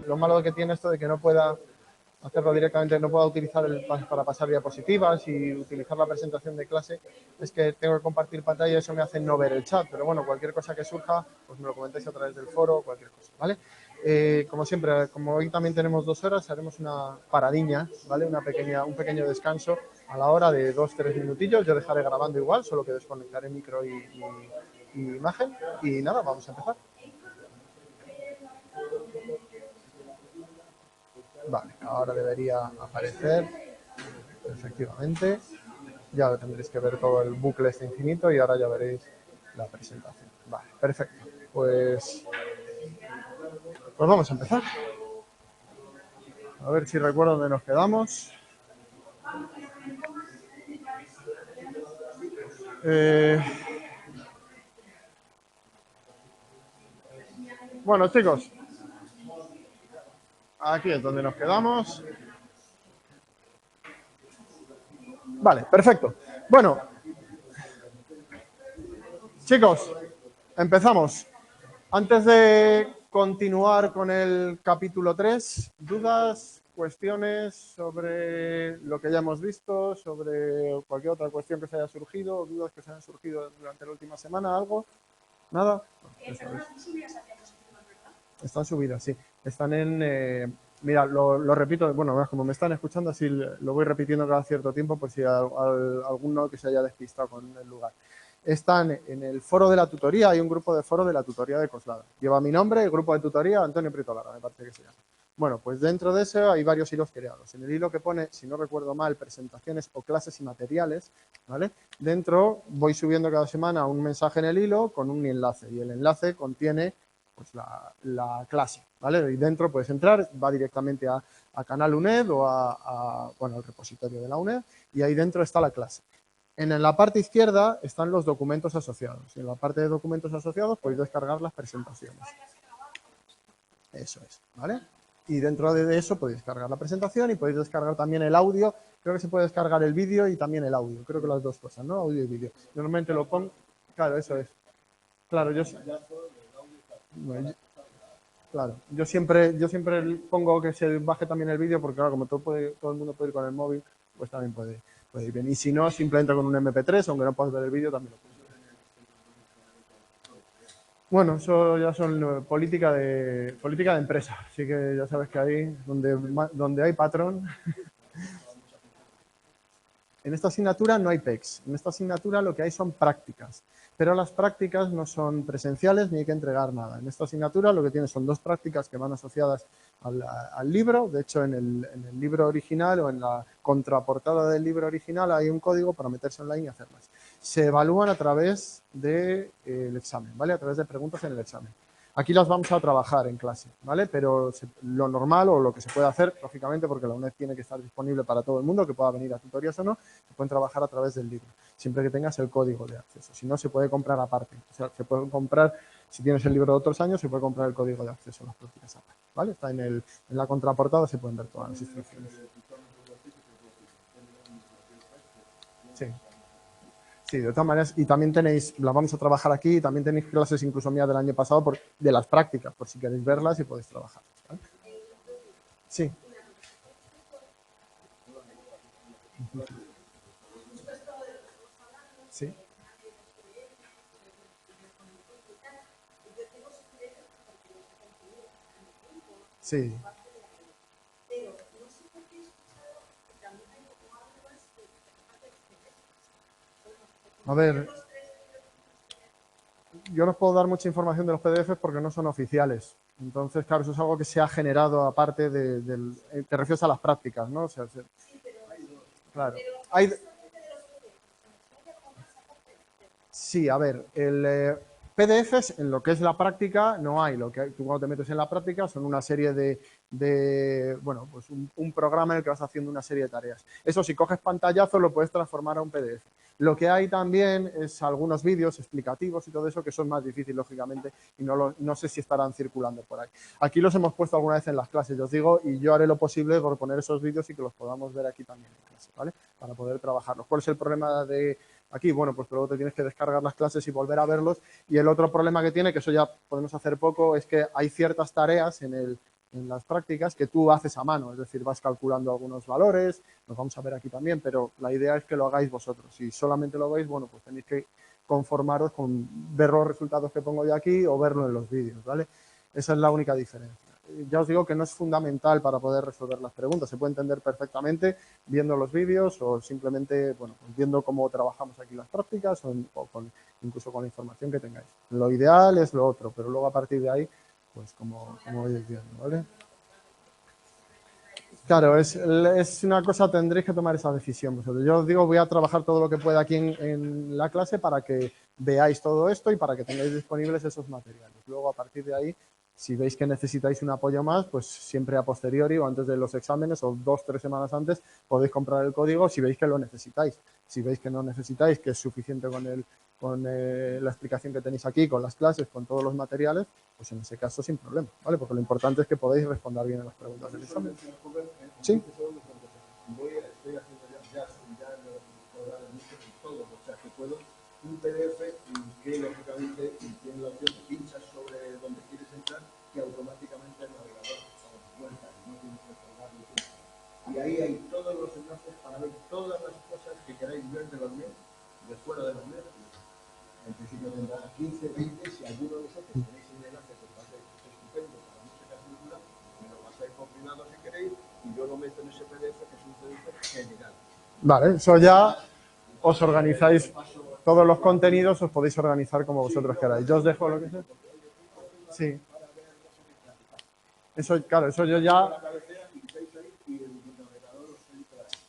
lo malo que tiene esto de que no pueda hacerlo directamente, no pueda utilizar para pasar diapositivas y utilizar la presentación de clase, es que tengo que compartir pantalla y eso me hace no ver el chat, pero bueno, cualquier cosa que surja, pues me lo comentáis a través del foro, cualquier cosa, ¿vale? Como siempre, como hoy también tenemos 2 horas, haremos una paradiña, ¿vale? Un pequeño descanso a la hora de 2-3 minutillos, yo dejaré grabando igual, solo que desconectaré micro y imagen, y nada, vamos a empezar. Vale, ahora debería aparecer, efectivamente. Ya lo tendréis que ver todo el bucle este infinito y ahora ya veréis la presentación. Vale, perfecto. Pues vamos a empezar. A ver si recuerdo dónde nos quedamos. Bueno, chicos, aquí es donde nos quedamos. Vale, perfecto. Bueno, chicos, empezamos. Antes de continuar con el capítulo 3, ¿dudas, cuestiones sobre lo que ya hemos visto, sobre cualquier otra cuestión que se haya surgido, dudas que se hayan surgido durante la última semana, algo? ¿Nada? Están subidas, sí. Están en... mira, lo repito, bueno, como me están escuchando, así lo voy repitiendo cada cierto tiempo por si alguno que se haya despistado con el lugar. Están en el foro de la tutoría, hay un grupo de foro de la tutoría de Coslada. Lleva mi nombre, el grupo de tutoría, Antonio Prieto Lara, me parece que se llama. Bueno, pues dentro de eso hay varios hilos creados. En el hilo que pone, si no recuerdo mal, presentaciones o clases y materiales, ¿vale? Dentro voy subiendo cada semana un mensaje en el hilo con un enlace y el enlace contiene pues la clase, ¿vale? Y dentro puedes entrar, va directamente a Canal UNED o bueno, al repositorio de la UNED y ahí dentro está la clase. En la parte izquierda están los documentos asociados. En la parte de documentos asociados podéis descargar las presentaciones. Eso es, ¿vale? Y dentro de eso podéis descargar la presentación y podéis descargar también el audio. Creo que se puede descargar el vídeo y también el audio. Creo que las dos cosas, ¿no? Audio y vídeo. Normalmente lo pongo... Claro, eso es. Claro, claro, yo siempre pongo que se baje también el vídeo porque claro, como todo el mundo puede ir con el móvil, pues también puede ir bien. Y si no, simplemente con un MP3, aunque no puedas ver el vídeo, también lo puedes ver. Bueno, eso ya son política de empresa, así que ya sabes que ahí donde hay patrón. En esta asignatura no hay PECs, en esta asignatura lo que hay son prácticas, pero las prácticas no son presenciales ni hay que entregar nada. En esta asignatura lo que tienes son 2 prácticas que van asociadas al libro, de hecho en el libro original o en la contraportada del libro original hay un código para meterse online y hacerlas. Se evalúan a través del examen, ¿vale? A través de preguntas en el examen. Aquí las vamos a trabajar en clase, ¿vale? Pero lo normal o lo que se puede hacer, lógicamente, porque la UNED tiene que estar disponible para todo el mundo, que pueda venir a tutorías o no, se pueden trabajar a través del libro, siempre que tengas el código de acceso. Si no, se puede comprar aparte. O sea, se puede comprar, si tienes el libro de otros años, se puede comprar el código de acceso a las prácticas aparte, ¿vale? Está en la contraportada, se pueden ver todas las instrucciones. Sí. Sí, de todas maneras, y también tenéis, las vamos a trabajar aquí, y también tenéis clases incluso mías del año pasado de las prácticas, por si queréis verlas y podéis trabajar, ¿vale? Sí. Sí. Sí. A ver, yo no os puedo dar mucha información de los PDFs porque no son oficiales. Entonces, claro, eso es algo que se ha generado aparte te refieres a las prácticas, ¿no? O sea, claro. Hay, sí, a ver, PDFs en lo que es la práctica no hay. Lo que tú cuando te metes en la práctica son una serie bueno, pues un programa en el que vas haciendo una serie de tareas. Eso, si coges pantallazo, lo puedes transformar a un PDF. Lo que hay también es algunos vídeos explicativos y todo eso que son más difíciles, lógicamente, y no sé si estarán circulando por ahí. Aquí los hemos puesto alguna vez en las clases, yo os digo, y yo haré lo posible por poner esos vídeos y que los podamos ver aquí también en clase, ¿vale? Para poder trabajarlos. ¿Cuál es el problema de aquí? Bueno, pues luego te tienes que descargar las clases y volver a verlos. Y el otro problema que tiene, que eso ya podemos hacer poco, es que hay ciertas tareas en las prácticas que tú haces a mano, es decir, vas calculando algunos valores, los vamos a ver aquí también, pero la idea es que lo hagáis vosotros. Si solamente lo veis, bueno, pues tenéis que conformaros con ver los resultados que pongo yo aquí o verlo en los vídeos, ¿vale? Esa es la única diferencia. Ya os digo que no es fundamental para poder resolver las preguntas, se puede entender perfectamente viendo los vídeos o simplemente, bueno, pues viendo cómo trabajamos aquí las prácticas incluso con la información que tengáis. Lo ideal es lo otro, pero luego a partir de ahí, pues como vais viendo, ¿vale? Claro, es una cosa, tendréis que tomar esa decisión vosotros. Yo os digo, voy a trabajar todo lo que pueda aquí en la clase para que veáis todo esto y para que tengáis disponibles esos materiales. Luego, a partir de ahí, si veis que necesitáis un apoyo más, pues siempre a posteriori o antes de los exámenes o 2 o 3 semanas antes podéis comprar el código si veis que lo necesitáis. Si veis que no necesitáis, que es suficiente con la explicación que tenéis aquí, con las clases, con todos los materiales, pues en ese caso sin problema, ¿vale? Porque lo importante es que podáis responder bien a las preguntas del examen. Sí. Estoy haciendo ya todo, o sea que puedo un PDF que lógicamente tiene la opción de pinchas sobre donde quieres entrar y automáticamente el navegador muestra, no tienes que cargarlo. Y ahí hay todos los enlaces para ver todas las cosas que queráis ver de los MES, de fuera de los MES. En principio tendrá 15, 20, si alguno de vosotros tenéis un enlace que os parece estupendo para música cultura, me lo pasáis por privado si queréis y yo lo meto en ese PDF que es un PDF general. Vale, eso ya os organizáis, todos los contenidos os podéis organizar como vosotros queráis. Yo os dejo lo que sea. Sí. Eso, claro, eso yo ya...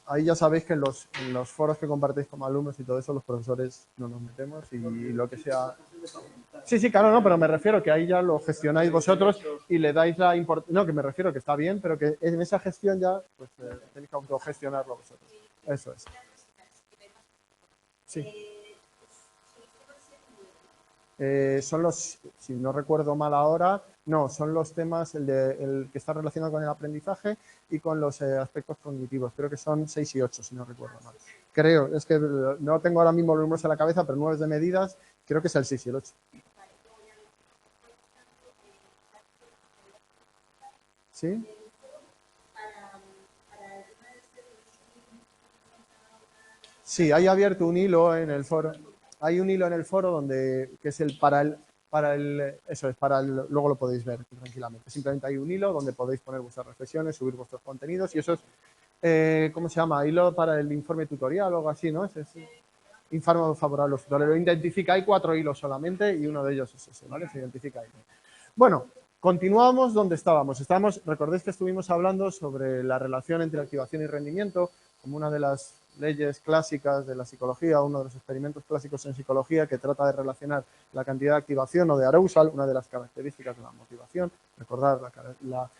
Ahí ya sabéis que en los foros que compartéis como alumnos y todo eso, los profesores no nos metemos y lo que sea... Sí, sí, claro, no, pero me refiero que ahí ya lo gestionáis vosotros y le dais la importancia... No, que me refiero que está bien, pero que en esa gestión ya pues, tenéis que autogestionarlo vosotros. Eso es. Sí. Son los, si no recuerdo mal ahora, no, son los temas, el que está relacionado con el aprendizaje y con los aspectos cognitivos. Creo que son 6 y 8, si no recuerdo mal. Creo, es que no tengo ahora mismo los números en la cabeza, pero 9 de medidas, creo que es el 6 y el 8. ¿Sí? Sí, hay abierto un hilo en el foro. Hay un hilo en el foro donde que es el eso es luego lo podéis ver tranquilamente. Simplemente hay un hilo donde podéis poner vuestras reflexiones, subir vuestros contenidos y eso es, ¿cómo se llama? Hilo para el informe tutorial o algo así, ¿no? Es informe favorable a los tutores. Lo identifica, hay 4 hilos solamente y uno de ellos es ese, ¿vale? Se identifica ahí. Bueno, continuamos donde estábamos. Recordéis que estuvimos hablando sobre la relación entre activación y rendimiento como una de las leyes clásicas de la psicología, uno de los experimentos clásicos en psicología que trata de relacionar la cantidad de activación o de arousal, una de las características de la motivación, recordar la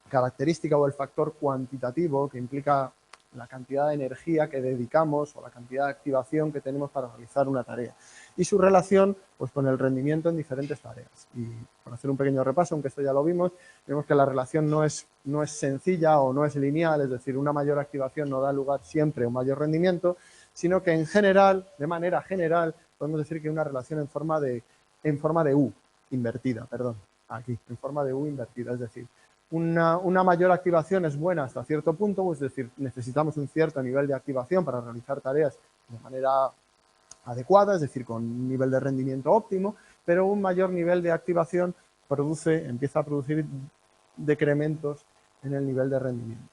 característica o el factor cuantitativo que implica la cantidad de energía que dedicamos o la cantidad de activación que tenemos para realizar una tarea y su relación pues, con el rendimiento en diferentes tareas. Y para hacer un pequeño repaso, aunque esto ya lo vimos que la relación no es sencilla o no es lineal, es decir, una mayor activación no da lugar siempre a un mayor rendimiento, sino que en general, de manera general, podemos decir que hay una relación en forma de U invertida, perdón, aquí, en forma de U invertida, es decir, una mayor activación es buena hasta cierto punto, es decir, necesitamos un cierto nivel de activación para realizar tareas de manera adecuada, es decir, con un nivel de rendimiento óptimo, pero un mayor nivel de activación empieza a producir decrementos en el nivel de rendimiento.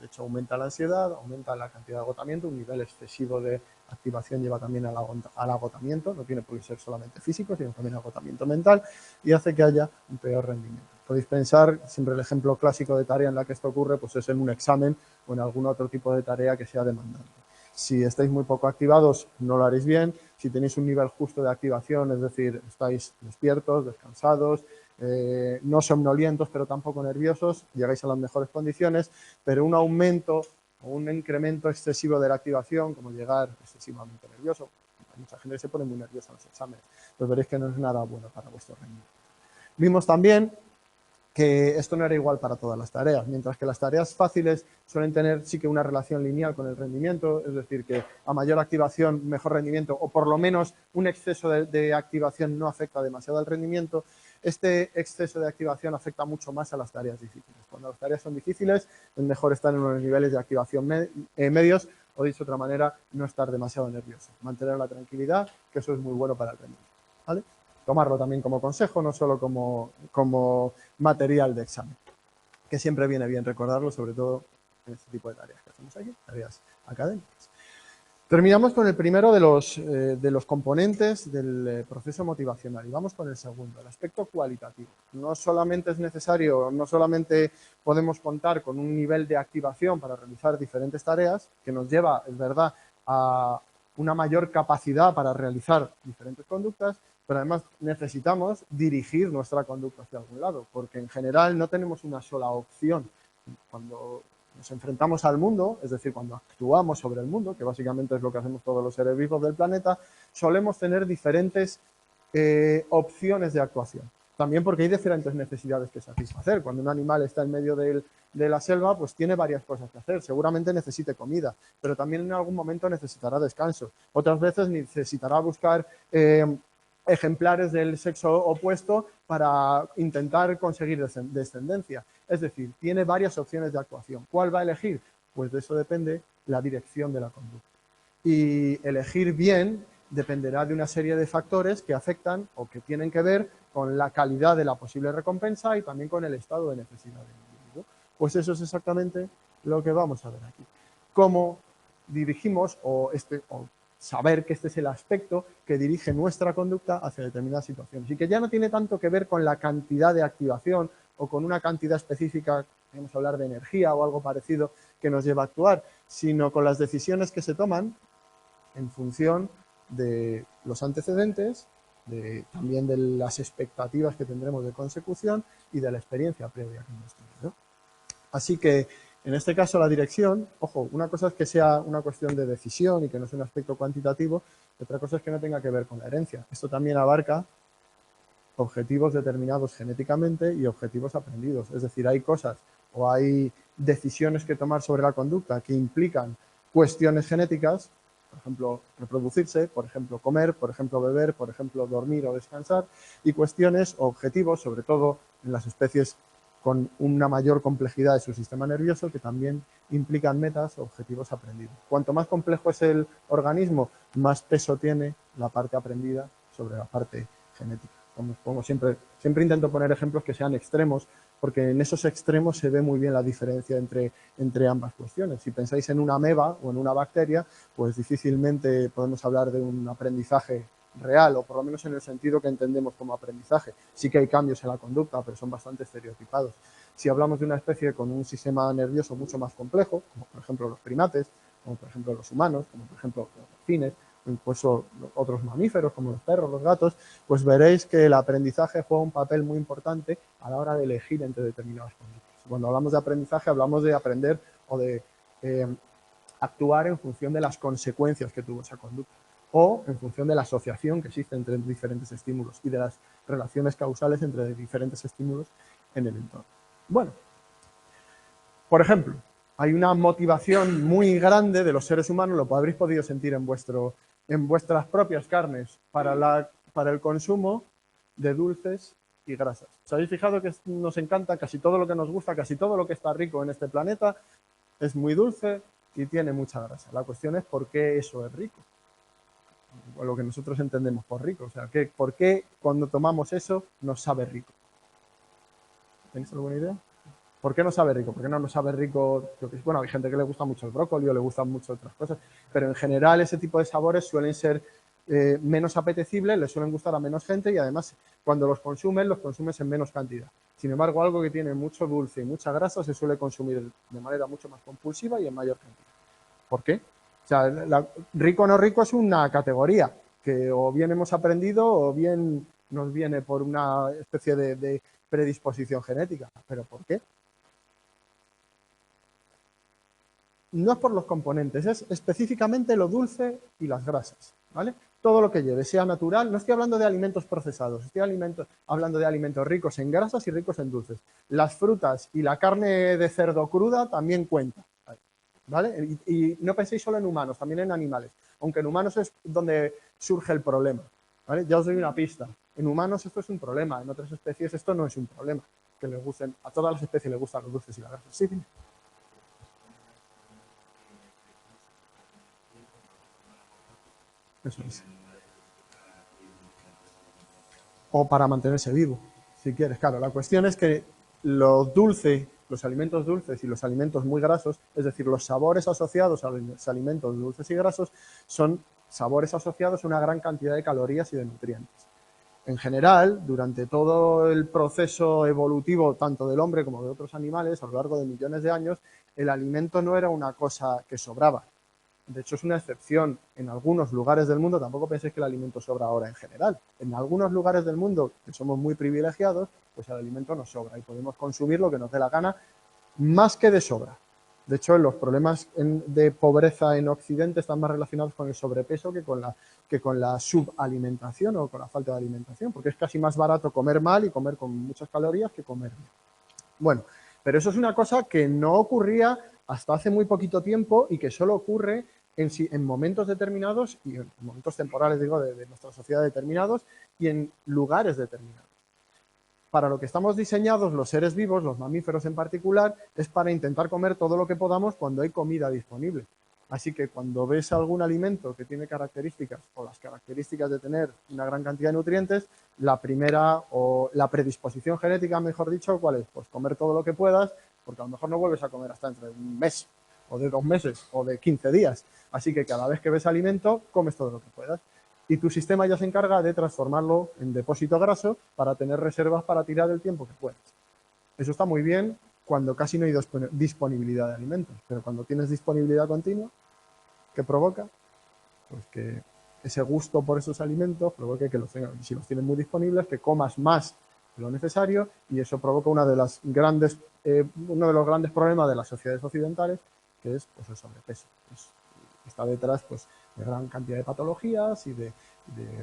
De hecho, aumenta la ansiedad, aumenta la cantidad de agotamiento, un nivel excesivo de activación lleva también al agotamiento, no tiene por qué ser solamente físico, sino también agotamiento mental y hace que haya un peor rendimiento. Podéis pensar, siempre el ejemplo clásico de tarea en la que esto ocurre pues es en un examen o en algún otro tipo de tarea que sea demandante. Si estáis muy poco activados, no lo haréis bien. Si tenéis un nivel justo de activación, es decir, estáis despiertos, descansados, no somnolientos, pero tampoco nerviosos, llegáis a las mejores condiciones, pero un aumento o un incremento excesivo de la activación, como llegar excesivamente nervioso, hay mucha gente que se pone muy nerviosa en los exámenes, pues veréis que no es nada bueno para vuestro rendimiento. Vimos también que esto no era igual para todas las tareas, mientras que las tareas fáciles suelen tener sí que una relación lineal con el rendimiento, es decir, que a mayor activación, mejor rendimiento, o por lo menos un exceso de activación no afecta demasiado al rendimiento. Este exceso de activación afecta mucho más a las tareas difíciles. Cuando las tareas son difíciles, es mejor estar en unos niveles de activación medios, o dicho de otra manera, no estar demasiado nervioso, mantener la tranquilidad, que eso es muy bueno para el rendimiento, ¿vale? Tomarlo también como consejo, no solo como material de examen, que siempre viene bien recordarlo, sobre todo en este tipo de tareas que hacemos aquí, tareas académicas. Terminamos con el primero de los componentes del proceso motivacional y vamos con el segundo, el aspecto cualitativo. No solamente es necesario, no solamente podemos contar con un nivel de activación para realizar diferentes tareas, que nos lleva, es verdad, a una mayor capacidad para realizar diferentes conductas, pero además necesitamos dirigir nuestra conducta hacia algún lado, porque en general no tenemos una sola opción. Cuando nos enfrentamos al mundo, es decir, cuando actuamos sobre el mundo, que básicamente es lo que hacemos todos los seres vivos del planeta, solemos tener diferentes opciones de actuación. También porque hay diferentes necesidades que satisfacer. Cuando un animal está en medio de la selva, pues tiene varias cosas que hacer. Seguramente necesite comida, pero también en algún momento necesitará descanso. Otras veces necesitará buscar ejemplares del sexo opuesto para intentar conseguir descendencia. Es decir, tiene varias opciones de actuación. ¿Cuál va a elegir? Pues de eso depende la dirección de la conducta. Y elegir bien dependerá de una serie de factores que afectan o que tienen que ver con la calidad de la posible recompensa y también con el estado de necesidad del individuo. Pues eso es exactamente lo que vamos a ver aquí. Cómo dirigimos o saber que este es el aspecto que dirige nuestra conducta hacia determinadas situaciones y que ya no tiene tanto que ver con la cantidad de activación o con una cantidad específica, podemos hablar de energía o algo parecido que nos lleva a actuar, sino con las decisiones que se toman en función de los antecedentes, también de las expectativas que tendremos de consecución y de la experiencia previa que hemos tenido. Así que, en este caso, la dirección, ojo, una cosa es que sea una cuestión de decisión y que no sea un aspecto cuantitativo, y otra cosa es que no tenga que ver con la herencia. Esto también abarca objetivos determinados genéticamente y objetivos aprendidos. Es decir, hay cosas o hay decisiones que tomar sobre la conducta que implican cuestiones genéticas, por ejemplo, reproducirse, por ejemplo, comer, por ejemplo, beber, por ejemplo, dormir o descansar, y cuestiones o objetivos, sobre todo en las especies con una mayor complejidad de su sistema nervioso, que también implican metas o objetivos aprendidos. Cuanto más complejo es el organismo, más peso tiene la parte aprendida sobre la parte genética. Como siempre intento poner ejemplos que sean extremos, porque en esos extremos se ve muy bien la diferencia entre ambas cuestiones. Si pensáis en una ameba o en una bacteria, pues difícilmente podemos hablar de un aprendizaje real, o por lo menos en el sentido que entendemos como aprendizaje. Sí que hay cambios en la conducta, pero son bastante estereotipados. Si hablamos de una especie con un sistema nervioso mucho más complejo, como por ejemplo los primates, como por ejemplo los humanos, como por ejemplo los delfines, incluso otros mamíferos como los perros, los gatos, pues veréis que el aprendizaje juega un papel muy importante a la hora de elegir entre determinadas conductas. Cuando hablamos de aprendizaje, hablamos de aprender o de actuar en función de las consecuencias que tuvo esa conducta o en función de la asociación que existe entre diferentes estímulos y de las relaciones causales entre diferentes estímulos en el entorno. Bueno, por ejemplo, hay una motivación muy grande de los seres humanos, lo habréis podido sentir en vuestras propias carnes, para el consumo de dulces y grasas. ¿Os habéis fijado que nos encanta casi todo lo que nos gusta, casi todo lo que está rico en este planeta es muy dulce y tiene mucha grasa? La cuestión es por qué eso es rico, o lo que nosotros entendemos por rico. O sea, ¿por qué cuando tomamos eso nos sabe rico? ¿Tenéis alguna idea? ¿Por qué no sabe rico? ¿Por qué no nos sabe rico? Bueno, hay gente que le gusta mucho el brócoli o le gustan mucho otras cosas, pero en general ese tipo de sabores suelen ser menos apetecibles, le suelen gustar a menos gente y además cuando los consumes en menos cantidad. Sin embargo, algo que tiene mucho dulce y mucha grasa se suele consumir de manera mucho más compulsiva y en mayor cantidad. ¿Por qué? O sea, rico o no rico es una categoría que o bien hemos aprendido o bien nos viene por una especie de predisposición genética. ¿Pero por qué? No es por los componentes, es específicamente lo dulce y las grasas, ¿vale? todo lo que lleve, sea natural. No estoy hablando de alimentos procesados, estoy hablando de alimentos ricos en grasas y ricos en dulces. Las frutas y la carne de cerdo cruda también cuentan, ¿vale? Y no penséis solo en humanos, también en animales, aunque en humanos es donde surge el problema, ¿vale? Ya os doy una pista. En humanos esto es un problema, en otras especies esto no es un problema, que les gusten, a todas las especies les gustan los dulces y las grasas. Sí, dime. Eso es. O para mantenerse vivo, si quieres. Claro, la cuestión es que los dulces, los alimentos dulces y los alimentos muy grasos, es decir, los sabores asociados a los alimentos dulces y grasos, son sabores asociados a una gran cantidad de calorías y de nutrientes. En general, durante todo el proceso evolutivo, tanto del hombre como de otros animales, a lo largo de millones de años, el alimento no era una cosa que sobraba. De hecho, es una excepción en algunos lugares del mundo. Tampoco penséis que el alimento sobra ahora en general. En algunos lugares del mundo, que somos muy privilegiados, pues el alimento nos sobra y podemos consumir lo que nos dé la gana, más que de sobra. De hecho, los problemas de pobreza en Occidente están más relacionados con el sobrepeso que con la subalimentación o con la falta de alimentación, porque es casi más barato comer mal y comer con muchas calorías que comer bien. Bueno, pero eso es una cosa que no ocurría hasta hace muy poquito tiempo y que solo ocurre en momentos determinados y en momentos temporales, digo, de nuestra sociedad determinados y en lugares determinados. Para lo que estamos diseñados los seres vivos, los mamíferos en particular, es para intentar comer todo lo que podamos cuando hay comida disponible. Así que cuando ves algún alimento que tiene características o las características de tener una gran cantidad de nutrientes, la primera o la predisposición genética, mejor dicho, ¿cuál es? Pues comer todo lo que puedas, porque a lo mejor no vuelves a comer hasta dentro de un mes o de 2 meses o de 15 días. Así que cada vez que ves alimento, comes todo lo que puedas. Y tu sistema ya se encarga de transformarlo en depósito graso para tener reservas para tirar el tiempo que puedas. Eso está muy bien cuando casi no hay disponibilidad de alimentos, pero cuando tienes disponibilidad continua, ¿qué provoca? Pues que ese gusto por esos alimentos provoque que si los tienes muy disponibles, que comas más de lo necesario, y eso provoca uno de los grandes problemas de las sociedades occidentales, que es pues, el sobrepeso. Está detrás pues, de gran cantidad de patologías y de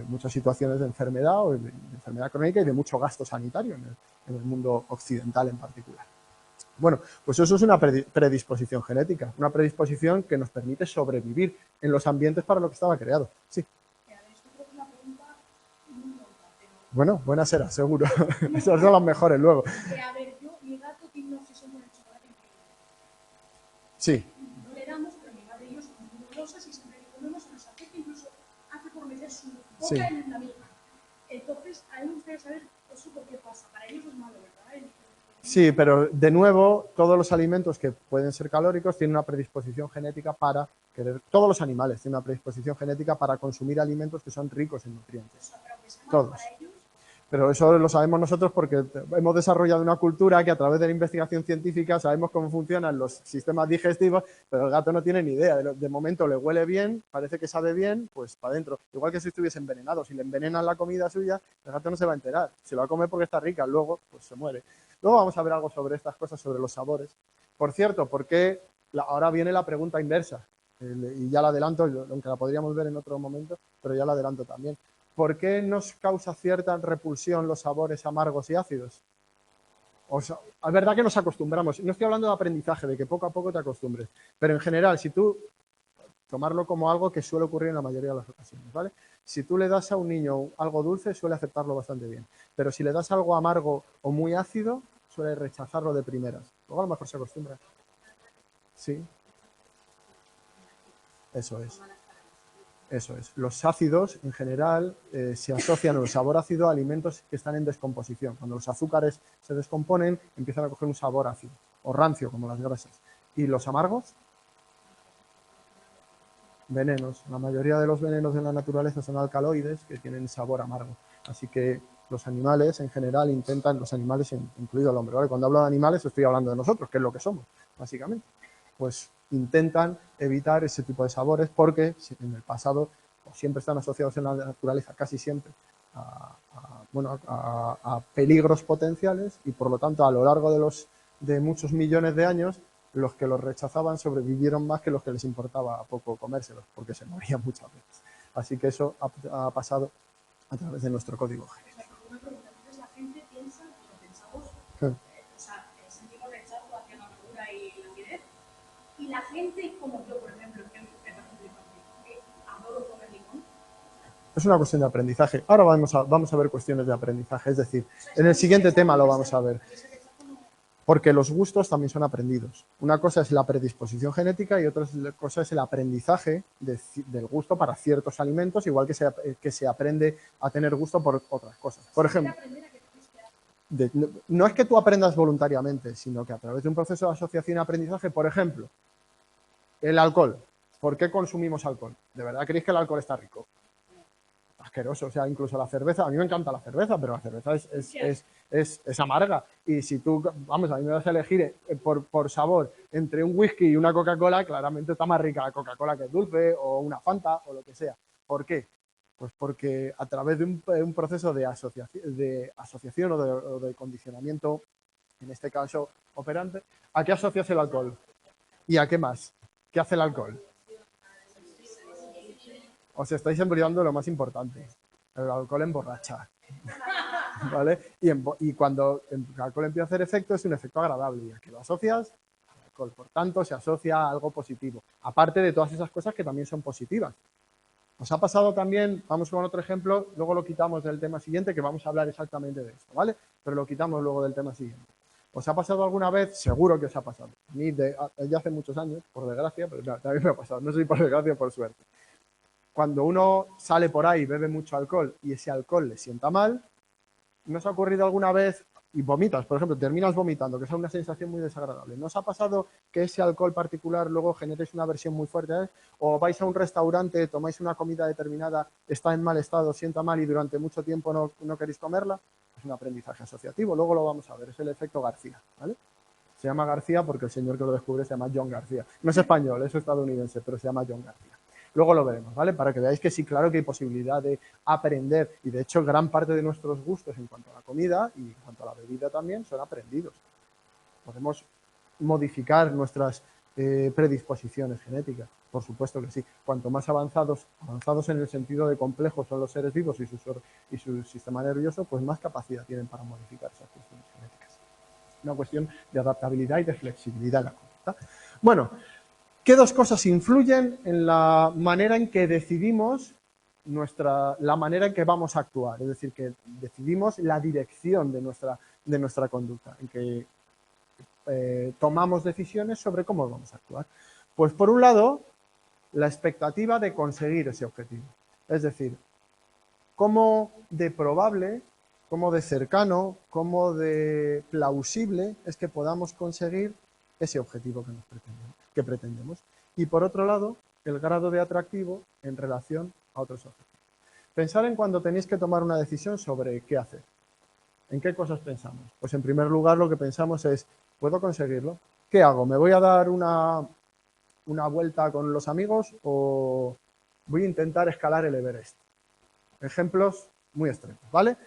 muchas situaciones de enfermedad o de enfermedad crónica y de mucho gasto sanitario en el mundo occidental en particular. Bueno, pues eso es una predisposición genética, una predisposición que nos permite sobrevivir en los ambientes para lo que estaba creado. Sí. Bueno, buena será, seguro. Esos son los mejores luego. A ver, mi gato tiene una obsesión con el chocolate increíble. Sí. No le damos, pero mi madre y yo somos muy golosos y siempre que comemos se nos afecta, incluso hace por meter su boca en la misma. Entonces, a mí me gustaría saber eso por qué pasa. Para ellos es malo, ¿verdad? Sí, pero de nuevo, todos los alimentos que pueden ser calóricos tienen una predisposición genética para querer, todos los animales tienen una predisposición genética para consumir alimentos que son ricos en nutrientes. Todos. Pero eso lo sabemos nosotros porque hemos desarrollado una cultura que a través de la investigación científica sabemos cómo funcionan los sistemas digestivos, pero el gato no tiene ni idea. De momento le huele bien, parece que sabe bien, pues para adentro. Igual que si estuviese envenenado, si le envenenan la comida suya, el gato no se va a enterar. Se lo va a comer porque está rica, luego pues se muere. Luego vamos a ver algo sobre estas cosas, sobre los sabores. Por cierto, porque ahora viene la pregunta inversa, y ya la adelanto, aunque la podríamos ver en otro momento, pero ya la adelanto también. ¿Por qué nos causa cierta repulsión los sabores amargos y ácidos? O sea, es verdad que nos acostumbramos. No estoy hablando de aprendizaje, de que poco a poco te acostumbres. Pero en general, si tú, tomarlo como algo que suele ocurrir en la mayoría de las ocasiones, ¿vale? Si tú le das a un niño algo dulce, suele aceptarlo bastante bien. Pero si le das algo amargo o muy ácido, suele rechazarlo de primeras. Luego a lo mejor se acostumbra. Sí. Eso es. Eso es. Los ácidos, en general, se asocian el sabor ácido a alimentos que están en descomposición. Cuando los azúcares se descomponen, empiezan a coger un sabor ácido, o rancio, como las grasas. ¿Y los amargos? Venenos. La mayoría de los venenos en la naturaleza son alcaloides que tienen sabor amargo. Así que los animales, en general, intentan, los animales, incluido el hombre, ¿vale? Cuando hablo de animales, estoy hablando de nosotros, que es lo que somos, básicamente. Pues intentan evitar ese tipo de sabores porque en el pasado siempre están asociados en la naturaleza, casi siempre, a peligros potenciales y por lo tanto a lo largo de muchos millones de años los que los rechazaban sobrevivieron más que los que les importaba poco comérselos porque se morían muchas veces. Así que eso ha pasado a través de nuestro código genético. Una pregunta, entonces la gente piensa, o pensamos, Sí. o sea, sentimos rechazo hacia la amargura y la acidez, y la gente como yo, por ejemplo, que adoro comer limón. Es una cuestión de aprendizaje. Ahora vamos a ver cuestiones de aprendizaje, es decir, en el siguiente tema lo vamos a ver. Porque los gustos también son aprendidos. Una cosa es la predisposición genética y otra cosa es el aprendizaje del gusto para ciertos alimentos, igual que se aprende a tener gusto por otras cosas. Por ejemplo, no es que tú aprendas voluntariamente, sino que a través de un proceso de asociación y aprendizaje, por ejemplo, el alcohol. ¿Por qué consumimos alcohol? ¿De verdad creéis que el alcohol está rico? Asqueroso, o sea, incluso la cerveza, a mí me encanta la cerveza, pero la cerveza es amarga. Y si tú, vamos, a mí me vas a elegir por sabor entre un whisky y una Coca-Cola, claramente está más rica la Coca-Cola que es dulce, o una Fanta, o lo que sea. ¿Por qué? Pues porque a través de un proceso de asociación o de condicionamiento, en este caso operante, ¿a qué asocias el alcohol? ¿Y a qué más? ¿Qué hace el alcohol? Os estáis olvidando lo más importante. El alcohol emborracha. ¿Vale? Y cuando el alcohol empieza a hacer efecto, es un efecto agradable. ¿Y a qué lo asocias? Al alcohol. Por tanto, se asocia a algo positivo. Aparte de todas esas cosas que también son positivas. Os ha pasado también, vamos con otro ejemplo, luego lo quitamos del tema siguiente, que vamos a hablar exactamente de esto, ¿vale? Pero lo quitamos luego del tema siguiente. ¿Os ha pasado alguna vez? Seguro que os ha pasado. A mí ya hace muchos años, por desgracia, pero también me ha pasado. No soy por desgracia o por suerte. Cuando uno sale por ahí y bebe mucho alcohol y ese alcohol le sienta mal, ¿no os ha ocurrido alguna vez, y vomitas, por ejemplo, terminas vomitando, que es una sensación muy desagradable? ¿No os ha pasado que ese alcohol particular luego generéis una aversión muy fuerte a él? ¿O vais a un restaurante, tomáis una comida determinada, está en mal estado, sienta mal y durante mucho tiempo no queréis comerla? Es un aprendizaje asociativo, luego lo vamos a ver, es el efecto García, ¿vale? Se llama García porque el señor que lo descubre se llama John García. No es español, es estadounidense, pero se llama John García. Luego lo veremos, ¿vale? Para que veáis que sí, claro que hay posibilidad de aprender. Y de hecho, gran parte de nuestros gustos en cuanto a la comida y en cuanto a la bebida también son aprendidos. Podemos modificar nuestras predisposiciones genéticas, por supuesto que sí. Cuanto más avanzados en el sentido de complejos son los seres vivos y su sistema nervioso, pues más capacidad tienen para modificar esas cuestiones genéticas. Una cuestión de adaptabilidad y de flexibilidad en la conducta. Bueno, ¿qué dos cosas influyen en la manera en que decidimos la manera en que vamos a actuar? Es decir, que decidimos la dirección de nuestra conducta, en que tomamos decisiones sobre cómo vamos a actuar. Pues por un lado, la expectativa de conseguir ese objetivo. Es decir, cómo de probable, cómo de cercano, cómo de plausible es que podamos conseguir ese objetivo que pretendemos. Y por otro lado, el grado de atractivo en relación a otros objetivos. Pensar en cuando tenéis que tomar una decisión sobre qué hacer. ¿En qué cosas pensamos? Pues en primer lugar lo que pensamos es, ¿puedo conseguirlo? ¿Qué hago? ¿Me voy a dar una vuelta con los amigos o voy a intentar escalar el Everest? Ejemplos muy extremos, ¿vale?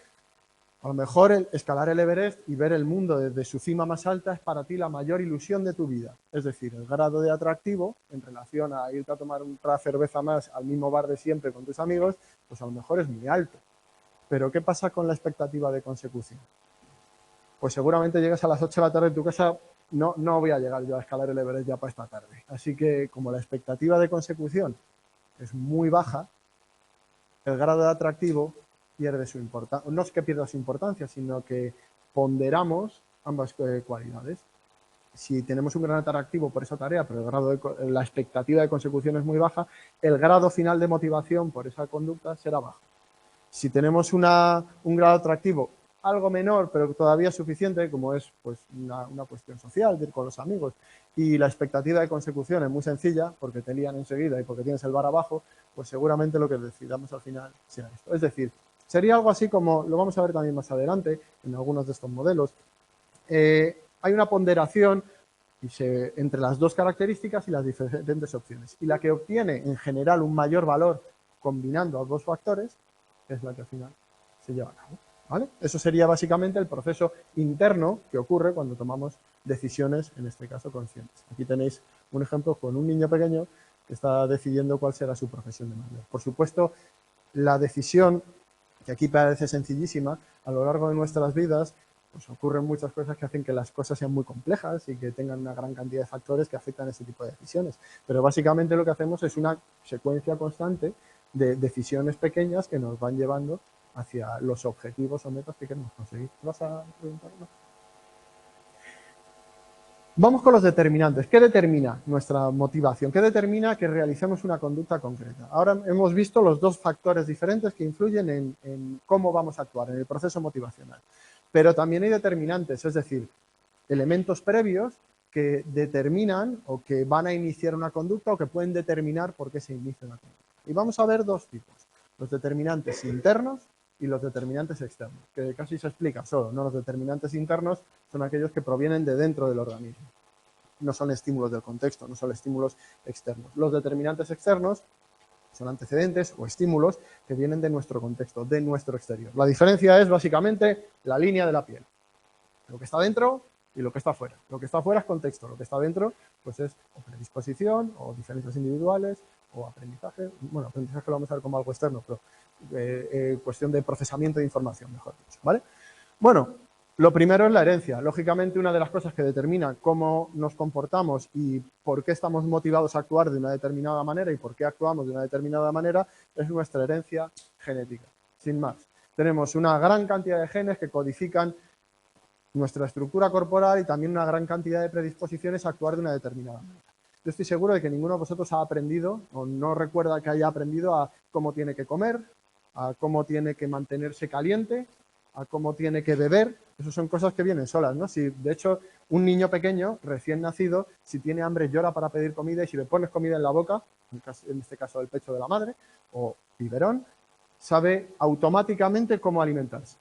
A lo mejor escalar el Everest y ver el mundo desde su cima más alta es para ti la mayor ilusión de tu vida. Es decir, el grado de atractivo en relación a irte a tomar otra cerveza más al mismo bar de siempre con tus amigos, pues a lo mejor es muy alto. Pero ¿qué pasa con la expectativa de consecución? Pues seguramente llegas a las 8 de la tarde en tu casa, no voy a llegar yo a escalar el Everest ya para esta tarde. Así que como la expectativa de consecución es muy baja, el grado de atractivo pierde su importancia. No es que pierda su importancia, sino que ponderamos ambas cualidades. Si tenemos un gran atractivo por esa tarea, pero la expectativa de consecución es muy baja, el grado final de motivación por esa conducta será bajo. Si tenemos un grado atractivo algo menor, pero todavía suficiente, como es pues, una cuestión social, de ir con los amigos, y la expectativa de consecución es muy sencilla, porque te lían enseguida y porque tienes el bar abajo, pues seguramente lo que decidamos al final sea esto. Es decir, sería algo así como, lo vamos a ver también más adelante, en algunos de estos modelos, hay una ponderación entre las dos características y las diferentes opciones. Y la que obtiene en general un mayor valor combinando los dos factores es la que al final se lleva a cabo. ¿Vale? Eso sería básicamente el proceso interno que ocurre cuando tomamos decisiones, en este caso conscientes. Aquí tenéis un ejemplo con un niño pequeño que está decidiendo cuál será su profesión de mayor. Por supuesto, la decisión, que aquí parece sencillísima, a lo largo de nuestras vidas, pues ocurren muchas cosas que hacen que las cosas sean muy complejas y que tengan una gran cantidad de factores que afectan a este tipo de decisiones. Pero básicamente lo que hacemos es una secuencia constante de decisiones pequeñas que nos van llevando hacia los objetivos o metas que queremos conseguir. ¿Vas a preguntar? ¿No? Vamos con los determinantes. ¿Qué determina nuestra motivación? ¿Qué determina que realicemos una conducta concreta? Ahora hemos visto los dos factores diferentes que influyen en cómo vamos a actuar, en el proceso motivacional. Pero también hay determinantes, es decir, elementos previos que determinan o que van a iniciar una conducta o que pueden determinar por qué se inicia una conducta. Y vamos a ver dos tipos, los determinantes internos y los determinantes externos, que casi se explica solo, ¿no? Los determinantes internos son aquellos que provienen de dentro del organismo, no son estímulos del contexto, no son estímulos externos. Los determinantes externos son antecedentes o estímulos que vienen de nuestro contexto, de nuestro exterior. La diferencia es básicamente la línea de la piel, lo que está dentro y lo que está fuera. Lo que está fuera es contexto, lo que está dentro pues es o predisposición o diferencias individuales o aprendizaje. Bueno, aprendizaje lo vamos a ver como algo externo, pero cuestión de procesamiento de información, mejor dicho, ¿vale? Bueno, lo primero es la herencia. Lógicamente, una de las cosas que determina cómo nos comportamos y por qué estamos motivados a actuar de una determinada manera y por qué actuamos de una determinada manera es nuestra herencia genética, sin más. Tenemos una gran cantidad de genes que codifican nuestra estructura corporal y también una gran cantidad de predisposiciones a actuar de una determinada manera. Yo estoy seguro de que ninguno de vosotros ha aprendido o no recuerda que haya aprendido a cómo tiene que comer, a cómo tiene que mantenerse caliente, a cómo tiene que beber. Eso son cosas que vienen solas, ¿no? Si, de hecho, un niño pequeño, recién nacido, si tiene hambre llora para pedir comida y si le pones comida en la boca, en este caso el pecho de la madre, o biberón, sabe automáticamente cómo alimentarse.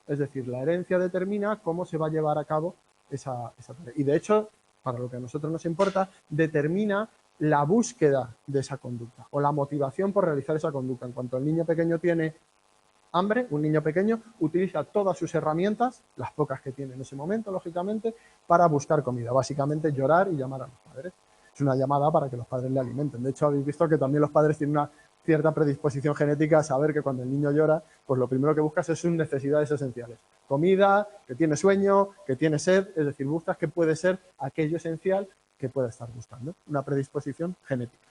Es decir, la herencia determina cómo se va a llevar a cabo esa tarea. Y de hecho, para lo que a nosotros nos importa, determina la búsqueda de esa conducta o la motivación por realizar esa conducta. En cuanto el niño pequeño tiene hambre, un niño pequeño utiliza todas sus herramientas, las pocas que tiene en ese momento, lógicamente, para buscar comida. Básicamente llorar y llamar a los padres. Es una llamada para que los padres le alimenten. De hecho, habéis visto que también los padres tienen una cierta predisposición genética a saber que cuando el niño llora, pues lo primero que buscas es sus necesidades esenciales. Comida, que tiene sueño, que tiene sed, es decir, buscas que puede ser aquello esencial que pueda estar buscando. Una predisposición genética.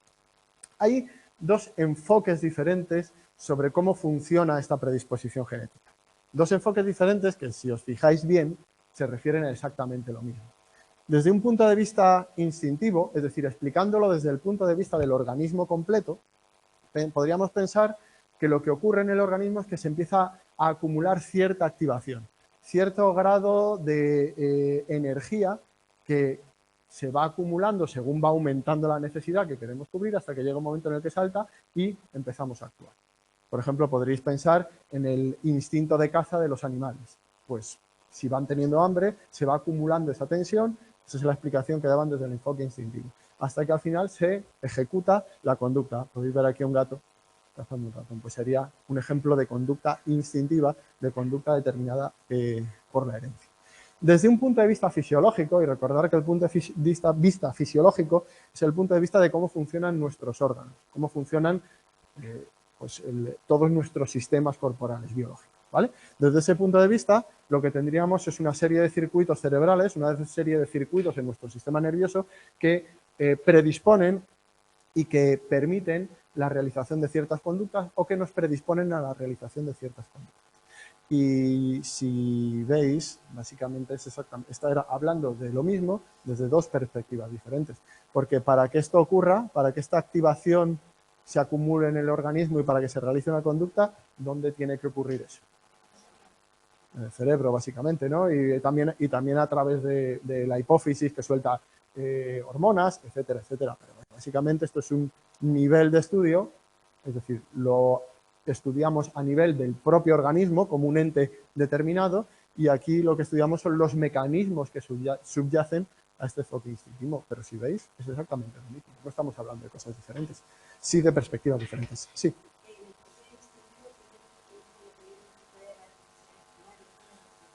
Hay dos enfoques diferentes sobre cómo funciona esta predisposición genética. Dos enfoques diferentes que, si os fijáis bien, se refieren a exactamente lo mismo. Desde un punto de vista instintivo, es decir, explicándolo desde el punto de vista del organismo completo, podríamos pensar que lo que ocurre en el organismo es que se empieza a acumular cierta activación, cierto grado de energía que se va acumulando según va aumentando la necesidad que queremos cubrir hasta que llega un momento en el que salta y empezamos a actuar. Por ejemplo, podréis pensar en el instinto de caza de los animales. Pues si van teniendo hambre, se va acumulando esa tensión. Esa es la explicación que daban desde el enfoque instintivo. Hasta que al final se ejecuta la conducta. Podéis ver aquí a un gato cazando un ratón. Pues sería un ejemplo de conducta instintiva, de conducta determinada por la herencia. Desde un punto de vista fisiológico, y recordar que el punto de vista fisiológico es el punto de vista de cómo funcionan nuestros órganos, cómo funcionan todos nuestros sistemas corporales biológicos, ¿vale? Desde ese punto de vista, lo que tendríamos es una serie de circuitos cerebrales, una serie de circuitos en nuestro sistema nervioso que predisponen y que permiten la realización de ciertas conductas o que nos predisponen a la realización de ciertas conductas. Y si veis, básicamente es exactamente, está hablando de lo mismo desde dos perspectivas diferentes. Porque para que esto ocurra, para que esta activación se acumule en el organismo y para que se realice una conducta, ¿dónde tiene que ocurrir eso? En el cerebro, básicamente, ¿no? Y también a través de la hipófisis que suelta hormonas, etcétera, etcétera. Pero básicamente esto es un nivel de estudio, es decir, lo estudiamos a nivel del propio organismo como un ente determinado y aquí lo que estudiamos son los mecanismos que subyacen a este enfoque instintivo. Pero si veis, es exactamente lo mismo. No estamos hablando de cosas diferentes, sí de perspectivas diferentes. Sí.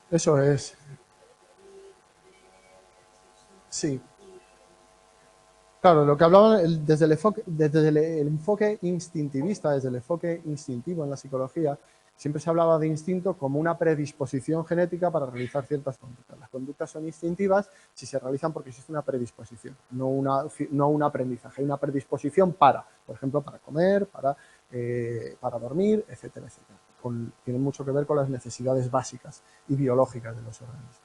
Eso es. Sí. Claro, lo que hablaba desde el enfoque instintivista, desde el enfoque instintivo en la psicología, siempre se hablaba de instinto como una predisposición genética para realizar ciertas conductas. Las conductas son instintivas si se realizan porque existe una predisposición, no un aprendizaje. Hay una predisposición para, por ejemplo, para comer, para dormir, etcétera, etcétera. Tienen mucho que ver con las necesidades básicas y biológicas de los organismos.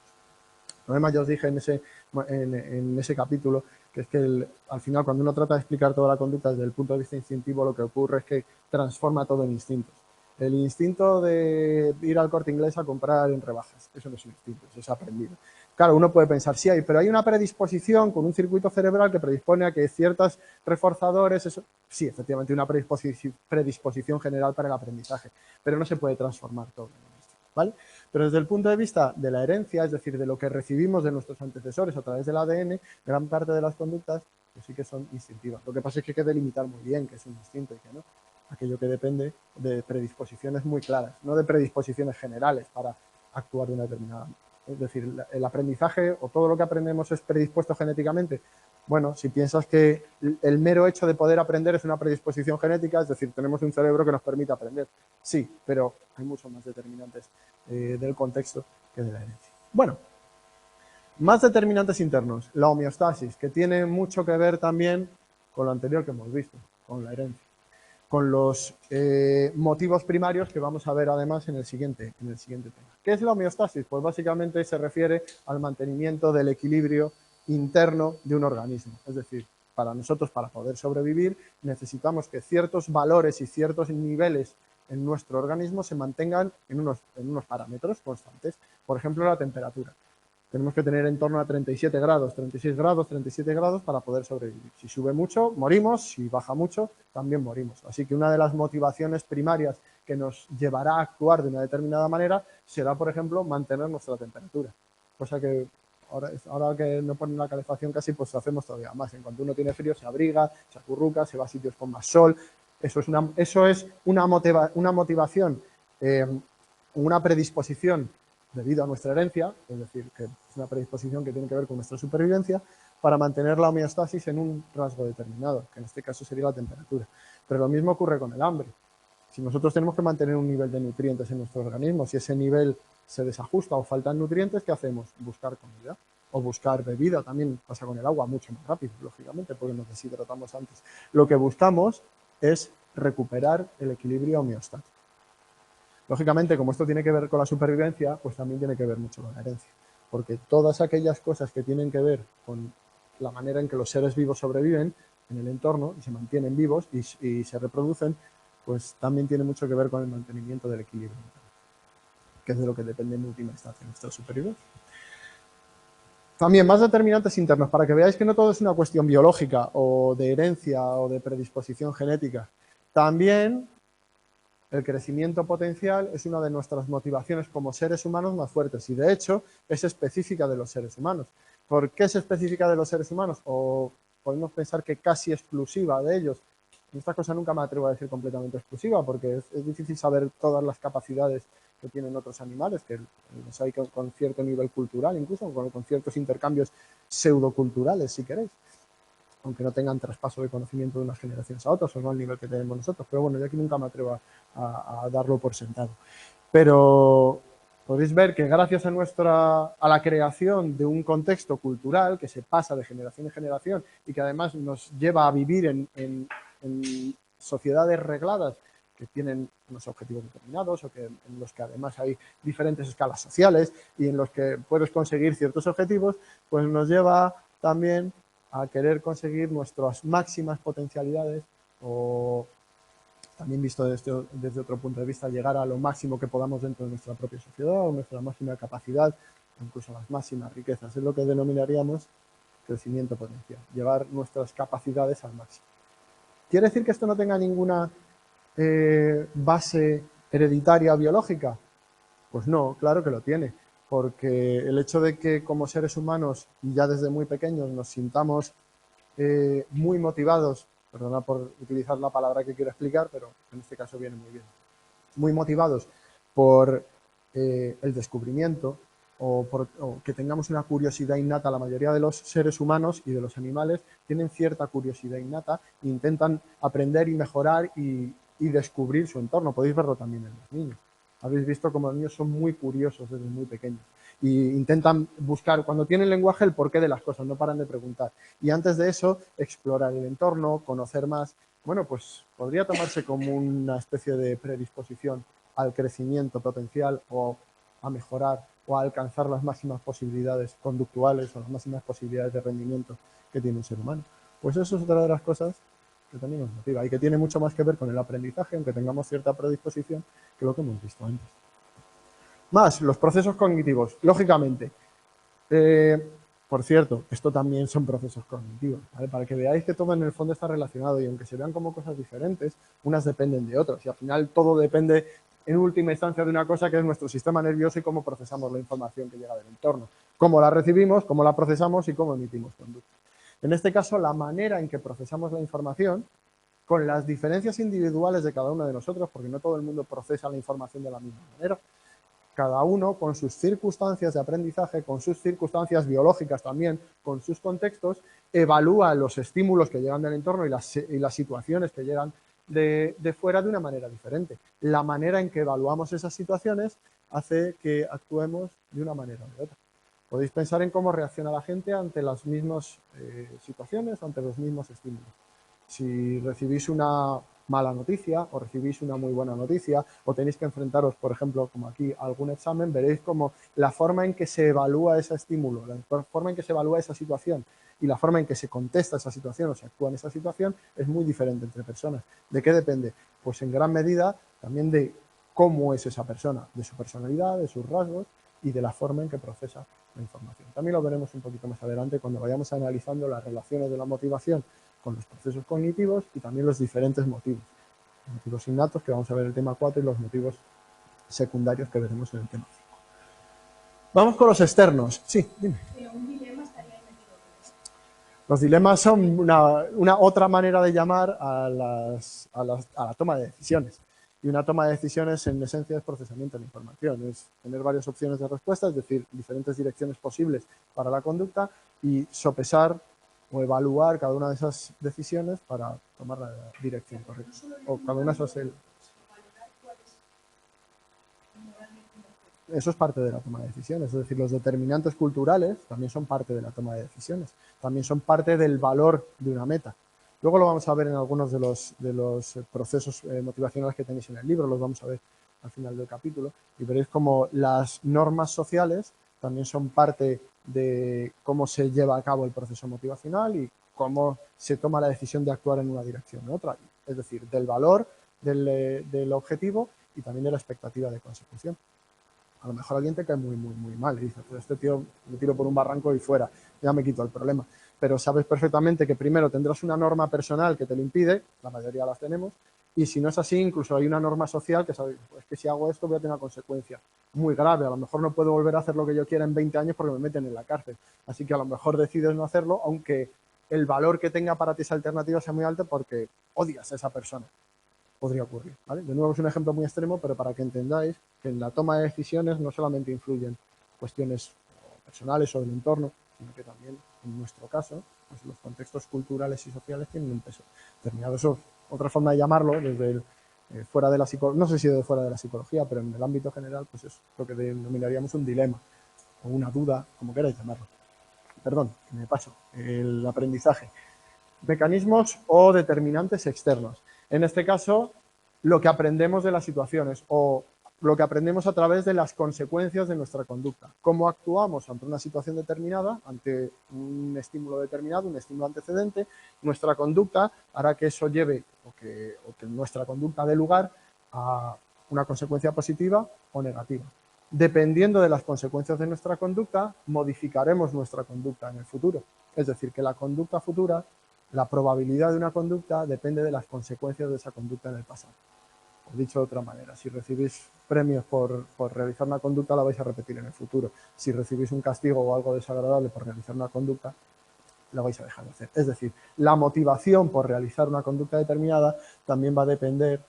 Además, ya os dije en ese capítulo que es que al final, cuando uno trata de explicar toda la conducta desde el punto de vista instintivo, lo que ocurre es que transforma todo en instintos. El instinto de ir al Corte Inglés a comprar en rebajas, eso no es un instinto, eso es aprendido. Claro, uno puede pensar, sí, pero hay una predisposición con un circuito cerebral que predispone a que ciertos reforzadores, eso, sí, efectivamente, una predisposición general para el aprendizaje, pero no se puede transformar todo en instinto, ¿vale? Pero desde el punto de vista de la herencia, es decir, de lo que recibimos de nuestros antecesores a través del ADN, gran parte de las conductas pues sí que son instintivas. Lo que pasa es que hay que delimitar muy bien qué es un instinto y qué no. Aquello que depende de predisposiciones muy claras, no de predisposiciones generales para actuar de una determinada manera. Es decir, el aprendizaje o todo lo que aprendemos es predispuesto genéticamente. Bueno, si piensas que el mero hecho de poder aprender es una predisposición genética, es decir, tenemos un cerebro que nos permite aprender. Sí, pero hay muchos más determinantes del contexto que de la herencia. Bueno, más determinantes internos. La homeostasis, que tiene mucho que ver también con lo anterior que hemos visto, con la herencia. Con los motivos primarios que vamos a ver además en el siguiente tema. ¿Qué es la homeostasis? Pues básicamente se refiere al mantenimiento del equilibrio interno de un organismo. Es decir, para nosotros, para poder sobrevivir, necesitamos que ciertos valores y ciertos niveles en nuestro organismo se mantengan en unos parámetros constantes. Por ejemplo, la temperatura. Tenemos que tener en torno a 37 grados, 36 grados, 37 grados para poder sobrevivir. Si sube mucho, morimos. Si baja mucho, también morimos. Así que una de las motivaciones primarias que nos llevará a actuar de una determinada manera será, por ejemplo, mantener nuestra temperatura. Cosa que ahora que no ponen la calefacción casi, pues hacemos todavía más. En cuanto uno tiene frío, se abriga, se acurruca, se va a sitios con más sol. Eso es una motivación, una predisposición debido a nuestra herencia, es decir, que es una predisposición que tiene que ver con nuestra supervivencia, para mantener la homeostasis en un rasgo determinado, que en este caso sería la temperatura. Pero lo mismo ocurre con el hambre. Si nosotros tenemos que mantener un nivel de nutrientes en nuestro organismo, si ese nivel se desajusta o faltan nutrientes, ¿qué hacemos? Buscar comida o buscar bebida. También pasa con el agua mucho más rápido, lógicamente, porque nos deshidratamos antes. Lo que buscamos es recuperar el equilibrio homeostático. Lógicamente, como esto tiene que ver con la supervivencia, pues también tiene que ver mucho con la herencia, porque todas aquellas cosas que tienen que ver con la manera en que los seres vivos sobreviven en el entorno y se mantienen vivos y se reproducen, pues también tiene mucho que ver con el mantenimiento del equilibrio, que es de lo que depende en última instancia nuestra supervivencia. También más determinantes internos, para que veáis que no todo es una cuestión biológica o de herencia o de predisposición genética. También el crecimiento potencial es una de nuestras motivaciones como seres humanos más fuertes y, de hecho, es específica de los seres humanos. ¿Por qué es específica de los seres humanos? O podemos pensar que casi exclusiva de ellos. En esta cosa nunca me atrevo a decir completamente exclusiva, porque es difícil saber todas las capacidades que tienen otros animales, que los hay con cierto nivel cultural, incluso con ciertos intercambios pseudoculturales, si queréis, aunque no tengan traspaso de conocimiento de unas generaciones a otras o no al nivel que tenemos nosotros. Pero bueno, yo aquí nunca me atrevo a darlo por sentado. Pero podéis ver que gracias a la creación de un contexto cultural que se pasa de generación en generación y que además nos lleva a vivir en sociedades regladas que tienen unos objetivos determinados o que, en los que además hay diferentes escalas sociales y en los que puedes conseguir ciertos objetivos, pues nos lleva también a querer conseguir nuestras máximas potencialidades o, también visto desde otro punto de vista, llegar a lo máximo que podamos dentro de nuestra propia sociedad o nuestra máxima capacidad, incluso las máximas riquezas. Es lo que denominaríamos crecimiento potencial, llevar nuestras capacidades al máximo. ¿Quiere decir que esto no tenga ninguna base hereditaria biológica? Pues no, claro que lo tiene, porque el hecho de que como seres humanos y ya desde muy pequeños nos sintamos muy motivados, perdona por utilizar la palabra que quiero explicar, pero en este caso viene muy bien, muy motivados por el descubrimiento o que tengamos una curiosidad innata. La mayoría de los seres humanos y de los animales tienen cierta curiosidad innata e intentan aprender y mejorar y descubrir su entorno. Podéis verlo también en los niños. Habéis visto cómo los niños son muy curiosos desde muy pequeños y intentan buscar, cuando tienen lenguaje, el porqué de las cosas, no paran de preguntar. Y antes de eso, explorar el entorno, conocer más. Bueno, pues podría tomarse como una especie de predisposición al crecimiento potencial o a mejorar o a alcanzar las máximas posibilidades conductuales o las máximas posibilidades de rendimiento que tiene un ser humano. Pues eso es otra de las cosas que también nos motiva y que tiene mucho más que ver con el aprendizaje, aunque tengamos cierta predisposición, que lo que hemos visto antes. Más, los procesos cognitivos, lógicamente. Por cierto, esto también son procesos cognitivos, ¿vale? Para que veáis que todo en el fondo está relacionado y aunque se vean como cosas diferentes, unas dependen de otras y al final todo depende en última instancia de una cosa que es nuestro sistema nervioso y cómo procesamos la información que llega del entorno, cómo la recibimos, cómo la procesamos y cómo emitimos conducta. En este caso, la manera en que procesamos la información, con las diferencias individuales de cada uno de nosotros, porque no todo el mundo procesa la información de la misma manera, cada uno con sus circunstancias de aprendizaje, con sus circunstancias biológicas también, con sus contextos, evalúa los estímulos que llegan del entorno y las situaciones que llegan de fuera de una manera diferente. La manera en que evaluamos esas situaciones hace que actuemos de una manera o de otra. Podéis pensar en cómo reacciona la gente ante las mismas situaciones, ante los mismos estímulos. Si recibís una mala noticia o recibís una muy buena noticia o tenéis que enfrentaros, por ejemplo, como aquí, a algún examen, veréis como la forma en que se evalúa ese estímulo, la forma en que se evalúa esa situación y la forma en que se contesta esa situación o se actúa en esa situación es muy diferente entre personas. ¿De qué depende? Pues en gran medida también de cómo es esa persona, de su personalidad, de sus rasgos y de la forma en que procesa la información. También lo veremos un poquito más adelante cuando vayamos analizando las relaciones de la motivación con los procesos cognitivos y también los diferentes motivos. Los motivos innatos, que vamos a ver en el tema 4, y los motivos secundarios que veremos en el tema 5. Vamos con los externos. Sí, dime. Pero un dilema estaría metido. Los dilemas son una otra manera de llamar a la toma de decisiones. Y una toma de decisiones, en esencia, es procesamiento de la información. Es tener varias opciones de respuesta, es decir, diferentes direcciones posibles para la conducta y sopesar o evaluar cada una de esas decisiones para tomar la dirección correcta. O cada una de esas... Eso es parte de la toma de decisiones, es decir, los determinantes culturales también son parte de la toma de decisiones, también son parte del valor de una meta. Luego lo vamos a ver en algunos de los procesos motivacionales que tenéis en el libro, los vamos a ver al final del capítulo, y veréis cómo las normas sociales también son parte de cómo se lleva a cabo el proceso motivacional y cómo se toma la decisión de actuar en una dirección u otra, es decir, del valor del objetivo y también de la expectativa de consecución. A lo mejor alguien te cae muy mal y dices, pues este tío me tiro por un barranco y fuera, ya me quito el problema. Pero sabes perfectamente que primero tendrás una norma personal que te lo impide, la mayoría las tenemos, y si no es así, incluso hay una norma social que sabes, pues que si hago esto voy a tener una consecuencia muy grave. A lo mejor no puedo volver a hacer lo que yo quiera en 20 años porque me meten en la cárcel. Así que a lo mejor decides no hacerlo, aunque el valor que tenga para ti esa alternativa sea muy alto porque odias a esa persona. Podría ocurrir, ¿vale? De nuevo es un ejemplo muy extremo, pero para que entendáis que en la toma de decisiones no solamente influyen cuestiones personales o del entorno, sino que también, en nuestro caso, pues los contextos culturales y sociales tienen un peso determinado. Eso es otra forma de llamarlo, desde el, fuera de la psicología, no sé si de fuera de la psicología, pero en el ámbito general, pues es lo que denominaríamos un dilema o una duda, como queráis llamarlo. Perdón, que me paso. El aprendizaje. Mecanismos o determinantes externos. En este caso, lo que aprendemos de las situaciones o lo que aprendemos a través de las consecuencias de nuestra conducta. Cómo actuamos ante una situación determinada, ante un estímulo determinado, un estímulo antecedente, nuestra conducta hará que eso lleve o que nuestra conducta dé lugar a una consecuencia positiva o negativa. Dependiendo de las consecuencias de nuestra conducta, modificaremos nuestra conducta en el futuro. Es decir, que la conducta futura, la probabilidad de una conducta depende de las consecuencias de esa conducta en el pasado. O dicho de otra manera, si recibís premios por realizar una conducta, la vais a repetir en el futuro. Si recibís un castigo o algo desagradable por realizar una conducta, la vais a dejar de hacer. Es decir, la motivación por realizar una conducta determinada también va a depender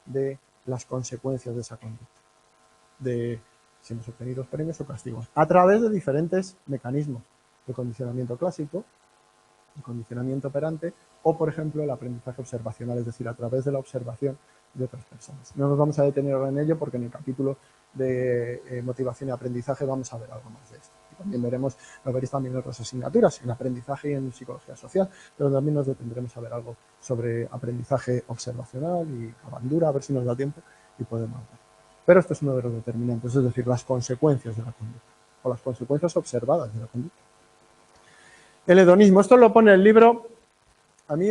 de las consecuencias de esa conducta. De si hemos obtenido premios o castigos, a través de diferentes mecanismos de condicionamiento clásico, el condicionamiento operante o, por ejemplo, el aprendizaje observacional, es decir, a través de la observación de otras personas. No nos vamos a detener en ello porque en el capítulo de motivación y aprendizaje vamos a ver algo más de esto. Y también veremos, lo veréis también en otras asignaturas, en aprendizaje y en psicología social, pero también nos detendremos a ver algo sobre aprendizaje observacional y a bandura, a ver si nos da tiempo y podemos ver. Pero esto es uno de los determinantes, es decir, las consecuencias de la conducta o las consecuencias observadas de la conducta. El hedonismo, esto lo pone el libro. A mí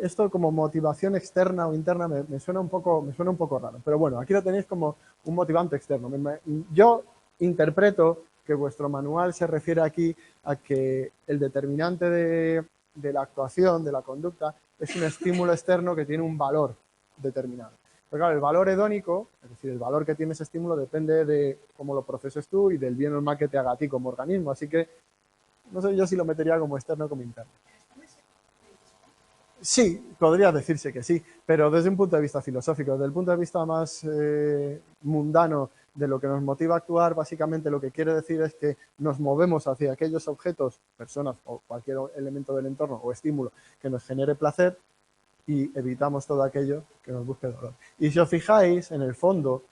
esto como motivación externa o interna me suena un poco raro, pero bueno, aquí lo tenéis como un motivante externo. Yo interpreto que vuestro manual se refiere aquí a que el determinante de la actuación, de la conducta, es un estímulo externo que tiene un valor determinado. Pero claro, el valor hedónico, es decir, el valor que tiene ese estímulo depende de cómo lo proceses tú y del bien o mal que te haga a ti como organismo, así que no sé yo si lo metería como externo o como interno. Sí, podría decirse que sí, pero desde un punto de vista filosófico, desde el punto de vista más mundano de lo que nos motiva a actuar, básicamente lo que quiere decir es que nos movemos hacia aquellos objetos, personas o cualquier elemento del entorno o estímulo que nos genere placer y evitamos todo aquello que nos busque dolor. Y si os fijáis, en el fondo,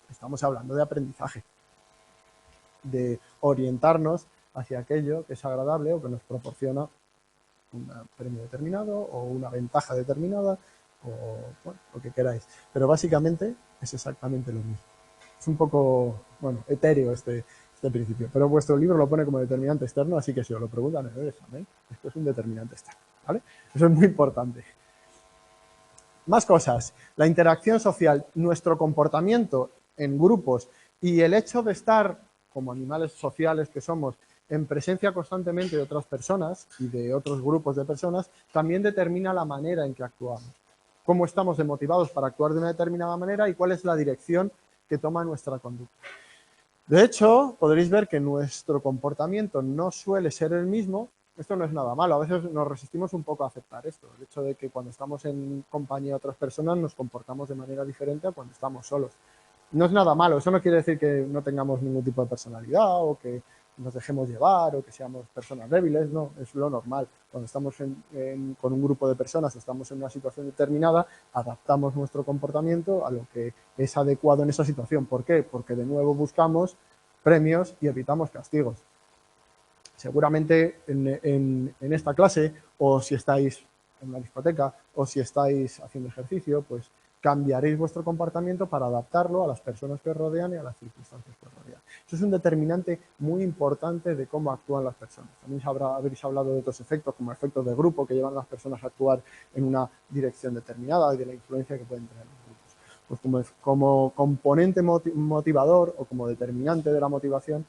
estamos hablando de aprendizaje, de orientarnos hacia aquello que es agradable o que nos proporciona un premio determinado o una ventaja determinada o bueno, lo que queráis. Pero básicamente es exactamente lo mismo. Es un poco, bueno, etéreo este principio, pero vuestro libro lo pone como determinante externo, así que si os lo preguntan en el examen, esto es un determinante externo, ¿vale? Eso es muy importante. Más cosas. La interacción social, nuestro comportamiento en grupos y el hecho de estar, como animales sociales que somos, en presencia constantemente de otras personas y de otros grupos de personas, también determina la manera en que actuamos. Cómo estamos motivados para actuar de una determinada manera y cuál es la dirección que toma nuestra conducta. De hecho, podréis ver que nuestro comportamiento no suele ser el mismo. Esto no es nada malo, a veces nos resistimos un poco a aceptar esto, el hecho de que cuando estamos en compañía de otras personas nos comportamos de manera diferente a cuando estamos solos. No es nada malo, eso no quiere decir que no tengamos ningún tipo de personalidad o que nos dejemos llevar o que seamos personas débiles, no, es lo normal. Cuando estamos con un grupo de personas, estamos en una situación determinada, adaptamos nuestro comportamiento a lo que es adecuado en esa situación. ¿Por qué? Porque de nuevo buscamos premios y evitamos castigos. Seguramente en esta clase, o si estáis en una discoteca, o si estáis haciendo ejercicio, pues cambiaréis vuestro comportamiento para adaptarlo a las personas que os rodean y a las circunstancias que os rodean. Eso es un determinante muy importante de cómo actúan las personas. También habréis hablado de otros efectos, como efectos de grupo, que llevan a las personas a actuar en una dirección determinada y de la influencia que pueden tener los grupos. Pues como componente motivador o como determinante de la motivación,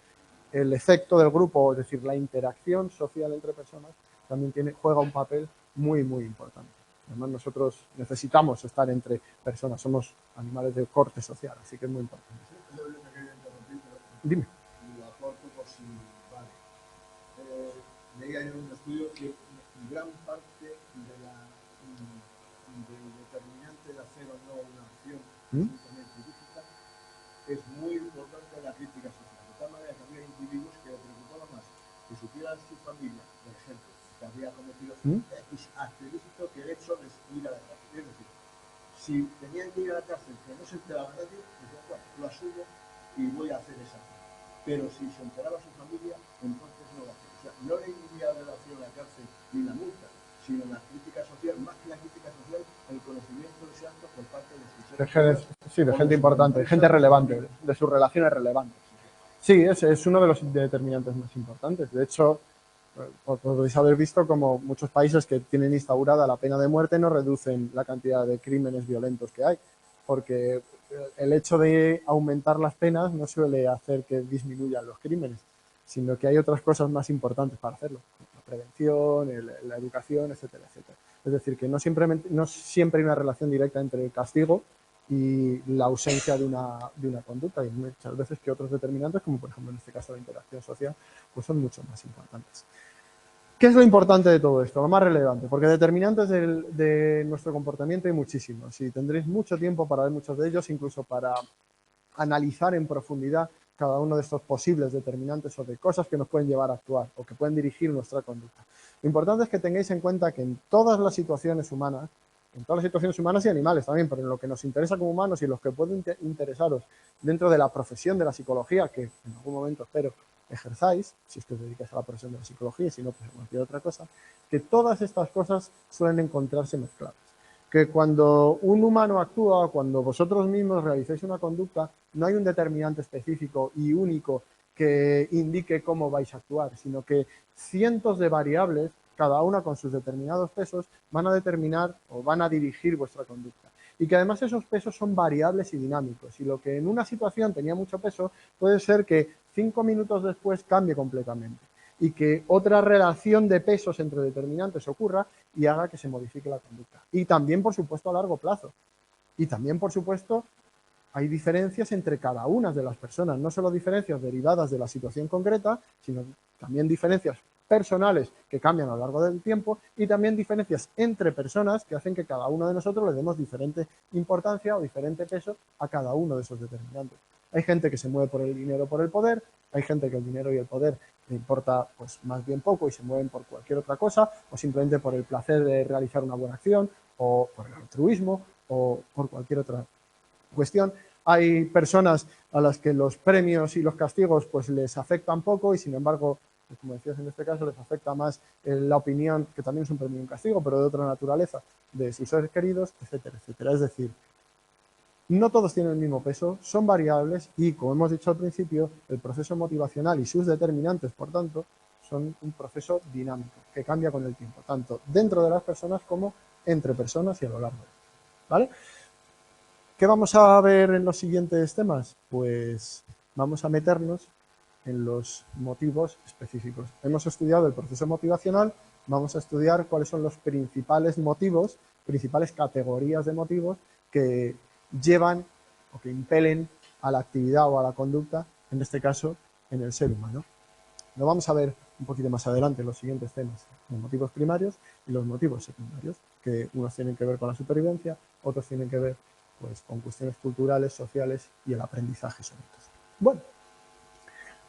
el efecto del grupo, es decir, la interacción social entre personas, también juega un papel muy, muy importante. Además, nosotros necesitamos estar entre personas, somos animales de corte social, así que es muy importante. Dime. Y lo aporto por si vale. Leía yo en un estudio que gran parte del determinante de hacer o no una acción absolutamente ilícita es muy importante la crítica social. De tal manera que había individuos que le preocupaba más que supieran su familia, por ejemplo, que había cometido X acto ilícito que el hecho de ir a la cárcel. Es decir, si tenían que ir a la cárcel que no se enteraba nadie, decían, bueno, lo asumo y voy a hacer esa acción. Pero si se enteraba su familia, entonces no lo hacía. O sea, no le iría a relación a la cárcel ni la multa, sino la crítica social, más que la crítica social, el conocimiento de ese acto por parte de sus seres. Sí, de gente importante, de gente relevante, de sus relaciones relevantes. Sí, es uno de los determinantes más importantes. De hecho, podéis haber visto como muchos países que tienen instaurada la pena de muerte no reducen la cantidad de crímenes violentos que hay, porque el hecho de aumentar las penas no suele hacer que disminuyan los crímenes, sino que hay otras cosas más importantes para hacerlo, la prevención, la educación, etcétera, etcétera. Es decir, que no siempre hay una relación directa entre el castigo y la ausencia de una conducta, y muchas veces que otros determinantes, como por ejemplo en este caso la interacción social, pues son mucho más importantes. ¿Qué es lo importante de todo esto? Lo más relevante, porque determinantes de nuestro comportamiento hay muchísimos y tendréis mucho tiempo para ver muchos de ellos, incluso para analizar en profundidad cada uno de estos posibles determinantes o de cosas que nos pueden llevar a actuar o que pueden dirigir nuestra conducta. Lo importante es que tengáis en cuenta que en todas las situaciones humanas y animales también, pero en lo que nos interesa como humanos y los que pueden interesaros dentro de la profesión de la psicología, que en algún momento espero ejerzáis, si es que os dedicáis a la profesión de la psicología y si no, pues cualquier otra cosa, que todas estas cosas suelen encontrarse mezcladas. Que cuando un humano actúa, cuando vosotros mismos realicéis una conducta, no hay un determinante específico y único que indique cómo vais a actuar, sino que cientos de variables, cada una con sus determinados pesos, van a determinar o van a dirigir vuestra conducta. Y que además esos pesos son variables y dinámicos. Y lo que en una situación tenía mucho peso, puede ser que 5 minutos después cambie completamente. Y que otra relación de pesos entre determinantes ocurra y haga que se modifique la conducta. Y también, por supuesto, a largo plazo. Y también, por supuesto, hay diferencias entre cada una de las personas, no solo diferencias derivadas de la situación concreta, sino también diferencias personales que cambian a lo largo del tiempo y también diferencias entre personas que hacen que cada uno de nosotros le demos diferente importancia o diferente peso a cada uno de esos determinantes. Hay gente que se mueve por el dinero o por el poder, hay gente que el dinero y el poder le importa pues más bien poco y se mueven por cualquier otra cosa o simplemente por el placer de realizar una buena acción o por el altruismo o por cualquier otra cuestión. Hay personas a las que los premios y los castigos pues les afectan poco y sin embargo, como decías en este caso, les afecta más la opinión, que también es un premio y un castigo, pero de otra naturaleza, de sus seres queridos, etcétera, etcétera. Es decir, no todos tienen el mismo peso, son variables y, como hemos dicho al principio, el proceso motivacional y sus determinantes, por tanto, son un proceso dinámico que cambia con el tiempo, tanto dentro de las personas como entre personas y a lo largo. ¿Vale? ¿Qué vamos a ver en los siguientes temas? Pues vamos a meternos en los motivos específicos. Hemos estudiado el proceso motivacional, vamos a estudiar cuáles son los principales motivos, principales categorías de motivos que llevan o que impelen a la actividad o a la conducta, en este caso, en el ser humano. Lo vamos a ver un poquito más adelante en los siguientes temas, los motivos primarios y los motivos secundarios, que unos tienen que ver con la supervivencia, otros tienen que ver pues, con cuestiones culturales, sociales y el aprendizaje sobre todo. Bueno,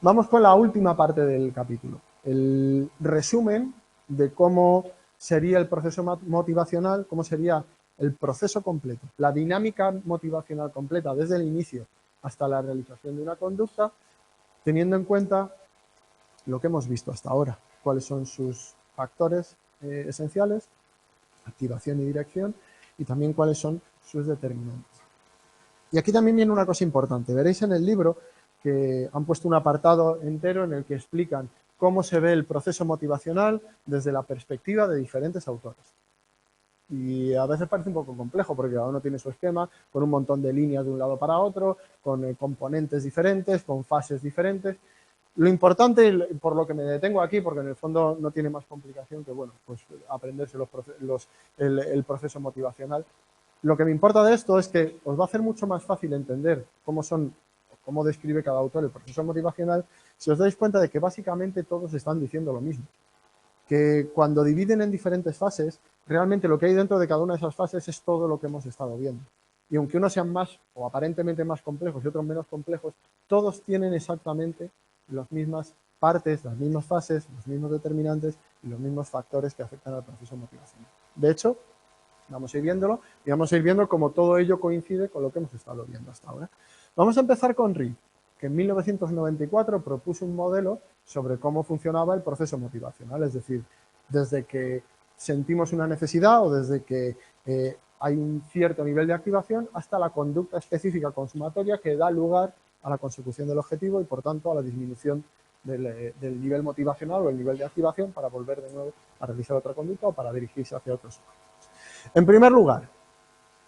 vamos con la última parte del capítulo, el resumen de cómo sería el proceso motivacional, cómo sería el proceso completo, la dinámica motivacional completa desde el inicio hasta la realización de una conducta, teniendo en cuenta lo que hemos visto hasta ahora, cuáles son sus factores esenciales, activación y dirección, y también cuáles son sus determinantes. Y aquí también viene una cosa importante. Veréis en el libro que han puesto un apartado entero en el que explican cómo se ve el proceso motivacional desde la perspectiva de diferentes autores. Y a veces parece un poco complejo porque cada uno tiene su esquema, con un montón de líneas de un lado para otro, con componentes diferentes, con fases diferentes. Lo importante, por lo que me detengo aquí, porque en el fondo no tiene más complicación que bueno, pues aprenderse el proceso motivacional. Lo que me importa de esto es que os va a hacer mucho más fácil entender cómo describe cada autor el proceso motivacional si os dais cuenta de que básicamente todos están diciendo lo mismo. Que cuando dividen en diferentes fases, realmente lo que hay dentro de cada una de esas fases es todo lo que hemos estado viendo. Y aunque unos sean más o aparentemente más complejos y otros menos complejos, todos tienen exactamente las mismas partes, las mismas fases, los mismos determinantes y los mismos factores que afectan al proceso motivacional. De hecho, vamos a ir viéndolo y vamos a ir viendo cómo todo ello coincide con lo que hemos estado viendo hasta ahora. Vamos a empezar con Reed, que en 1994 propuso un modelo sobre cómo funcionaba el proceso motivacional, es decir, desde que sentimos una necesidad o desde que hay un cierto nivel de activación hasta la conducta específica consumatoria que da lugar a la consecución del objetivo y, por tanto, a la disminución del nivel motivacional o el nivel de activación para volver de nuevo a realizar otra conducta o para dirigirse hacia otros objetivos. En primer lugar,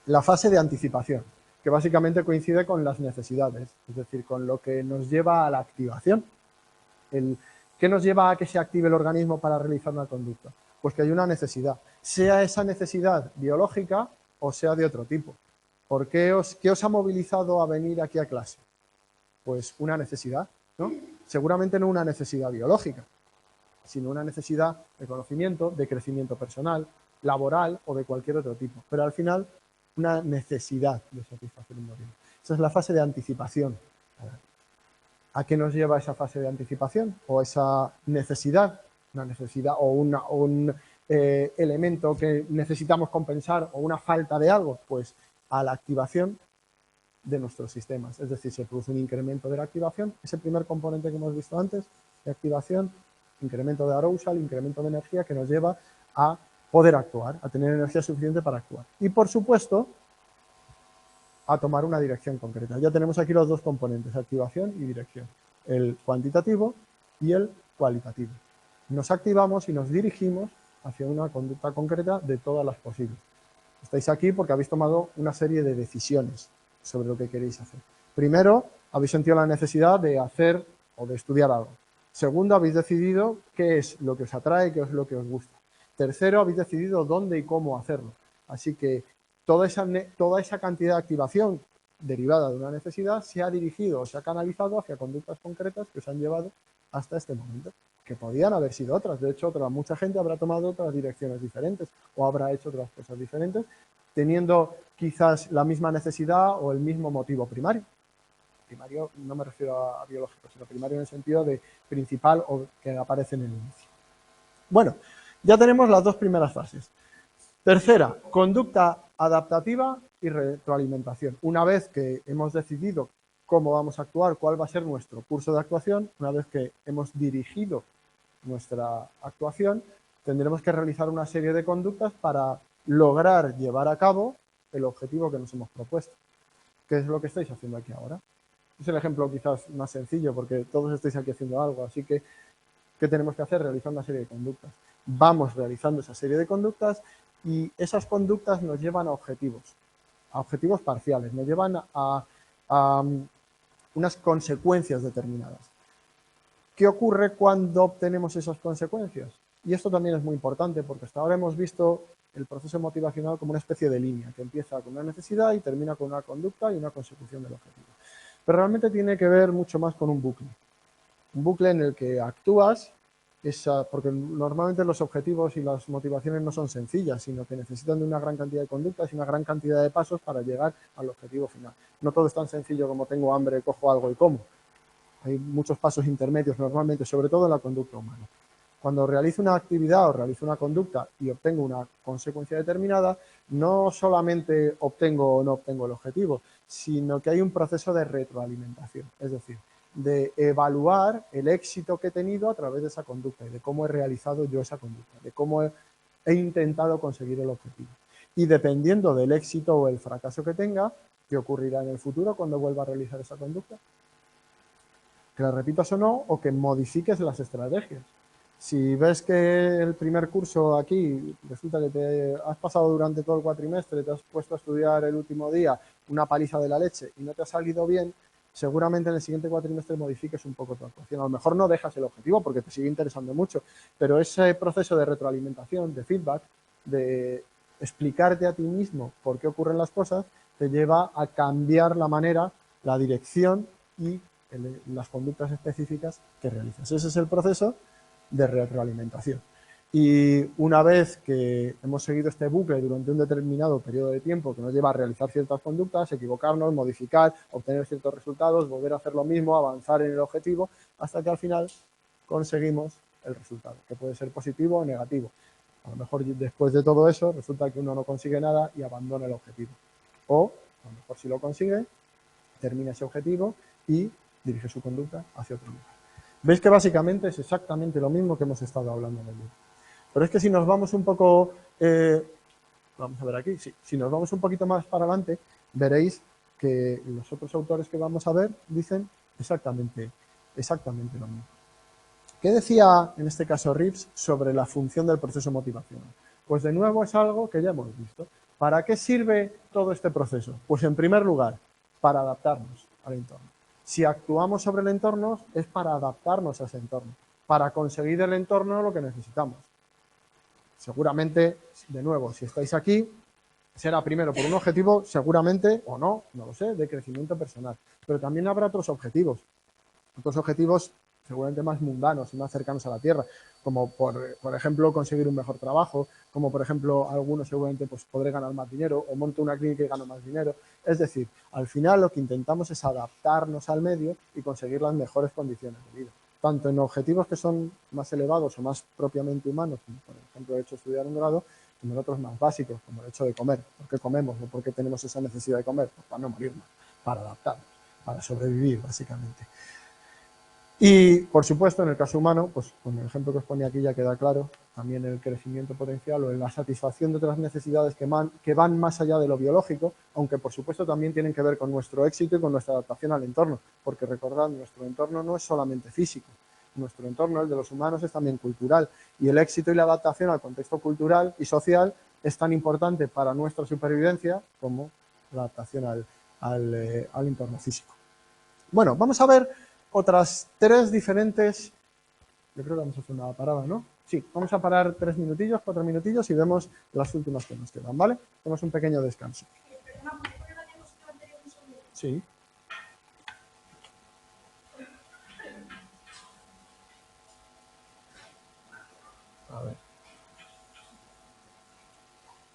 la fase de anticipación, que básicamente coincide con las necesidades, es decir, con lo que nos lleva a la activación. ¿Qué nos lleva a que se active el organismo para realizar una conducta? Pues que hay una necesidad, sea esa necesidad biológica o sea de otro tipo. ¿Qué os ha movilizado a venir aquí a clase? Pues una necesidad, ¿no? Seguramente no una necesidad biológica, sino una necesidad de conocimiento, de crecimiento personal, laboral o de cualquier otro tipo. Pero al final, una necesidad de satisfacer un motivo. Esa es la fase de anticipación. ¿A qué nos lleva esa fase de anticipación o esa necesidad? Una necesidad o un elemento que necesitamos compensar o una falta de algo, pues a la activación de nuestros sistemas. Es decir, se produce un incremento de la activación, ese primer componente que hemos visto antes, de activación, incremento de arousal, incremento de energía que nos lleva a poder actuar, a tener energía suficiente para actuar. Y por supuesto, a tomar una dirección concreta. Ya tenemos aquí los dos componentes, activación y dirección, el cuantitativo y el cualitativo. Nos activamos y nos dirigimos hacia una conducta concreta de todas las posibles. Estáis aquí porque habéis tomado una serie de decisiones sobre lo que queréis hacer. Primero, habéis sentido la necesidad de hacer o de estudiar algo. Segundo, habéis decidido qué es lo que os atrae, qué es lo que os gusta. Tercero, habéis decidido dónde y cómo hacerlo. Así que toda esa cantidad de activación derivada de una necesidad se ha dirigido o se ha canalizado hacia conductas concretas que os han llevado hasta este momento, que podían haber sido otras. De hecho, mucha gente habrá tomado otras direcciones diferentes o habrá hecho otras cosas diferentes, teniendo quizás la misma necesidad o el mismo motivo primario. Primario no me refiero a biológico, sino primario en el sentido de principal o que aparece en el inicio. Bueno, ya tenemos las dos primeras fases. Tercera, conducta adaptativa y retroalimentación. Una vez que hemos decidido cómo vamos a actuar, cuál va a ser nuestro curso de actuación, una vez que hemos dirigido nuestra actuación, tendremos que realizar una serie de conductas para lograr llevar a cabo el objetivo que nos hemos propuesto. ¿Qué es lo que estáis haciendo aquí ahora? Es el ejemplo quizás más sencillo porque todos estáis aquí haciendo algo, así que ¿qué tenemos que hacer? Realizar una serie de conductas. Vamos realizando esa serie de conductas y esas conductas nos llevan a objetivos parciales, nos llevan a unas consecuencias determinadas. ¿Qué ocurre cuando obtenemos esas consecuencias? Y esto también es muy importante porque hasta ahora hemos visto el proceso motivacional como una especie de línea que empieza con una necesidad y termina con una conducta y una consecución del objetivo. Pero realmente tiene que ver mucho más con un bucle en el que actúas, porque normalmente los objetivos y las motivaciones no son sencillas, sino que necesitan de una gran cantidad de conductas y una gran cantidad de pasos para llegar al objetivo final. No todo es tan sencillo como tengo hambre, cojo algo y como. Hay muchos pasos intermedios normalmente, sobre todo en la conducta humana. Cuando realizo una actividad o realizo una conducta y obtengo una consecuencia determinada, no solamente obtengo o no obtengo el objetivo, sino que hay un proceso de retroalimentación, es decir, de evaluar el éxito que he tenido a través de esa conducta y de cómo he realizado yo esa conducta, de cómo he intentado conseguir el objetivo. Y dependiendo del éxito o el fracaso que tenga, ¿qué ocurrirá en el futuro cuando vuelva a realizar esa conducta? Que la repitas o no, o que modifiques las estrategias. Si ves que el primer curso aquí resulta que te has pasado durante todo el cuatrimestre, te has puesto a estudiar el último día una paliza de la leche y no te ha salido bien, seguramente en el siguiente cuatrimestre modifiques un poco tu actuación. A lo mejor no dejas el objetivo porque te sigue interesando mucho, pero ese proceso de retroalimentación, de feedback, de explicarte a ti mismo por qué ocurren las cosas, te lleva a cambiar la manera, la dirección y las conductas específicas que realizas. Ese es el proceso de retroalimentación. Y una vez que hemos seguido este bucle durante un determinado periodo de tiempo que nos lleva a realizar ciertas conductas, equivocarnos, modificar, obtener ciertos resultados, volver a hacer lo mismo, avanzar en el objetivo, hasta que al final conseguimos el resultado, que puede ser positivo o negativo. A lo mejor después de todo eso resulta que uno no consigue nada y abandona el objetivo. O a lo mejor si lo consigue, termina ese objetivo y dirige su conducta hacia otro lugar. Veis que básicamente es exactamente lo mismo que hemos estado hablando en el libro. Pero es que si nos vamos un poco, vamos a ver aquí, sí, si nos vamos un poquito más para adelante, veréis que los otros autores que vamos a ver dicen exactamente lo mismo. ¿Qué decía en este caso Reeves sobre la función del proceso motivacional? Pues de nuevo es algo que ya hemos visto. ¿Para qué sirve todo este proceso? Pues en primer lugar, para adaptarnos al entorno. Si actuamos sobre el entorno es para adaptarnos a ese entorno, para conseguir el entorno lo que necesitamos. Seguramente, de nuevo, si estáis aquí, será primero por un objetivo, seguramente, o no, no lo sé, de crecimiento personal. Pero también habrá otros objetivos seguramente más mundanos y más cercanos a la tierra, como por ejemplo conseguir un mejor trabajo, como por ejemplo algunos seguramente pues podré ganar más dinero o monto una clínica y gano más dinero. Es decir, al final lo que intentamos es adaptarnos al medio y conseguir las mejores condiciones de vida, tanto en objetivos que son más elevados o más propiamente humanos, como por ejemplo el hecho de estudiar un grado, como en otros más básicos, como el hecho de comer. ¿Por qué comemos o por qué tenemos esa necesidad de comer? Pues para no morirnos, para adaptarnos, para sobrevivir básicamente. Y, por supuesto, en el caso humano, pues con el ejemplo que os ponía aquí ya queda claro, también el crecimiento potencial o en la satisfacción de otras necesidades que van más allá de lo biológico, aunque, por supuesto, también tienen que ver con nuestro éxito y con nuestra adaptación al entorno, porque recordad, nuestro entorno no es solamente físico, nuestro entorno, el de los humanos, es también cultural, y el éxito y la adaptación al contexto cultural y social es tan importante para nuestra supervivencia como la adaptación al entorno físico. Bueno, vamos a ver otras 3 diferentes. Yo creo que vamos a hacer una parada, ¿no? Sí, vamos a parar 3 minutillos, 4 minutillos y vemos las últimas que nos quedan, ¿vale? Hacemos un pequeño descanso. Perdona, ¿puedo poner la diapositiva anterior un segundo? Sí. A ver.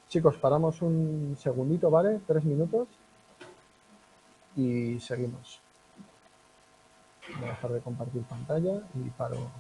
Chicos, paramos un segundito, ¿vale? 3 minutos y seguimos. Voy a dejar de compartir pantalla y paro.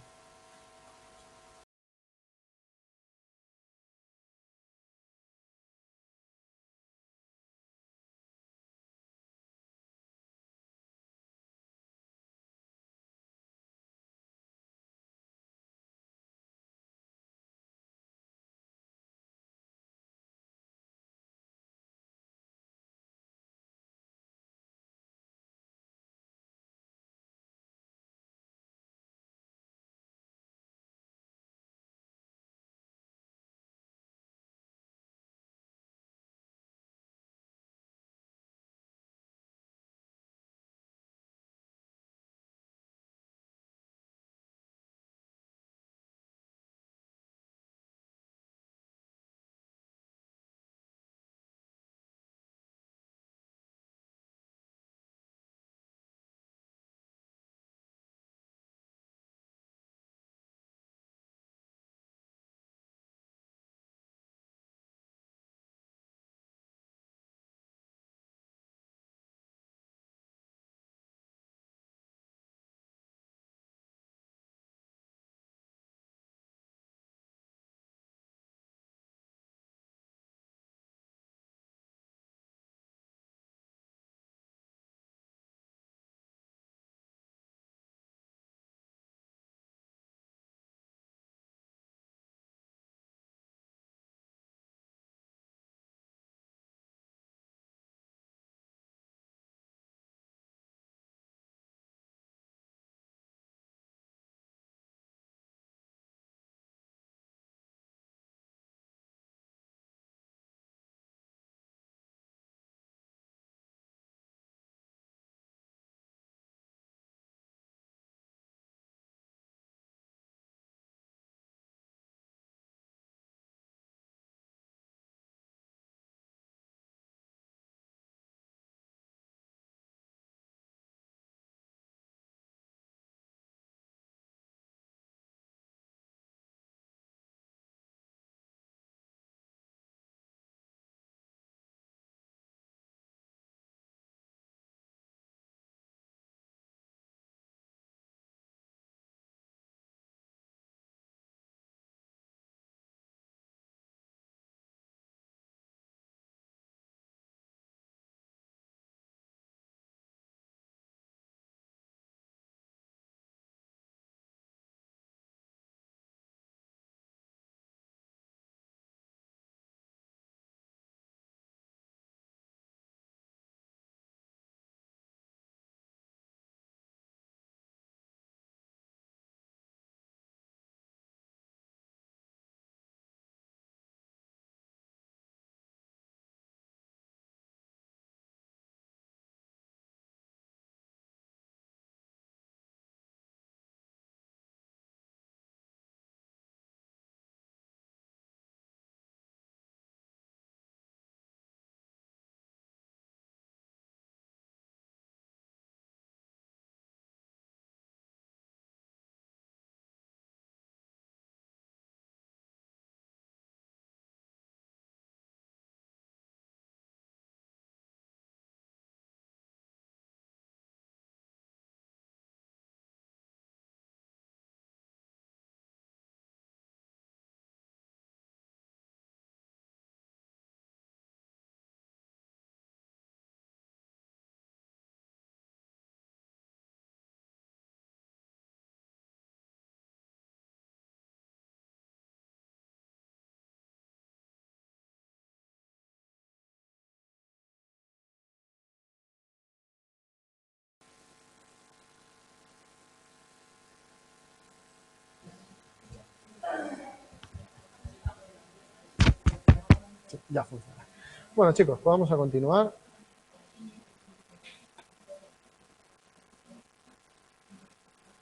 Sí, ya funciona. Bueno, chicos, pues vamos a continuar.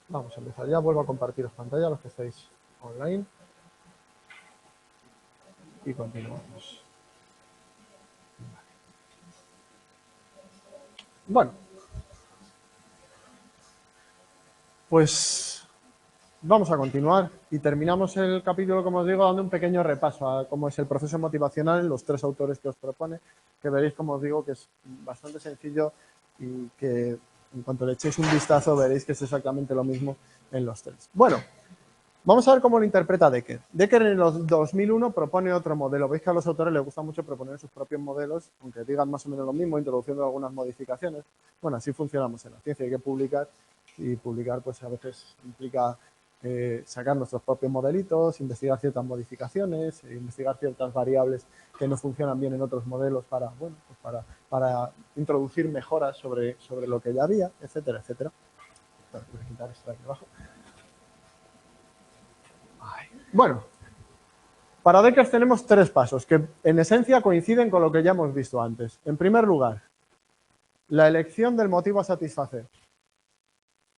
Vamos a empezar. Ya vuelvo a compartiros pantalla, los que estáis online. Y continuamos. Bueno, pues vamos a continuar y terminamos el capítulo, como os digo, dando un pequeño repaso a cómo es el proceso motivacional en los 3 autores que os propone, que veréis, como os digo, que es bastante sencillo y que en cuanto le echéis un vistazo veréis que es exactamente lo mismo en los 3. Bueno, vamos a ver cómo lo interpreta Dekker. Dekker en el 2001 propone otro modelo. Veis que a los autores les gusta mucho proponer sus propios modelos, aunque digan más o menos lo mismo, introduciendo algunas modificaciones. Bueno, así funcionamos en la ciencia, hay que publicar, y publicar pues a veces implica sacar nuestros propios modelitos, investigar ciertas modificaciones, investigar ciertas variables que no funcionan bien en otros modelos para, bueno, pues para introducir mejoras sobre lo que ya había, etcétera, etcétera. Voy a quitar esto de aquí abajo. Bueno, para Dekker tenemos 3 pasos que en esencia coinciden con lo que ya hemos visto antes. En primer lugar, la elección del motivo a satisfacer.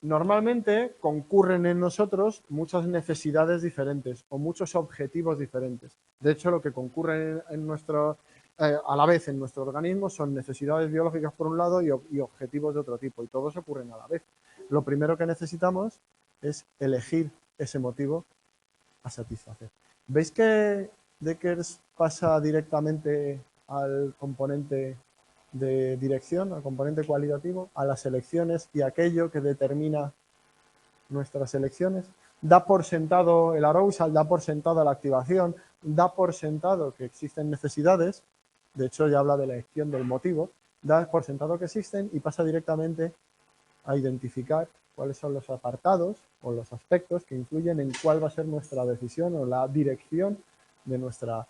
Normalmente concurren en nosotros muchas necesidades diferentes o muchos objetivos diferentes. De hecho, lo que concurre a la vez en nuestro organismo son necesidades biológicas por un lado y objetivos de otro tipo, y todos ocurren a la vez. Lo primero que necesitamos es elegir ese motivo a satisfacer. ¿Veis que Dekker pasa directamente al componente de dirección, al componente cualitativo, a las elecciones y aquello que determina nuestras elecciones? Da por sentado el arousal, da por sentado la activación, da por sentado que existen necesidades, de hecho ya habla de la elección del motivo, da por sentado que existen y pasa directamente a identificar cuáles son los apartados o los aspectos que influyen en cuál va a ser nuestra decisión o la dirección de nuestra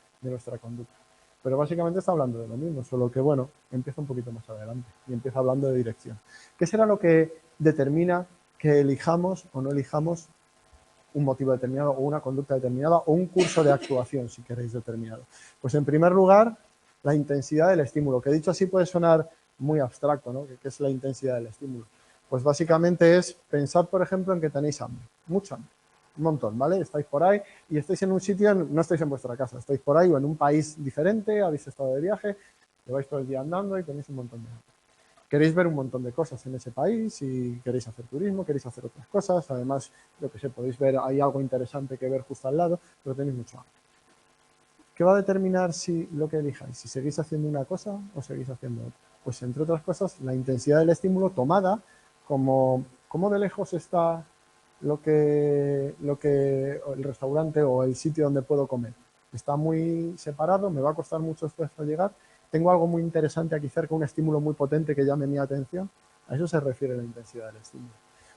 conducta. Pero básicamente está hablando de lo mismo, solo que, bueno, empieza un poquito más adelante y empieza hablando de dirección. ¿Qué será lo que determina que elijamos o no elijamos un motivo determinado o una conducta determinada o un curso de actuación, si queréis, determinado? Pues en primer lugar, la intensidad del estímulo, que dicho así puede sonar muy abstracto, ¿no? ¿Qué es la intensidad del estímulo? Pues básicamente es pensar, por ejemplo, en que tenéis hambre, mucha hambre, un montón, ¿vale? Estáis por ahí y estáis en un sitio, no estáis en vuestra casa, estáis por ahí o en un país diferente, habéis estado de viaje, lleváis todo el día andando y tenéis un montón de hambre. Queréis ver un montón de cosas en ese país y queréis hacer turismo, queréis hacer otras cosas, además, yo que sé, podéis ver, hay algo interesante que ver justo al lado, pero tenéis mucho hambre. ¿Qué va a determinar si lo que elijáis? Si seguís haciendo una cosa o seguís haciendo otra. Pues entre otras cosas, la intensidad del estímulo tomada como cómo de lejos está el restaurante o el sitio donde puedo comer. Está muy separado, me va a costar mucho esfuerzo llegar. Tengo algo muy interesante aquí cerca, un estímulo muy potente que llame mi atención. A eso se refiere la intensidad del estímulo.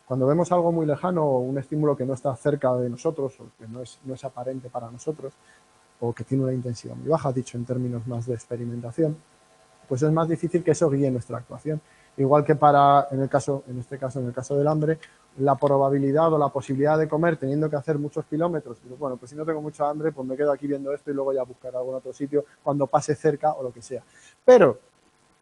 Cuando vemos algo muy lejano o un estímulo que no está cerca de nosotros o que no es aparente para nosotros, o que tiene una intensidad muy baja, dicho en términos más de experimentación, pues es más difícil que eso guíe nuestra actuación. Igual que en el caso del hambre, la probabilidad o la posibilidad de comer teniendo que hacer muchos kilómetros, pues bueno, pues si no tengo mucha hambre, pues me quedo aquí viendo esto y luego ya buscar algún otro sitio cuando pase cerca o lo que sea. Pero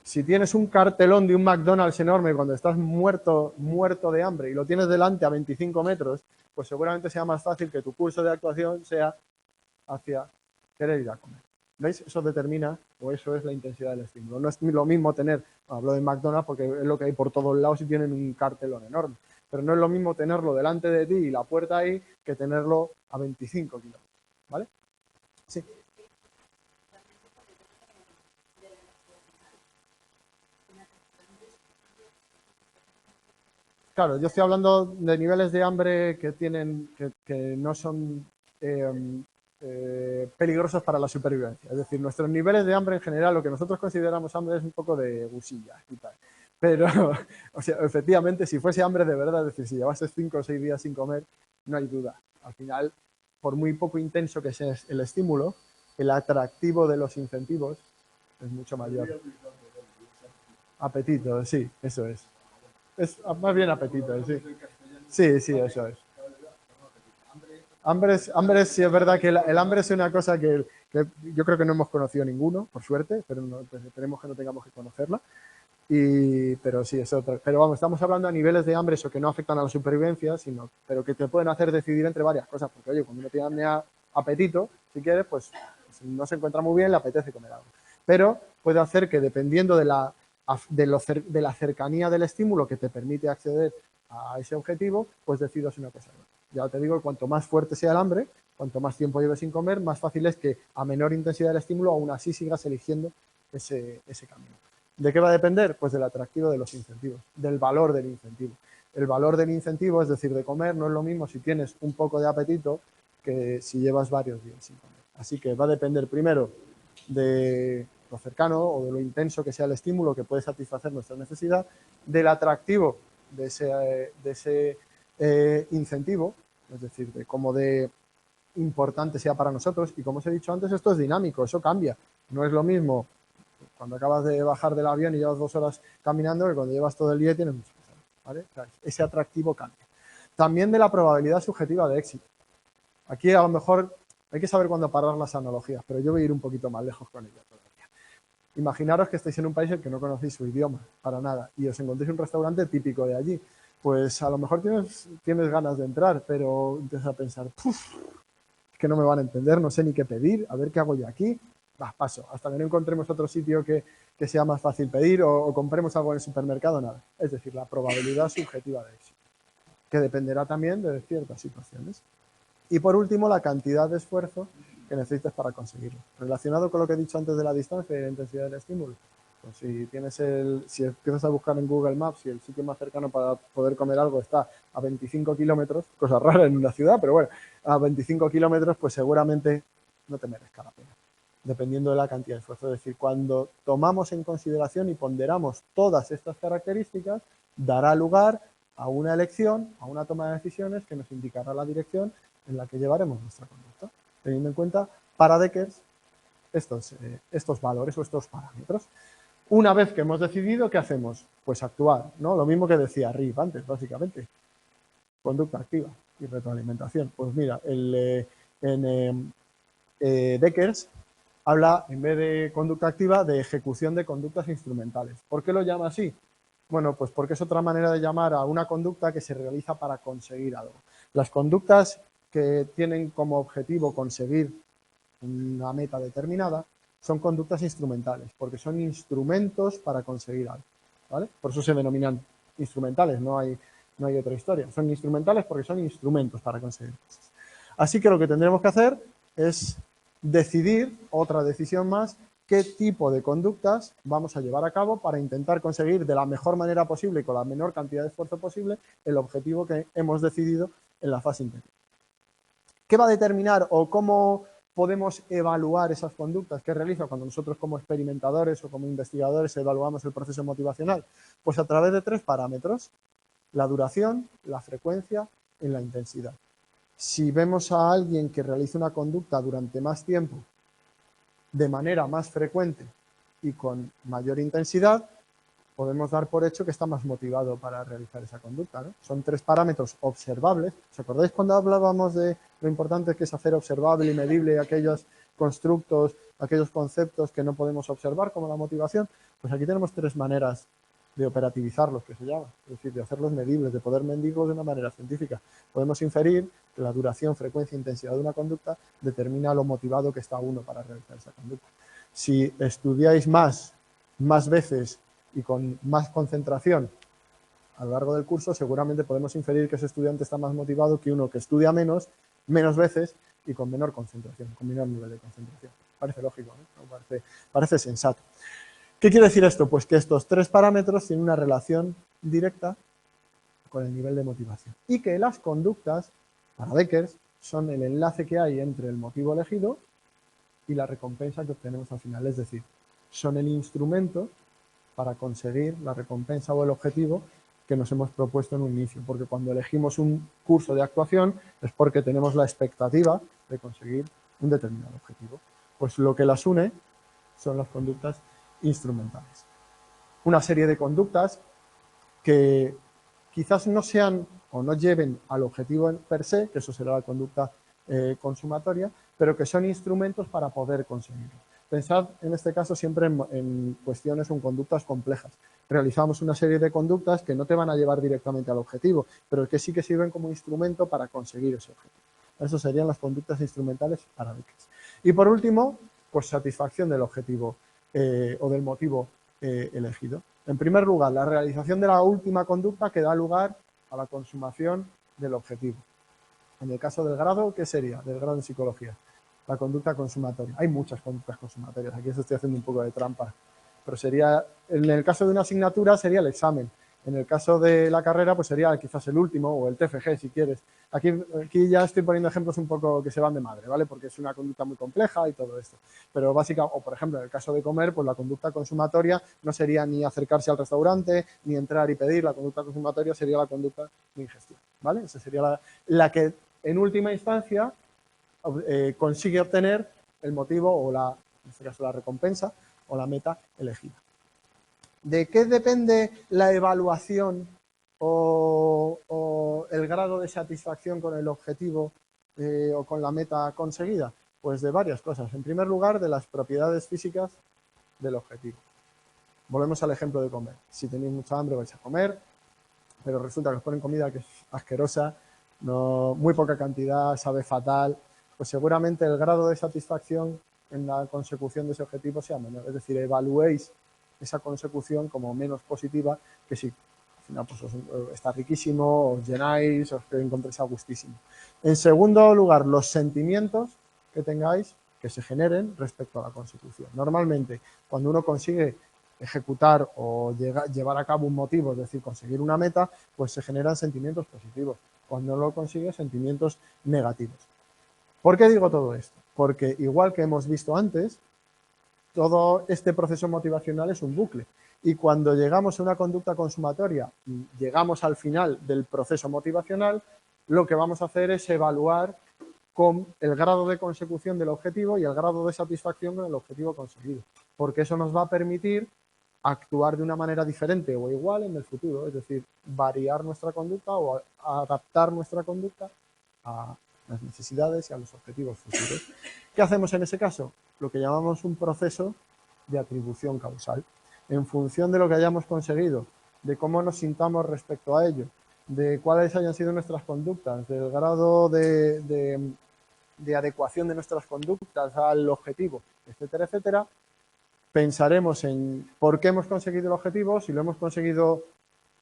si tienes un cartelón de un McDonald's enorme cuando estás muerto de hambre y lo tienes delante a 25 metros, pues seguramente sea más fácil que tu curso de actuación sea hacia querer ir a comer. ¿Veis? Eso determina, o eso es la intensidad del estímulo. No es lo mismo hablo de McDonald's porque es lo que hay por todos lados y tienen un cartelón enorme, pero no es lo mismo tenerlo delante de ti y la puerta ahí que tenerlo a 25 kilómetros. ¿Vale? Sí. Claro, yo estoy hablando de niveles de hambre que no son peligrosos para la supervivencia. Es decir, nuestros niveles de hambre en general, lo que nosotros consideramos hambre es un poco de gusilla y tal. Pero, o sea, efectivamente, si fuese hambre de verdad, es decir, si llevases 5 o 6 días sin comer, no hay duda. Al final, por muy poco intenso que sea el estímulo, el atractivo de los incentivos es mucho mayor. Apetito, sí, eso es. Es más bien apetito, sí. Sí, sí, eso es. Hambre sí es verdad que el hambre es una cosa que yo creo que no hemos conocido ninguno, por suerte, pero pues esperemos que no tengamos que conocerla. Pero sí, es otra. Pero vamos, estamos hablando a niveles de hambre, eso que no afectan a la supervivencia, pero que te pueden hacer decidir entre varias cosas. Porque, oye, cuando uno tiene apetito, si quieres, pues no se encuentra muy bien, le apetece comer algo. Pero puede hacer que, dependiendo de la cercanía del estímulo que te permite acceder a ese objetivo, pues decidas una cosa. Ya te digo, cuanto más fuerte sea el hambre, cuanto más tiempo lleves sin comer, más fácil es que a menor intensidad del estímulo, aún así sigas eligiendo ese camino. ¿De qué va a depender? Pues del atractivo de los incentivos, del valor del incentivo. El valor del incentivo, es decir, de comer, no es lo mismo si tienes un poco de apetito que si llevas varios días sin comer. Así que va a depender primero de lo cercano o de lo intenso que sea el estímulo que puede satisfacer nuestra necesidad, del atractivo de ese incentivo, es decir, de cómo de importante sea para nosotros. Y como os he dicho antes, esto es dinámico, eso cambia. No es lo mismo cuando acabas de bajar del avión y llevas 2 horas caminando que cuando llevas todo el día y tienes mucho que hacer, ¿vale? O sea, ese atractivo cambia. También de la probabilidad subjetiva de éxito. Aquí a lo mejor hay que saber cuándo parar las analogías, pero yo voy a ir un poquito más lejos con ella todavía. Imaginaros que estáis en un país en el que no conocéis su idioma para nada y os encontréis un restaurante típico de allí. Pues a lo mejor tienes ganas de entrar, pero empiezas a pensar, es que no me van a entender, no sé ni qué pedir, a ver qué hago yo aquí. Paso, hasta que no encontremos otro sitio que sea más fácil pedir o compremos algo en el supermercado, nada. Es decir, la probabilidad subjetiva de éxito, que dependerá también de ciertas situaciones. Y por último, la cantidad de esfuerzo que necesites para conseguirlo. Relacionado con lo que he dicho antes de la distancia y la intensidad del estímulo. Pues si empiezas a buscar en Google Maps y el sitio más cercano para poder comer algo está a 25 kilómetros, cosa rara en una ciudad, pero bueno, a 25 kilómetros, pues seguramente no te merezca la pena, dependiendo de la cantidad de esfuerzo. Es decir, cuando tomamos en consideración y ponderamos todas estas características, dará lugar a una elección, a una toma de decisiones que nos indicará la dirección en la que llevaremos nuestra conducta, teniendo en cuenta para Deckers estos valores o estos parámetros. Una vez que hemos decidido, ¿qué hacemos? Pues actuar, ¿no? Lo mismo que decía Riff antes, básicamente. Conducta activa y retroalimentación. Pues mira, Deckers habla, en vez de conducta activa, de ejecución de conductas instrumentales. ¿Por qué lo llama así? Bueno, pues porque es otra manera de llamar a una conducta que se realiza para conseguir algo. Las conductas que tienen como objetivo conseguir una meta determinada son conductas instrumentales, porque son instrumentos para conseguir algo, ¿vale? Por eso se denominan instrumentales, no hay otra historia. Son instrumentales porque son instrumentos para conseguir cosas. Así que lo que tendremos que hacer es decidir, otra decisión más, qué tipo de conductas vamos a llevar a cabo para intentar conseguir de la mejor manera posible y con la menor cantidad de esfuerzo posible el objetivo que hemos decidido en la fase interior. ¿Qué va a determinar o cómo podemos evaluar esas conductas que realiza cuando nosotros como experimentadores o como investigadores evaluamos el proceso motivacional? Pues a través de 3 parámetros: la duración, la frecuencia y la intensidad. Si vemos a alguien que realiza una conducta durante más tiempo, de manera más frecuente y con mayor intensidad, podemos dar por hecho que está más motivado para realizar esa conducta, ¿no? Son 3 parámetros observables. ¿Os acordáis cuando hablábamos de lo importante que es hacer observable y medible aquellos constructos, aquellos conceptos que no podemos observar, como la motivación? Pues aquí tenemos 3 maneras de operativizarlos, que se llama, es decir, de hacerlos medibles, de poder medirlos de una manera científica. Podemos inferir que la duración, frecuencia e intensidad de una conducta determina lo motivado que está uno para realizar esa conducta. Si estudiáis más veces y con más concentración a lo largo del curso, seguramente podemos inferir que ese estudiante está más motivado que uno que estudia menos veces y con menor concentración, con menor nivel de concentración. Parece lógico, ¿no? Parece sensato. ¿Qué quiere decir esto? Pues que estos 3 parámetros tienen una relación directa con el nivel de motivación y que las conductas, para Deckers, son el enlace que hay entre el motivo elegido y la recompensa que obtenemos al final. Es decir, son el instrumento para conseguir la recompensa o el objetivo que nos hemos propuesto en un inicio, porque cuando elegimos un curso de actuación es porque tenemos la expectativa de conseguir un determinado objetivo. Pues lo que las une son las conductas instrumentales. Una serie de conductas que quizás no sean o no lleven al objetivo per se, que eso será la conducta consumatoria, pero que son instrumentos para poder conseguirlo. Pensad en este caso siempre en cuestiones o en conductas complejas. Realizamos una serie de conductas que no te van a llevar directamente al objetivo, pero que sí que sirven como instrumento para conseguir ese objetivo. Eso serían las conductas instrumentales para Beckers. Y por último, pues satisfacción del objetivo o del motivo elegido. En primer lugar, la realización de la última conducta que da lugar a la consumación del objetivo. En el caso del grado, ¿qué sería? Del grado en psicología. La conducta consumatoria. Hay muchas conductas consumatorias. Aquí os estoy haciendo un poco de trampa. Pero sería, en el caso de una asignatura, sería el examen. En el caso de la carrera, pues sería quizás el último o el TFG, si quieres. Aquí ya estoy poniendo ejemplos un poco que se van de madre, ¿vale? Porque es una conducta muy compleja y todo esto. Pero básicamente, o por ejemplo, en el caso de comer, pues la conducta consumatoria no sería ni acercarse al restaurante, ni entrar y pedir. La conducta consumatoria sería la conducta de ingestión, ¿vale? Esa sería la que, en última instancia, consigue obtener el motivo o en este caso la recompensa o la meta elegida. ¿De qué depende la evaluación o el grado de satisfacción con el objetivo o con la meta conseguida? Pues de varias cosas. En primer lugar, de las propiedades físicas del objetivo. Volvemos al ejemplo de comer. Si tenéis mucha hambre vais a comer, pero resulta que os ponen comida que es asquerosa, muy poca cantidad, sabe fatal, pues seguramente el grado de satisfacción en la consecución de ese objetivo sea menor. Es decir, evaluéis esa consecución como menos positiva que si al final pues está riquísimo, os llenáis, os encontréis a gustísimo. En segundo lugar, los sentimientos que tengáis que se generen respecto a la consecución. Normalmente, cuando uno consigue ejecutar o llevar a cabo un motivo, es decir, conseguir una meta, pues se generan sentimientos positivos. Cuando no lo consigue, sentimientos negativos. ¿Por qué digo todo esto? Porque igual que hemos visto antes, todo este proceso motivacional es un bucle. Y cuando llegamos a una conducta consumatoria y llegamos al final del proceso motivacional, lo que vamos a hacer es evaluar con el grado de consecución del objetivo y el grado de satisfacción con el objetivo conseguido. Porque eso nos va a permitir actuar de una manera diferente o igual en el futuro, es decir, variar nuestra conducta o adaptar nuestra conducta a las necesidades y a los objetivos futuros. ¿Qué hacemos en ese caso? Lo que llamamos un proceso de atribución causal. En función de lo que hayamos conseguido, de cómo nos sintamos respecto a ello, de cuáles hayan sido nuestras conductas, del grado de adecuación de nuestras conductas al objetivo, etcétera, etcétera, pensaremos en por qué hemos conseguido el objetivo, si lo hemos conseguido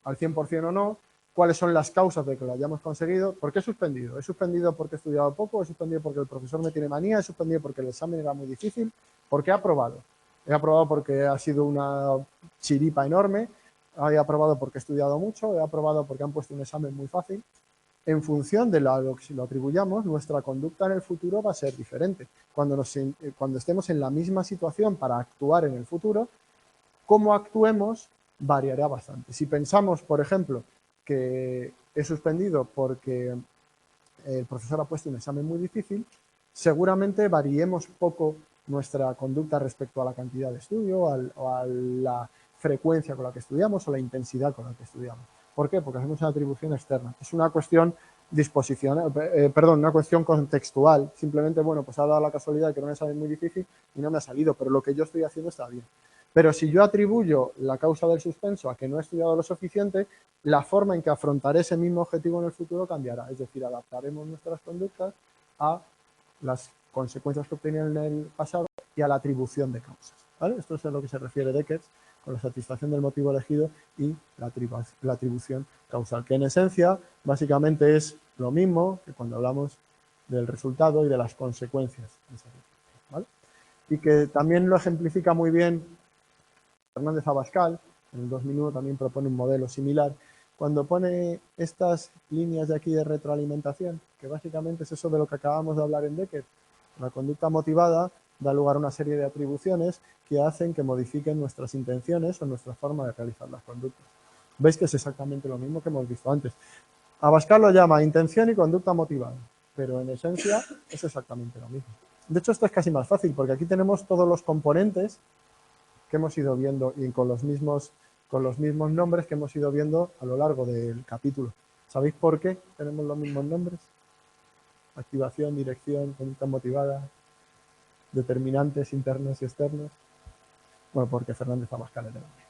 al 100% o no, cuáles son las causas de que lo hayamos conseguido, por qué he suspendido. ¿He suspendido porque he estudiado poco? ¿He suspendido porque el profesor me tiene manía? ¿He suspendido porque el examen era muy difícil? ¿Por qué he aprobado? He aprobado porque ha sido una chiripa enorme, he aprobado porque he estudiado mucho, he aprobado porque han puesto un examen muy fácil. En función de lo que lo atribuyamos, nuestra conducta en el futuro va a ser diferente. Cuando estemos en la misma situación para actuar en el futuro, cómo actuemos variará bastante. Si pensamos, por ejemplo, que he suspendido porque el profesor ha puesto un examen muy difícil, seguramente variemos poco nuestra conducta respecto a la cantidad de estudio o a la frecuencia con la que estudiamos o la intensidad con la que estudiamos. ¿Por qué? Porque hacemos una atribución externa. Es una cuestión una cuestión contextual. Simplemente, bueno, pues ha dado la casualidad de que era un examen muy difícil y no me ha salido, pero lo que yo estoy haciendo está bien. Pero si yo atribuyo la causa del suspenso a que no he estudiado lo suficiente, la forma en que afrontaré ese mismo objetivo en el futuro cambiará. Es decir, adaptaremos nuestras conductas a las consecuencias que obtenían en el pasado y a la atribución de causas, ¿vale? Esto es a lo que se refiere Beckers con la satisfacción del motivo elegido y la atribución causal, que en esencia básicamente es lo mismo que cuando hablamos del resultado y de las consecuencias, ¿vale? Y que también lo ejemplifica muy bien Hernández Abascal, en el 2001 también propone un modelo similar, cuando pone estas líneas de aquí de retroalimentación, que básicamente es eso de lo que acabamos de hablar en Beckers. La conducta motivada da lugar a una serie de atribuciones que hacen que modifiquen nuestras intenciones o nuestra forma de realizar las conductas. Veis que es exactamente lo mismo que hemos visto antes. Abascal lo llama intención y conducta motivada, pero en esencia es exactamente lo mismo. De hecho, esto es casi más fácil, porque aquí tenemos todos los componentes que hemos ido viendo y con los mismos nombres que hemos ido viendo a lo largo del capítulo. ¿Sabéis por qué tenemos los mismos nombres? activación, dirección, conducta motivada, determinantes internos y externos. Bueno, porque Fernández Abascal es de la UNED.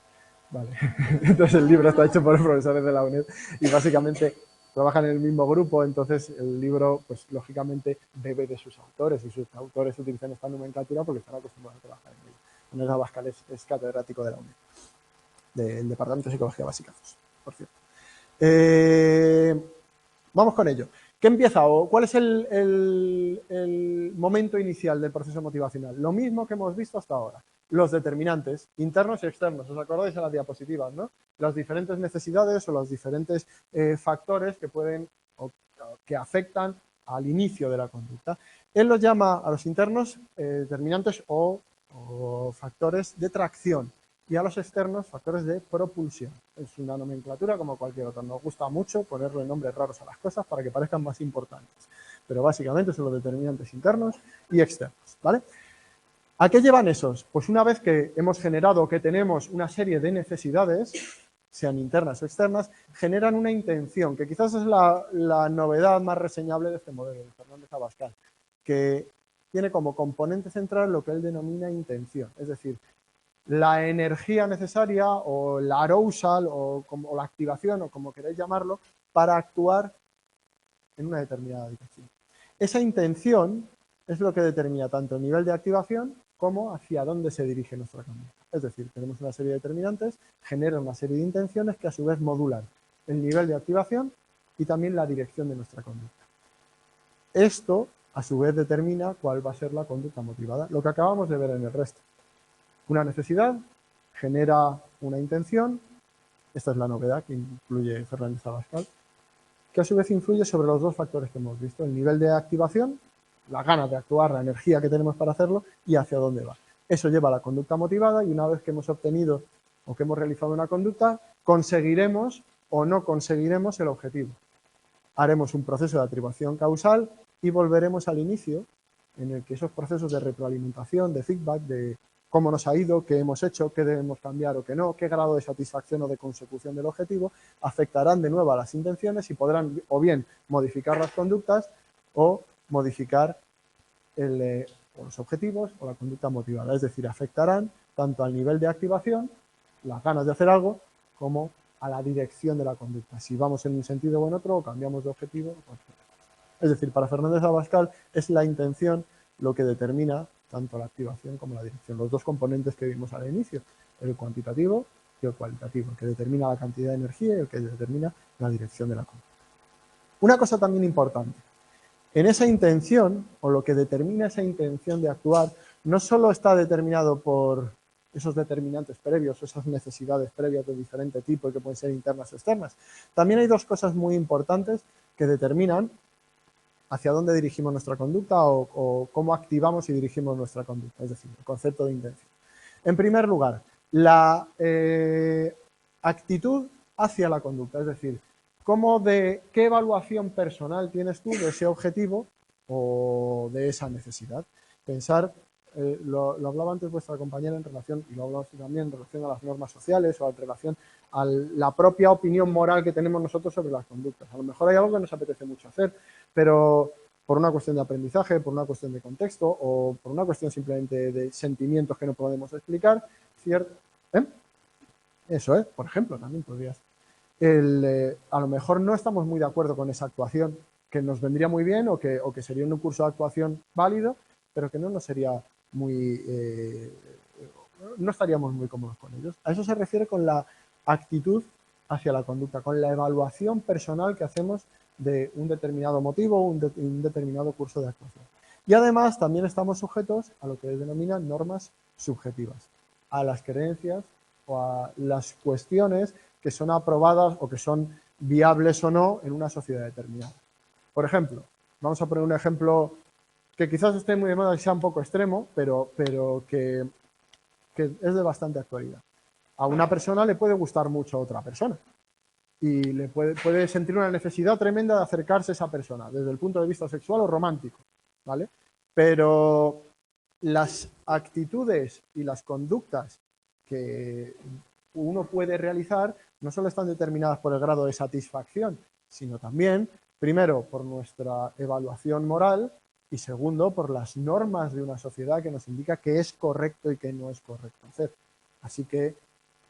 Vale. Entonces el libro está hecho por profesores de la UNED y básicamente trabajan en el mismo grupo, entonces el libro, pues lógicamente, bebe de sus autores y sus autores utilizan esta nomenclatura porque están acostumbrados a trabajar en ella. Fernández Abascal es catedrático de la UNED, del Departamento de Psicología Básica 2, por cierto. Vamos con ello. ¿Qué empieza o cuál es el momento inicial del proceso motivacional? Lo mismo que hemos visto hasta ahora. Los determinantes internos y externos. ¿Os acordáis en las diapositivas, no? Las diferentes necesidades o los diferentes factores que pueden o que afectan al inicio de la conducta. Él los llama a los internos determinantes o factores de tracción y a los externos factores de propulsión. Es una nomenclatura como cualquier otra. Nos gusta mucho ponerle nombres raros a las cosas para que parezcan más importantes. Pero básicamente son los determinantes internos y externos, ¿vale? ¿A qué llevan esos? Pues una vez que hemos generado, que tenemos una serie de necesidades, sean internas o externas, generan una intención, que quizás es la novedad más reseñable de este modelo, de Fernández Abascal, que tiene como componente central lo que él denomina intención, es decir, la energía necesaria o la arousal o la activación o como queráis llamarlo para actuar en una determinada dirección. Esa intención es lo que determina tanto el nivel de activación como hacia dónde se dirige nuestra conducta. Es decir, tenemos una serie de determinantes, generan una serie de intenciones que a su vez modulan el nivel de activación y también la dirección de nuestra conducta. Esto a su vez determina cuál va a ser la conducta motivada, lo que acabamos de ver en el resto. Una necesidad genera una intención, esta es la novedad que incluye Fernández Abascal, que a su vez influye sobre los dos factores que hemos visto, el nivel de activación, las ganas de actuar, la energía que tenemos para hacerlo y hacia dónde va. Eso lleva a la conducta motivada y una vez que hemos obtenido o que hemos realizado una conducta, conseguiremos o no conseguiremos el objetivo. Haremos un proceso de atribución causal y volveremos al inicio en el que esos procesos de retroalimentación, de feedback, de cómo nos ha ido, qué hemos hecho, qué debemos cambiar o qué no, qué grado de satisfacción o de consecución del objetivo, afectarán de nuevo a las intenciones y podrán o bien modificar las conductas o modificar los objetivos o la conducta motivada. Es decir, afectarán tanto al nivel de activación, las ganas de hacer algo, como a la dirección de la conducta. Si vamos en un sentido o en otro, o cambiamos de objetivo. Es decir, para Fernández Abascal es la intención lo que determina tanto la activación como la dirección. Los dos componentes que vimos al inicio, el cuantitativo y el cualitativo, el que determina la cantidad de energía y el que determina la dirección de la conducta. Una cosa también importante, en esa intención, o lo que determina esa intención de actuar, no solo está determinado por esos determinantes previos, esas necesidades previas de diferente tipo y que pueden ser internas o externas. También hay dos cosas muy importantes que determinan hacia dónde dirigimos nuestra conducta o cómo activamos y dirigimos nuestra conducta, es decir, el concepto de intención. En primer lugar, la actitud hacia la conducta, es decir, qué evaluación personal tienes tú de ese objetivo o de esa necesidad. Pensar, lo hablaba antes vuestra compañera en relación, y lo hablamos también en relación a las normas sociales o en relación a la propia opinión moral que tenemos nosotros sobre las conductas. A lo mejor hay algo que nos apetece mucho hacer, pero por una cuestión de aprendizaje, por una cuestión de contexto o por una cuestión simplemente de sentimientos que no podemos explicar, ¿cierto? Eso, por ejemplo, también podrías. A lo mejor no estamos muy de acuerdo con esa actuación, que nos vendría muy bien o que sería un curso de actuación válido, pero que no nos sería muy... no estaríamos muy cómodos con ellos. A eso se refiere con la actitud hacia la conducta, con la evaluación personal que hacemos de un determinado motivo o un determinado curso de actuación. Y además también estamos sujetos a lo que se denominan normas subjetivas, a las creencias o a las cuestiones que son aprobadas o que son viables o no en una sociedad determinada. Por ejemplo, vamos a poner un ejemplo que quizás esté muy de moda y sea un poco extremo, pero que es de bastante actualidad. A una persona le puede gustar mucho a otra persona y le puede sentir una necesidad tremenda de acercarse a esa persona desde el punto de vista sexual o romántico, ¿vale? Pero las actitudes y las conductas que uno puede realizar no solo están determinadas por el grado de satisfacción, sino también Primero, por nuestra evaluación moral y segundo, por las normas de una sociedad que nos indica qué es correcto y qué no es correcto hacer. Así que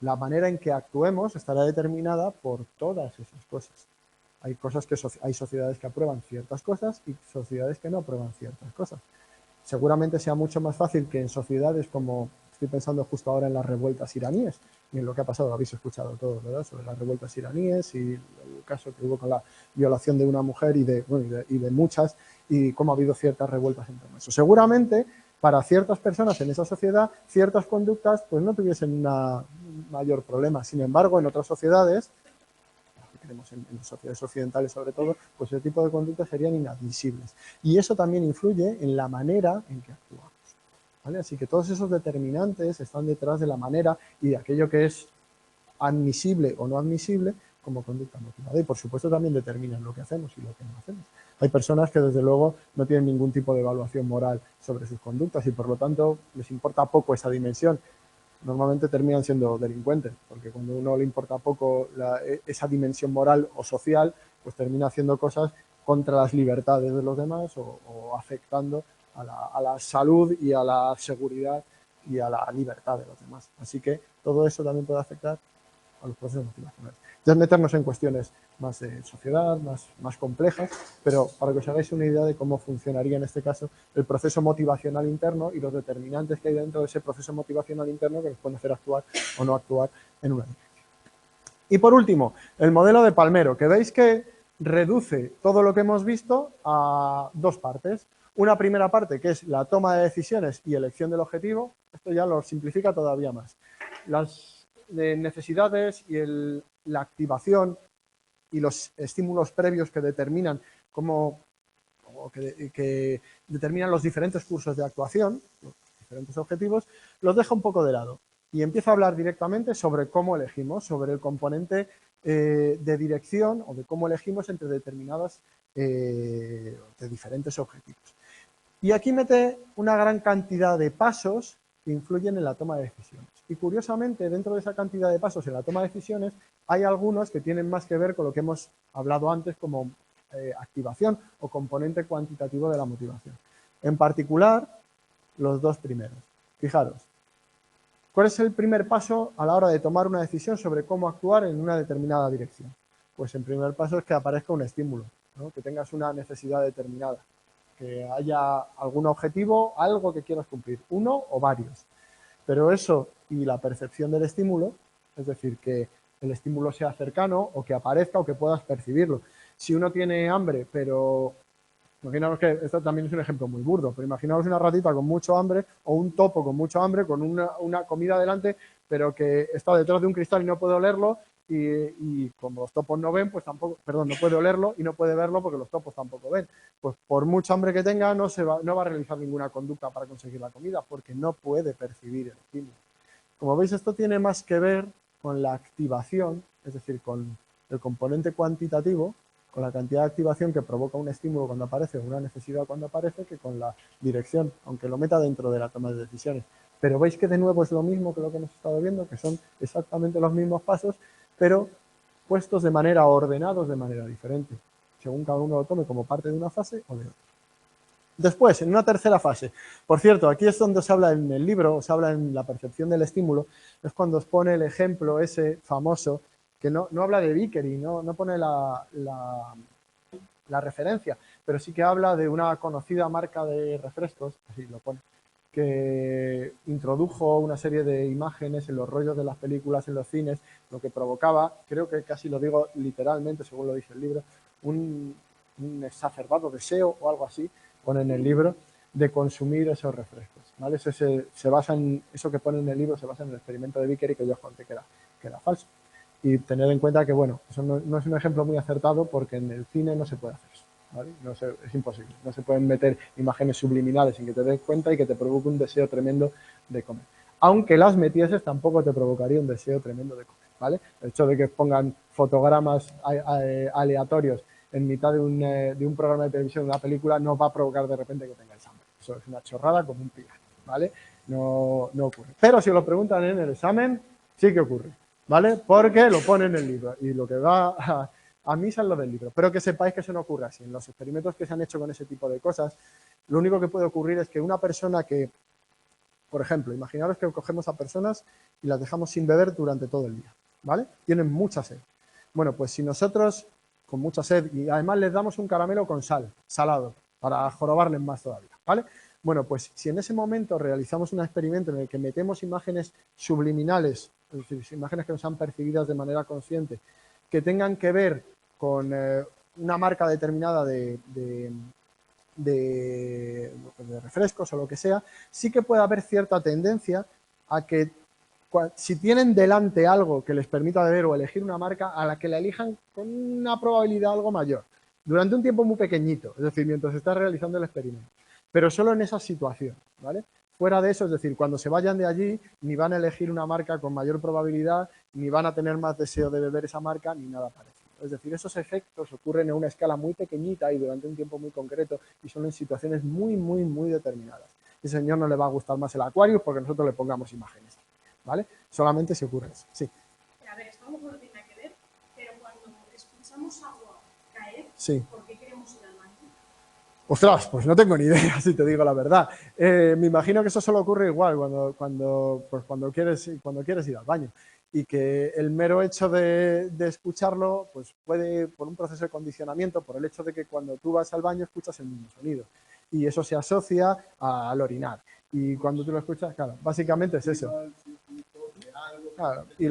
la manera en que actuemos estará determinada por todas esas cosas. Hay hay sociedades que aprueban ciertas cosas y sociedades que no aprueban ciertas cosas. Seguramente sea mucho más fácil que en sociedades como, estoy pensando justo ahora en las revueltas iraníes, y en lo que ha pasado, habéis escuchado todos, ¿verdad?, sobre las revueltas iraníes y el caso que hubo con la violación de una mujer y de muchas, y cómo ha habido ciertas revueltas en torno a eso. Seguramente, para ciertas personas en esa sociedad, ciertas conductas pues no tuviesen un mayor problema. Sin embargo, en otras sociedades, en sociedades occidentales sobre todo, pues ese tipo de conductas serían inadmisibles. Y eso también influye en la manera en que actuamos, ¿vale? Así que todos esos determinantes están detrás de la manera y de aquello que es admisible o no admisible como conducta motivada. Y por supuesto también determinan lo que hacemos y lo que no hacemos. Hay personas que desde luego no tienen ningún tipo de evaluación moral sobre sus conductas y por lo tanto les importa poco esa dimensión. Normalmente terminan siendo delincuentes, porque cuando a uno le importa poco esa dimensión moral o social, pues termina haciendo cosas contra las libertades de los demás o afectando a la salud y a la seguridad y a la libertad de los demás. Así que todo eso también puede afectar a los procesos motivacionales. Ya es meternos en cuestiones más de sociedad, más complejas, pero para que os hagáis una idea de cómo funcionaría en este caso el proceso motivacional interno y los determinantes que hay dentro de ese proceso motivacional interno que nos pueden hacer actuar o no actuar en una dirección. Y por último, el modelo de Palmero, que veis que reduce todo lo que hemos visto a dos partes. Una primera parte que es la toma de decisiones y elección del objetivo. Esto ya lo simplifica todavía más. Las necesidades y la activación y los estímulos previos que determinan que determinan los diferentes cursos de actuación, los diferentes objetivos, los deja un poco de lado y empieza a hablar directamente sobre cómo elegimos, sobre el componente de dirección o de cómo elegimos entre determinadas de diferentes objetivos. Y aquí mete una gran cantidad de pasos que influyen en la toma de decisiones. Y curiosamente, dentro de esa cantidad de pasos en la toma de decisiones, hay algunos que tienen más que ver con lo que hemos hablado antes como activación o componente cuantitativo de la motivación. En particular, los dos primeros. Fijaros, ¿cuál es el primer paso a la hora de tomar una decisión sobre cómo actuar en una determinada dirección? Pues el primer paso es que aparezca un estímulo, ¿no? Que tengas una necesidad determinada, que haya algún objetivo, algo que quieras cumplir, uno o varios. Pero eso y la percepción del estímulo, es decir, que el estímulo sea cercano o que aparezca o que puedas percibirlo. Si uno tiene hambre, pero imaginaos que esto también es un ejemplo muy burdo, pero imaginaos una ratita con mucho hambre o un topo con mucho hambre con una comida delante, pero que está detrás de un cristal y no puede olerlo y como los topos no ven, pues tampoco, perdón, no puede olerlo y no puede verlo porque los topos tampoco ven. Pues por mucha hambre que tenga no va a realizar ninguna conducta para conseguir la comida porque no puede percibir el estímulo. Como veis, esto tiene más que ver con la activación, es decir, con el componente cuantitativo, con la cantidad de activación que provoca un estímulo cuando aparece o una necesidad cuando aparece, que con la dirección, aunque lo meta dentro de la toma de decisiones. Pero veis que de nuevo es lo mismo que lo que hemos estado viendo, que son exactamente los mismos pasos, pero puestos de manera ordenados de manera diferente, según cada uno lo tome como parte de una fase o de otra. Después, en una tercera fase, por cierto, aquí es donde se habla en el libro, se habla en la percepción del estímulo, es cuando os pone el ejemplo ese famoso, que no habla de Vickery, no pone la referencia, pero sí que habla de una conocida marca de refrescos, así lo pone, que introdujo una serie de imágenes en los rollos de las películas, en los cines, lo que provocaba, creo que casi lo digo literalmente, según lo dice el libro, un exacerbado deseo o algo así, pone en el libro, de consumir esos refrescos, ¿vale? Se basa en, eso que pone en el libro se basa en el experimento de Vickery que yo os conté que era falso. Y tener en cuenta que, bueno, eso no es un ejemplo muy acertado porque en el cine no se puede hacer eso, ¿vale? Es imposible. No se pueden meter imágenes subliminales sin que te des cuenta y que te provoque un deseo tremendo de comer. Aunque las metieses, tampoco te provocaría un deseo tremendo de comer, ¿vale? El hecho de que pongan fotogramas aleatorios en mitad de un programa de televisión, de una película, no va a provocar de repente que tengáis hambre. Eso es una chorrada como un pilar, ¿vale? No ocurre. Pero si lo preguntan en el examen, sí que ocurre, ¿vale? Porque lo pone en el libro y lo que va A mí es lo del libro, pero que sepáis que eso no ocurre así. En los experimentos que se han hecho con ese tipo de cosas, lo único que puede ocurrir es que una persona que, por ejemplo, imaginaros que cogemos a personas y las dejamos sin beber durante todo el día, ¿vale? Tienen mucha sed. Bueno, pues si nosotros, con mucha sed, y además les damos un caramelo con sal, salado, para jorobarles más todavía, ¿vale? Bueno, pues si en ese momento realizamos un experimento en el que metemos imágenes subliminales, es decir, imágenes que no sean percibidas de manera consciente, que tengan que ver con una marca determinada de refrescos o lo que sea, sí que puede haber cierta tendencia a que si tienen delante algo que les permita beber o elegir una marca, a la que la elijan con una probabilidad algo mayor, durante un tiempo muy pequeñito, es decir, mientras se está realizando el experimento, pero solo en esa situación, ¿vale? Fuera de eso, es decir, cuando se vayan de allí, ni van a elegir una marca con mayor probabilidad, ni van a tener más deseo de beber esa marca, ni nada parecido. Es decir, esos efectos ocurren en una escala muy pequeñita y durante un tiempo muy concreto y son en situaciones muy, muy, muy determinadas. A ese señor no le va a gustar más el Aquarius porque nosotros le pongamos imágenes, ¿vale? Solamente si ocurre eso, sí. A ver, esto a lo mejor no tiene nada que ver, pero cuando escuchamos agua caer, Sí. ¿por qué queremos ir al baño? Ostras, pues no tengo ni idea, si te digo la verdad. Me imagino que eso solo ocurre igual cuando quieres ir al baño. Y que el mero hecho de escucharlo, pues puede, por un proceso de condicionamiento, por el hecho de que cuando tú vas al baño escuchas el mismo sonido. Y eso se asocia al orinar. Y cuando tú lo escuchas, claro, básicamente es eso. Claro, y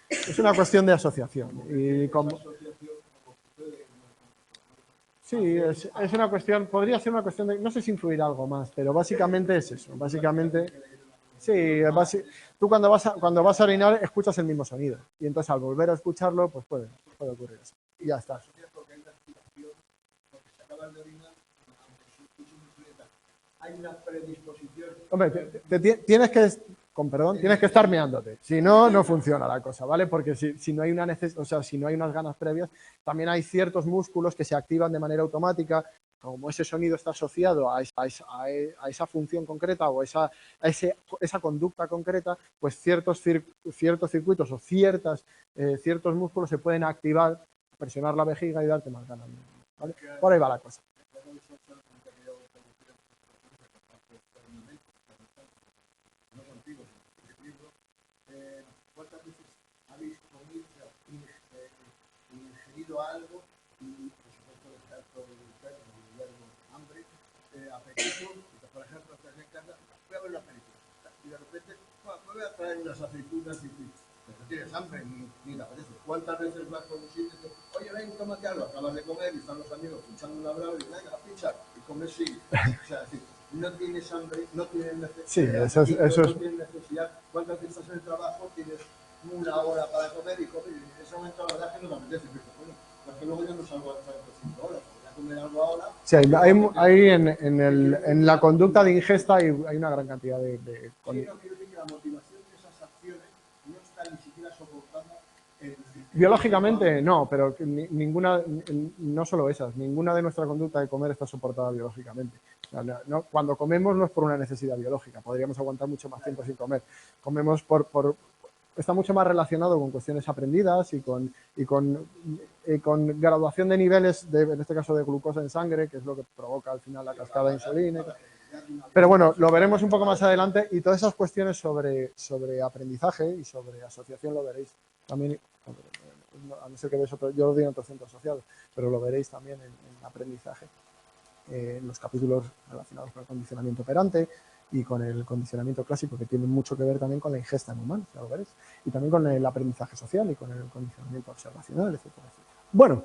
es una cuestión de asociación. Y como, sí, es una cuestión, podría ser una cuestión de, no sé si influir algo más, pero básicamente es eso. Básicamente, sí, tú cuando vas a orinar escuchas el mismo sonido. Y entonces al volver a escucharlo, pues puede ocurrir eso. Y ya está. Hay una predisposición. Hombre, tienes que estar meándote. Si no, no funciona la cosa, ¿vale? Porque si no hay si no hay unas ganas previas, también hay ciertos músculos que se activan de manera automática, como ese sonido está asociado a esa función concreta o esa conducta concreta, pues ciertos circuitos o ciertos músculos se pueden activar, presionar la vejiga y darte más ganas, ¿vale? Por ahí va la cosa. ¿Cuántas veces habéis comido, ingerido algo y, por supuesto, dejar todo el verbo hambre, apetito, por ejemplo, estás en casa, voy a ver una película, y de repente, voy a traer unas aceitunas y no tienes hambre ni te apetece. ¿Cuántas veces vas con un sitio y dices, oye, ven, tómate algo, acabas de comer y están los amigos pinchando una brava y venga, pincha, y comes sí. O sea, sí, no tienes hambre, no tienes necesidad. Sí, eso es. No tienes necesidad. ¿Cuántas veces estás en el trabajo? Tienes una hora para comer y en ese momento la verdad que no me apetece, pero bueno, porque luego yo no salgo hasta 5 horas, voy a comer algo ahora. Sí, hay en la conducta de ingesta hay una gran cantidad de Sí, no, quiero decir que la motivación de esas acciones no está ni siquiera soportada biológicamente no, pero ninguna, no solo esas, ninguna de nuestra conducta de comer está soportada biológicamente. O sea, cuando comemos no es por una necesidad biológica, podríamos aguantar mucho más tiempo sin comer. Comemos está mucho más relacionado con cuestiones aprendidas y con graduación de niveles, en este caso de glucosa en sangre, que es lo que provoca al final la cascada de insulina. Pero bueno, lo veremos un poco más adelante y todas esas cuestiones sobre aprendizaje y sobre asociación lo veréis también, a no ser que veáis yo lo digo en otro centro asociado, pero lo veréis también en aprendizaje, en los capítulos relacionados con el condicionamiento operante y con el condicionamiento clásico, que tiene mucho que ver también con la ingesta en humanos, ya lo veréis, y también con el aprendizaje social y con el condicionamiento observacional, etcétera, etcétera. Bueno,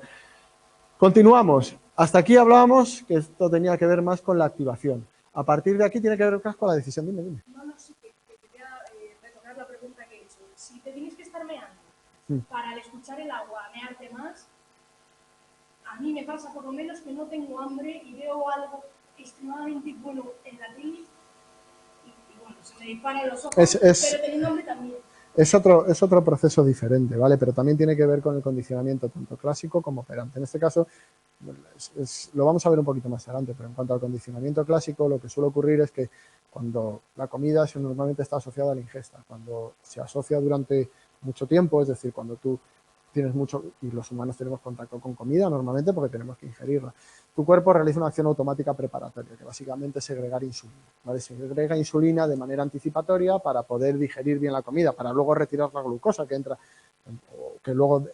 continuamos. Hasta aquí hablábamos que esto tenía que ver más con la activación. A partir de aquí tiene que ver más con la decisión. Dime. No, sí, que quería retornar la pregunta que he hecho. Si te tienes que estar meando para al escuchar el agua mearte más, a mí me pasa por lo menos que no tengo hambre y veo algo extremadamente bueno en la tele y bueno, se me disparan los ojos, pero teniendo hambre también. Es otro proceso diferente, ¿vale? Pero también tiene que ver con el condicionamiento tanto clásico como operante. En este caso, lo vamos a ver un poquito más adelante, pero en cuanto al condicionamiento clásico, lo que suele ocurrir es que cuando la comida normalmente está asociada a la ingesta. Cuando se asocia durante mucho tiempo, es decir, cuando tú tienes mucho, y los humanos tenemos contacto con comida normalmente porque tenemos que ingerirla, tu cuerpo realiza una acción automática preparatoria, que básicamente es segregar insulina, ¿vale? Segrega insulina de manera anticipatoria para poder digerir bien la comida, para luego retirar la glucosa que entra, que luego,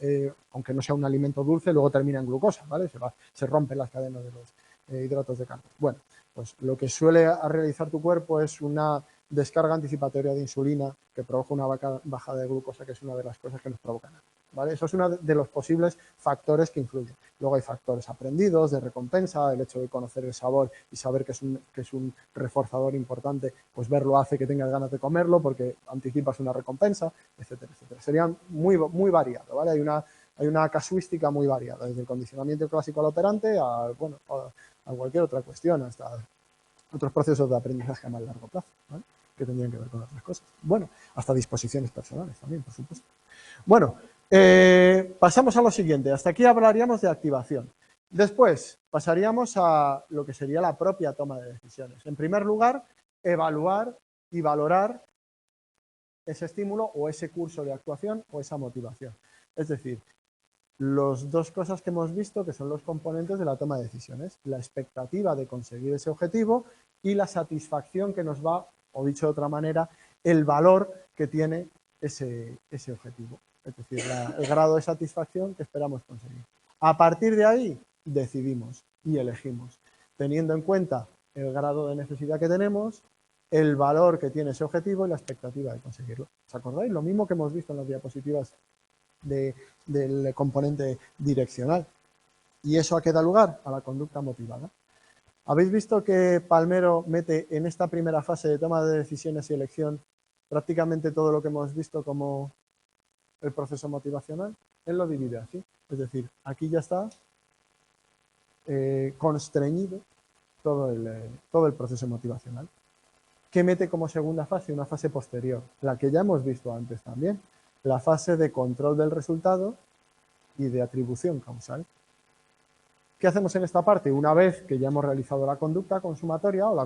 aunque no sea un alimento dulce, luego termina en glucosa, ¿vale? Se rompen las cadenas de los hidratos de carbono. Bueno, pues lo que suele realizar tu cuerpo es una descarga anticipatoria de insulina que provoca una bajada de glucosa, que es una de las cosas que nos provocan. ¿Vale? Eso es uno de los posibles factores que influyen. Luego hay factores aprendidos, de recompensa, el hecho de conocer el sabor y saber que es un reforzador importante, pues verlo hace que tengas ganas de comerlo porque anticipas una recompensa, etcétera, etcétera. Sería muy, muy variado, ¿vale? Hay una casuística muy variada, desde el condicionamiento clásico al operante a, bueno, a cualquier otra cuestión, hasta otros procesos de aprendizaje a más largo plazo, ¿vale? Que tendrían que ver con otras cosas. Bueno, hasta disposiciones personales también, por supuesto. Bueno, pasamos a lo siguiente. Hasta aquí hablaríamos de activación. Después pasaríamos a lo que sería la propia toma de decisiones. En primer lugar, evaluar y valorar ese estímulo o ese curso de actuación o esa motivación. Es decir, las dos cosas que hemos visto que son los componentes de la toma de decisiones, la expectativa de conseguir ese objetivo y la satisfacción que nos va, o dicho de otra manera, el valor que tiene ese objetivo, es decir, el grado de satisfacción que esperamos conseguir. A partir de ahí decidimos y elegimos, teniendo en cuenta el grado de necesidad que tenemos, el valor que tiene ese objetivo y la expectativa de conseguirlo. ¿Os acordáis? Lo mismo que hemos visto en las diapositivas del componente direccional. ¿Y eso a qué da lugar? A la conducta motivada. ¿Habéis visto que Palmero mete en esta primera fase de toma de decisiones y elección prácticamente todo lo que hemos visto como el proceso motivacional? Él lo divide así. Es decir, aquí ya está constreñido todo el proceso motivacional. ¿Qué mete como segunda fase? Una fase posterior, la que ya hemos visto antes también, la fase de control del resultado y de atribución causal. ¿Qué hacemos en esta parte? Una vez que ya hemos realizado la conducta consumatoria o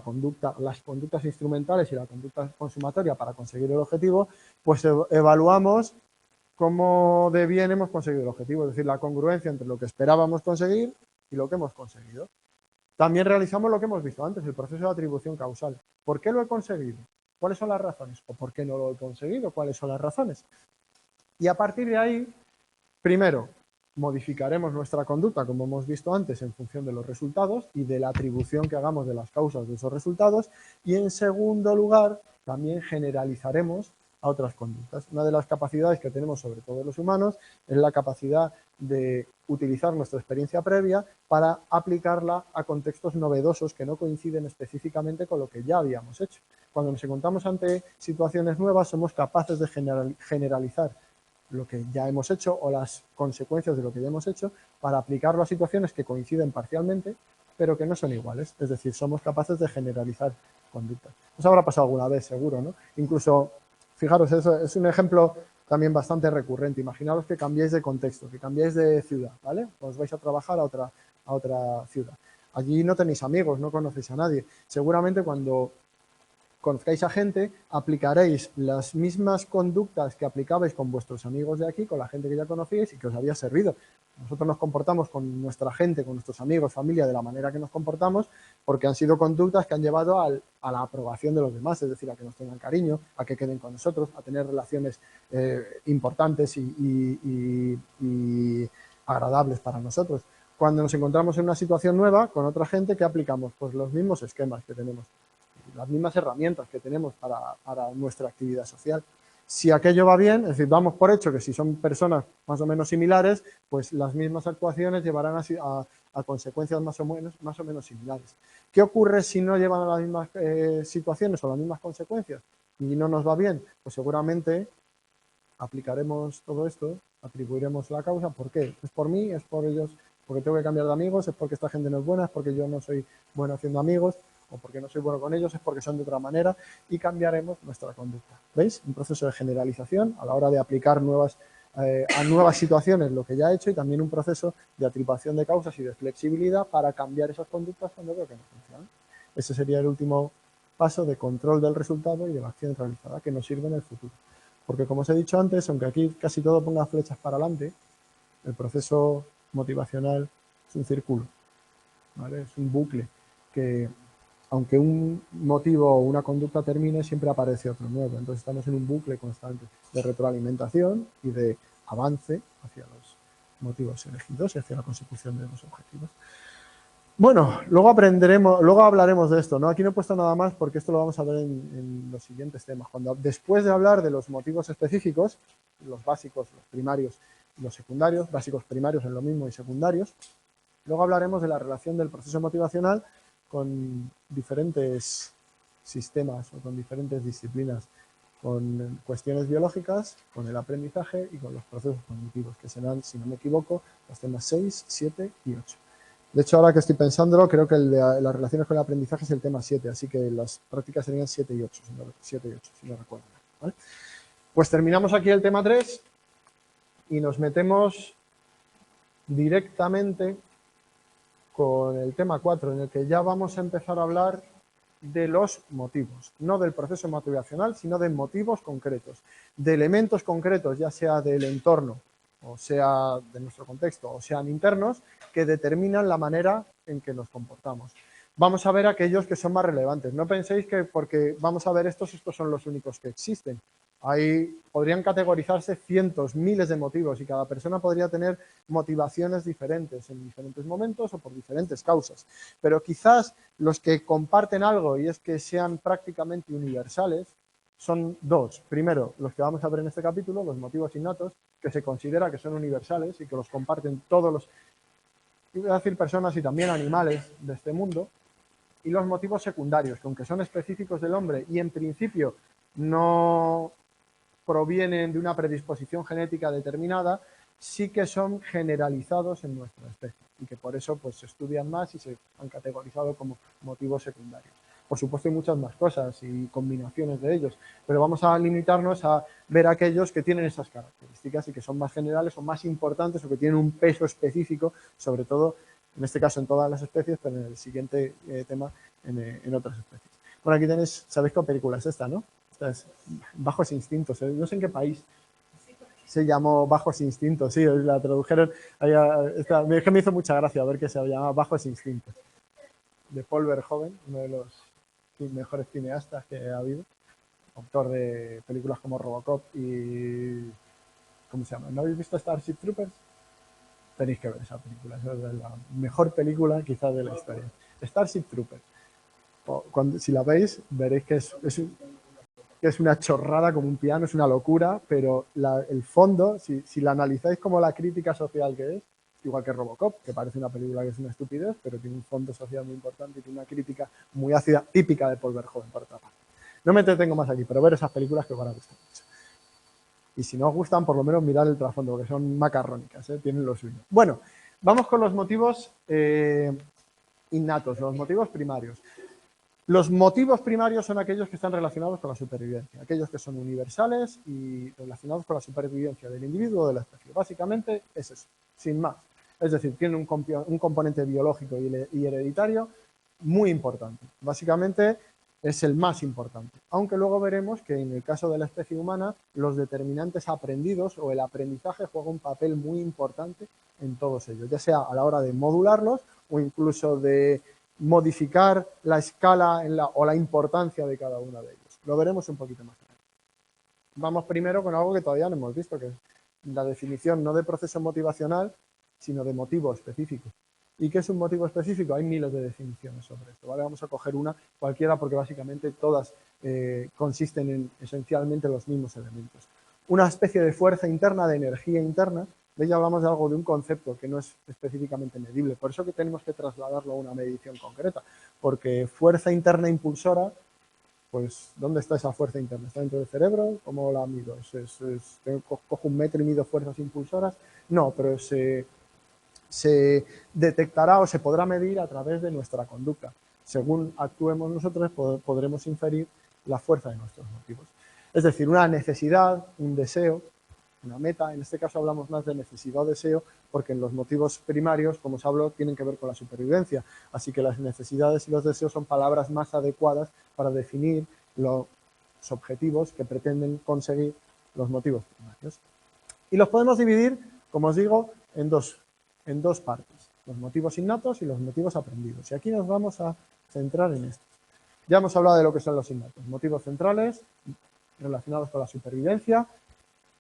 las conductas instrumentales y la conducta consumatoria para conseguir el objetivo, pues evaluamos cómo de bien hemos conseguido el objetivo, es decir, la congruencia entre lo que esperábamos conseguir y lo que hemos conseguido. También realizamos lo que hemos visto antes, el proceso de atribución causal. ¿Por qué lo he conseguido? ¿Cuáles son las razones? ¿O por qué no lo he conseguido? ¿Cuáles son las razones? Y a partir de ahí, primero, modificaremos nuestra conducta, como hemos visto antes, en función de los resultados y de la atribución que hagamos de las causas de esos resultados. Y en segundo lugar, también generalizaremos a otras conductas. Una de las capacidades que tenemos, sobre todo los humanos, es la capacidad de utilizar nuestra experiencia previa para aplicarla a contextos novedosos que no coinciden específicamente con lo que ya habíamos hecho. Cuando nos encontramos ante situaciones nuevas, somos capaces de generalizar lo que ya hemos hecho o las consecuencias de lo que ya hemos hecho para aplicarlo a situaciones que coinciden parcialmente, pero que no son iguales. Es decir, somos capaces de generalizar conductas. Os habrá pasado alguna vez, seguro, ¿no? Incluso, fijaros, eso es un ejemplo también bastante recurrente. Imaginaos que cambiáis de contexto, que cambiáis de ciudad, ¿vale? Os vais a trabajar a otra ciudad. Allí no tenéis amigos, no conocéis a nadie. Seguramente cuando conozcáis a gente, aplicaréis las mismas conductas que aplicabais con vuestros amigos de aquí, con la gente que ya conocíais y que os había servido. Nosotros nos comportamos con nuestra gente, con nuestros amigos, familia, de la manera que nos comportamos, porque han sido conductas que han llevado a la aprobación de los demás, es decir, a que nos tengan cariño, a que queden con nosotros, a tener relaciones importantes y agradables para nosotros. Cuando nos encontramos en una situación nueva, con otra gente, ¿qué aplicamos? Pues los mismos esquemas que tenemos, las mismas herramientas que tenemos para nuestra actividad social. Si aquello va bien, es decir, damos por hecho que si son personas más o menos similares, pues las mismas actuaciones llevarán a consecuencias más o menos similares. ¿Qué ocurre si no llevan a las mismas situaciones o las mismas consecuencias y no nos va bien? Pues seguramente aplicaremos todo esto, atribuiremos la causa. ¿Por qué? ¿Es por mí? ¿Es por ellos? ¿Porque tengo que cambiar de amigos? ¿Es porque esta gente no es buena? ¿Es porque yo no soy bueno haciendo amigos? ¿O porque no soy bueno con ellos? ¿Es porque son de otra manera? Y cambiaremos nuestra conducta. ¿Veis? Un proceso de generalización a la hora de aplicar a nuevas situaciones lo que ya he hecho, y también un proceso de atribución de causas y de flexibilidad para cambiar esas conductas cuando veo que no funcionan. Ese sería el último paso de control del resultado y de la acción realizada, que nos sirve en el futuro. Porque, como os he dicho antes, aunque aquí casi todo ponga flechas para adelante, el proceso motivacional es un círculo, ¿vale? Es un bucle que, aunque un motivo o una conducta termine, siempre aparece otro nuevo. Entonces estamos en un bucle constante de retroalimentación y de avance hacia los motivos elegidos y hacia la consecución de los objetivos. Bueno, luego hablaremos de esto, ¿no? Aquí no he puesto nada más porque esto lo vamos a ver en los siguientes temas. Después de hablar de los motivos específicos, los básicos, los primarios y los secundarios, básicos, primarios en lo mismo y secundarios, luego hablaremos de la relación del proceso motivacional con diferentes sistemas o con diferentes disciplinas, con cuestiones biológicas, con el aprendizaje y con los procesos cognitivos, que serán, si no me equivoco, los temas 6, 7 y 8. De hecho, ahora que estoy pensándolo, creo que el de las relaciones con el aprendizaje es el tema 7, así que las prácticas serían 7 y 8, si no recuerdo mal, ¿vale? Pues terminamos aquí el tema 3 y nos metemos directamente con el tema 4, en el que ya vamos a empezar a hablar de los motivos, no del proceso motivacional, sino de motivos concretos, de elementos concretos, ya sea del entorno, o sea de nuestro contexto, o sean internos, que determinan la manera en que nos comportamos. Vamos a ver aquellos que son más relevantes. No penséis que porque vamos a ver estos son los únicos que existen. Podrían categorizarse cientos, miles de motivos y cada persona podría tener motivaciones diferentes en diferentes momentos o por diferentes causas. Pero quizás los que comparten algo y es que sean prácticamente universales son dos. Primero, los que vamos a ver en este capítulo, los motivos innatos, que se considera que son universales y que los comparten todos los, iba a decir personas y también animales de este mundo. Y los motivos secundarios, que aunque son específicos del hombre y en principio no provienen de una predisposición genética determinada, sí que son generalizados en nuestra especie y que por eso pues, se estudian más y se han categorizado como motivos secundarios. Por supuesto hay muchas más cosas y combinaciones de ellos, pero vamos a limitarnos a ver aquellos que tienen esas características y que son más generales o más importantes o que tienen un peso específico, sobre todo, en este caso en todas las especies, pero en el siguiente tema en otras especies. Bueno, aquí tenéis, sabéis qué película es esta, ¿no? Esta es Bajos Instintos, no sé en qué país se llamó Bajos Instintos, sí, la tradujeron, es que me hizo mucha gracia ver que se llamaba Bajos Instintos, de Paul Verhoeven, uno de los mejores cineastas que ha habido, autor de películas como Robocop y, ¿cómo se llama? ¿No habéis visto Starship Troopers? Tenéis que ver esa película, es la mejor película quizás de la historia. Starship Troopers. Si la veis, veréis que es una chorrada como un piano, es una locura, pero el fondo, si la analizáis como la crítica social que es, igual que Robocop, que parece una película que es una estupidez, pero tiene un fondo social muy importante y tiene una crítica muy ácida, típica de Paul Verhoeven, por otra parte. No me entretengo más aquí, pero ver esas películas que os van a gustar mucho. Y si no os gustan, por lo menos mirad el trasfondo, porque son macarrónicas, tienen lo suyo. Bueno, vamos con los motivos innatos, los motivos primarios. Los motivos primarios son aquellos que están relacionados con la supervivencia, aquellos que son universales y relacionados con la supervivencia del individuo o de la especie. Básicamente es eso, sin más. Es decir, tiene un componente biológico y hereditario muy importante. Básicamente es el más importante. Aunque luego veremos que en el caso de la especie humana, los determinantes aprendidos o el aprendizaje juega un papel muy importante en todos ellos, ya sea a la hora de modularlos o incluso de modificar la escala o la importancia de cada uno de ellos. Lo veremos un poquito más tarde. Vamos primero con algo que todavía no hemos visto, que es la definición no de proceso motivacional, sino de motivo específico. ¿Y qué es un motivo específico? Hay miles de definiciones sobre esto, ¿vale? Vamos a coger una cualquiera porque básicamente todas consisten en esencialmente los mismos elementos. Una especie de fuerza interna, de energía interna. De ella hablamos de algo, de un concepto que no es específicamente medible. Por eso que tenemos que trasladarlo a una medición concreta. Porque fuerza interna impulsora, pues ¿dónde está esa fuerza interna? ¿Está dentro del cerebro? ¿Cómo la mido? ¿Cojo un metro y mido fuerzas impulsoras? No, pero se detectará o se podrá medir a través de nuestra conducta. Según actuemos nosotros, podremos inferir la fuerza de nuestros motivos. Es decir, una necesidad, un deseo, una meta. En este caso hablamos más de necesidad o deseo, porque en los motivos primarios, como os hablo, tienen que ver con la supervivencia. Así que las necesidades y los deseos son palabras más adecuadas para definir los objetivos que pretenden conseguir los motivos primarios. Y los podemos dividir, como os digo, en dos partes, los motivos innatos y los motivos aprendidos. Y aquí nos vamos a centrar en estos. Ya hemos hablado de lo que son los innatos, motivos centrales relacionados con la supervivencia,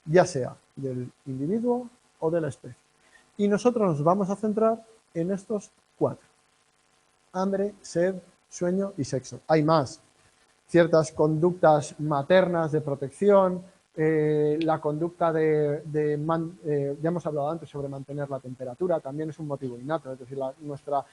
ya sea del individuo o de la especie. Y nosotros nos vamos a centrar en estos 4. Hambre, sed, sueño y sexo. Hay más. Ciertas conductas maternas de protección, la conducta ya hemos hablado antes sobre mantener la temperatura, también es un motivo innato, es decir, nuestra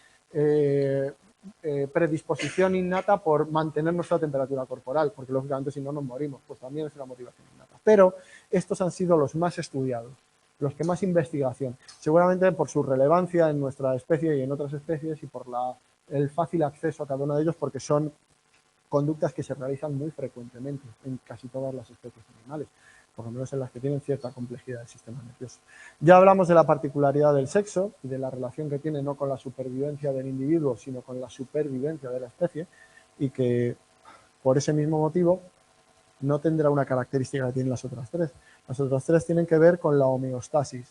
predisposición innata por mantener nuestra temperatura corporal, porque lógicamente si no nos morimos, pues también es una motivación innata. Pero estos han sido los más estudiados, los que más investigación, seguramente por su relevancia en nuestra especie y en otras especies y por el fácil acceso a cada uno de ellos, porque son conductas que se realizan muy frecuentemente en casi todas las especies animales, por lo menos en las que tienen cierta complejidad del sistema nervioso. Ya hablamos de la particularidad del sexo y de la relación que tiene no con la supervivencia del individuo, sino con la supervivencia de la especie, y que por ese mismo motivo no tendrá una característica que tienen las otras 3. Las otras 3 tienen que ver con la homeostasis,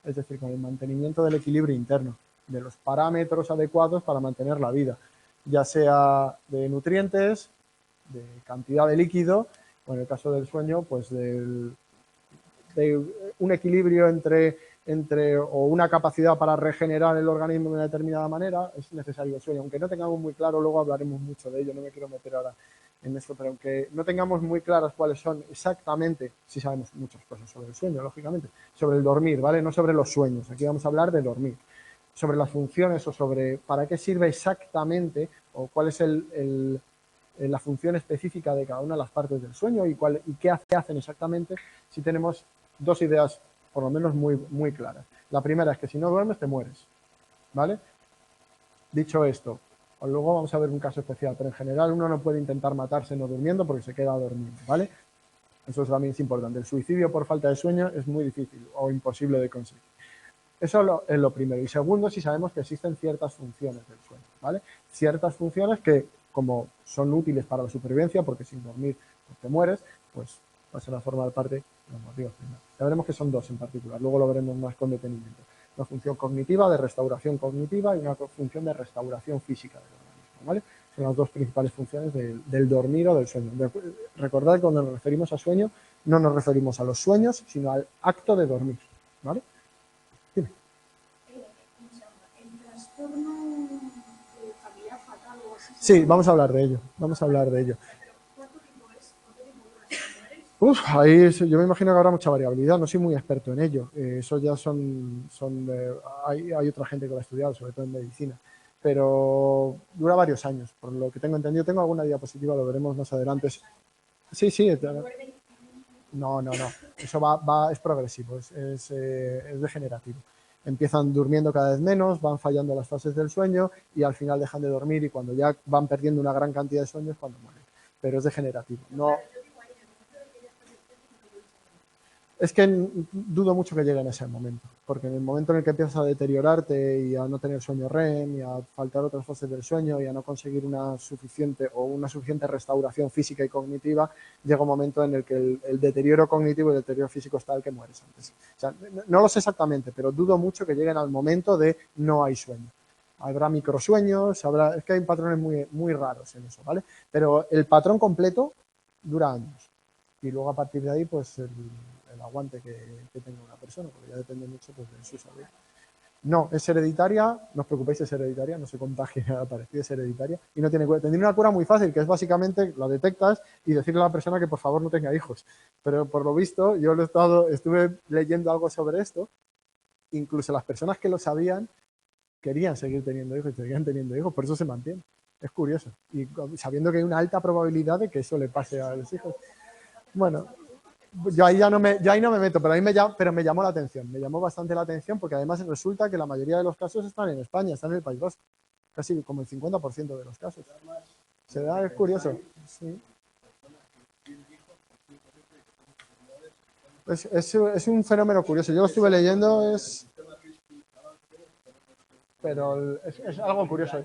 es decir, con el mantenimiento del equilibrio interno, de los parámetros adecuados para mantener la vida, ya sea de nutrientes, de cantidad de líquido, o en el caso del sueño, pues de un equilibrio o una capacidad para regenerar el organismo de una determinada manera. Es necesario el sueño, aunque no tengamos muy claro, luego hablaremos mucho de ello, no me quiero meter ahora en esto, pero aunque no tengamos muy claras cuáles son exactamente, sí sabemos muchas cosas sobre el sueño, lógicamente, sobre el dormir, ¿vale? No sobre los sueños, aquí vamos a hablar de dormir, sobre las funciones o sobre para qué sirve exactamente o cuál es la función específica de cada una de las partes del sueño y qué hacen exactamente, si tenemos 2 ideas por lo menos muy, muy claras. La primera es que si no duermes te mueres, ¿vale? Dicho esto, luego vamos a ver un caso especial, pero en general uno no puede intentar matarse no durmiendo porque se queda dormido, ¿vale? Eso también es importante. El suicidio por falta de sueño es muy difícil o imposible de conseguir. Eso es lo primero. Y segundo, si sabemos que existen ciertas funciones del sueño, ¿vale? Ciertas funciones que, como son útiles para la supervivencia, porque sin dormir te mueres, pues pasan a formar parte de los motivos primarios. Ya veremos que son 2 en particular, luego lo veremos más con detenimiento. Una función cognitiva, de restauración cognitiva, y una función de restauración física del organismo, ¿vale? Son las 2 principales funciones del dormir o del sueño. Recordad que cuando nos referimos a sueño, no nos referimos a los sueños, sino al acto de dormir, ¿vale? Dime. El trastorno familiar fatal o así. Sí, vamos a hablar de ello. Vamos a hablar de ello. ¿Cuánto tiempo es? ¿Cuánto tiempo dura? Ahí yo me imagino que habrá mucha variabilidad. No soy muy experto en ello. Eso ya hay otra gente que lo ha estudiado, sobre todo en medicina. Pero dura varios años, por lo que tengo entendido. Tengo alguna diapositiva, lo veremos más adelante. Sí, sí. No. Eso es progresivo, es degenerativo. Empiezan durmiendo cada vez menos, van fallando las fases del sueño y al final dejan de dormir y cuando ya van perdiendo una gran cantidad de sueño es cuando mueren. Pero es degenerativo. No, es que dudo mucho que llegue en ese momento, porque en el momento en el que empiezas a deteriorarte y a no tener sueño REM y a faltar otras fases del sueño y a no conseguir una suficiente restauración física y cognitiva, llega un momento en el que el deterioro cognitivo y el deterioro físico es tal que mueres antes. O sea, no lo sé exactamente, pero dudo mucho que lleguen al momento de no hay sueño. Habrá microsueños, es que hay patrones muy, muy raros en eso, ¿vale? Pero el patrón completo dura años. Y luego a partir de ahí, pues el aguante que tenga una persona, porque ya depende mucho pues, de su salud. No, es hereditaria, no os preocupéis, es hereditaria, no se contagia nada parecido, es hereditaria y no tiene cura. Tendría una cura muy fácil, que es básicamente la detectas y decirle a la persona que por favor no tenga hijos. Pero por lo visto, yo estuve leyendo algo sobre esto, incluso las personas que lo sabían querían seguir teniendo hijos y seguían teniendo hijos, por eso se mantiene. Es curioso. Y sabiendo que hay una alta probabilidad de que eso le pase a los hijos. Bueno, yo ahí no me meto, pero me llamó la atención, me llamó bastante la atención porque además resulta que la mayoría de los casos están en España, están en el País Vasco, casi como el 50% de los casos. Es curioso. Sí. Es un fenómeno curioso. Yo lo estuve leyendo, pero es algo curioso.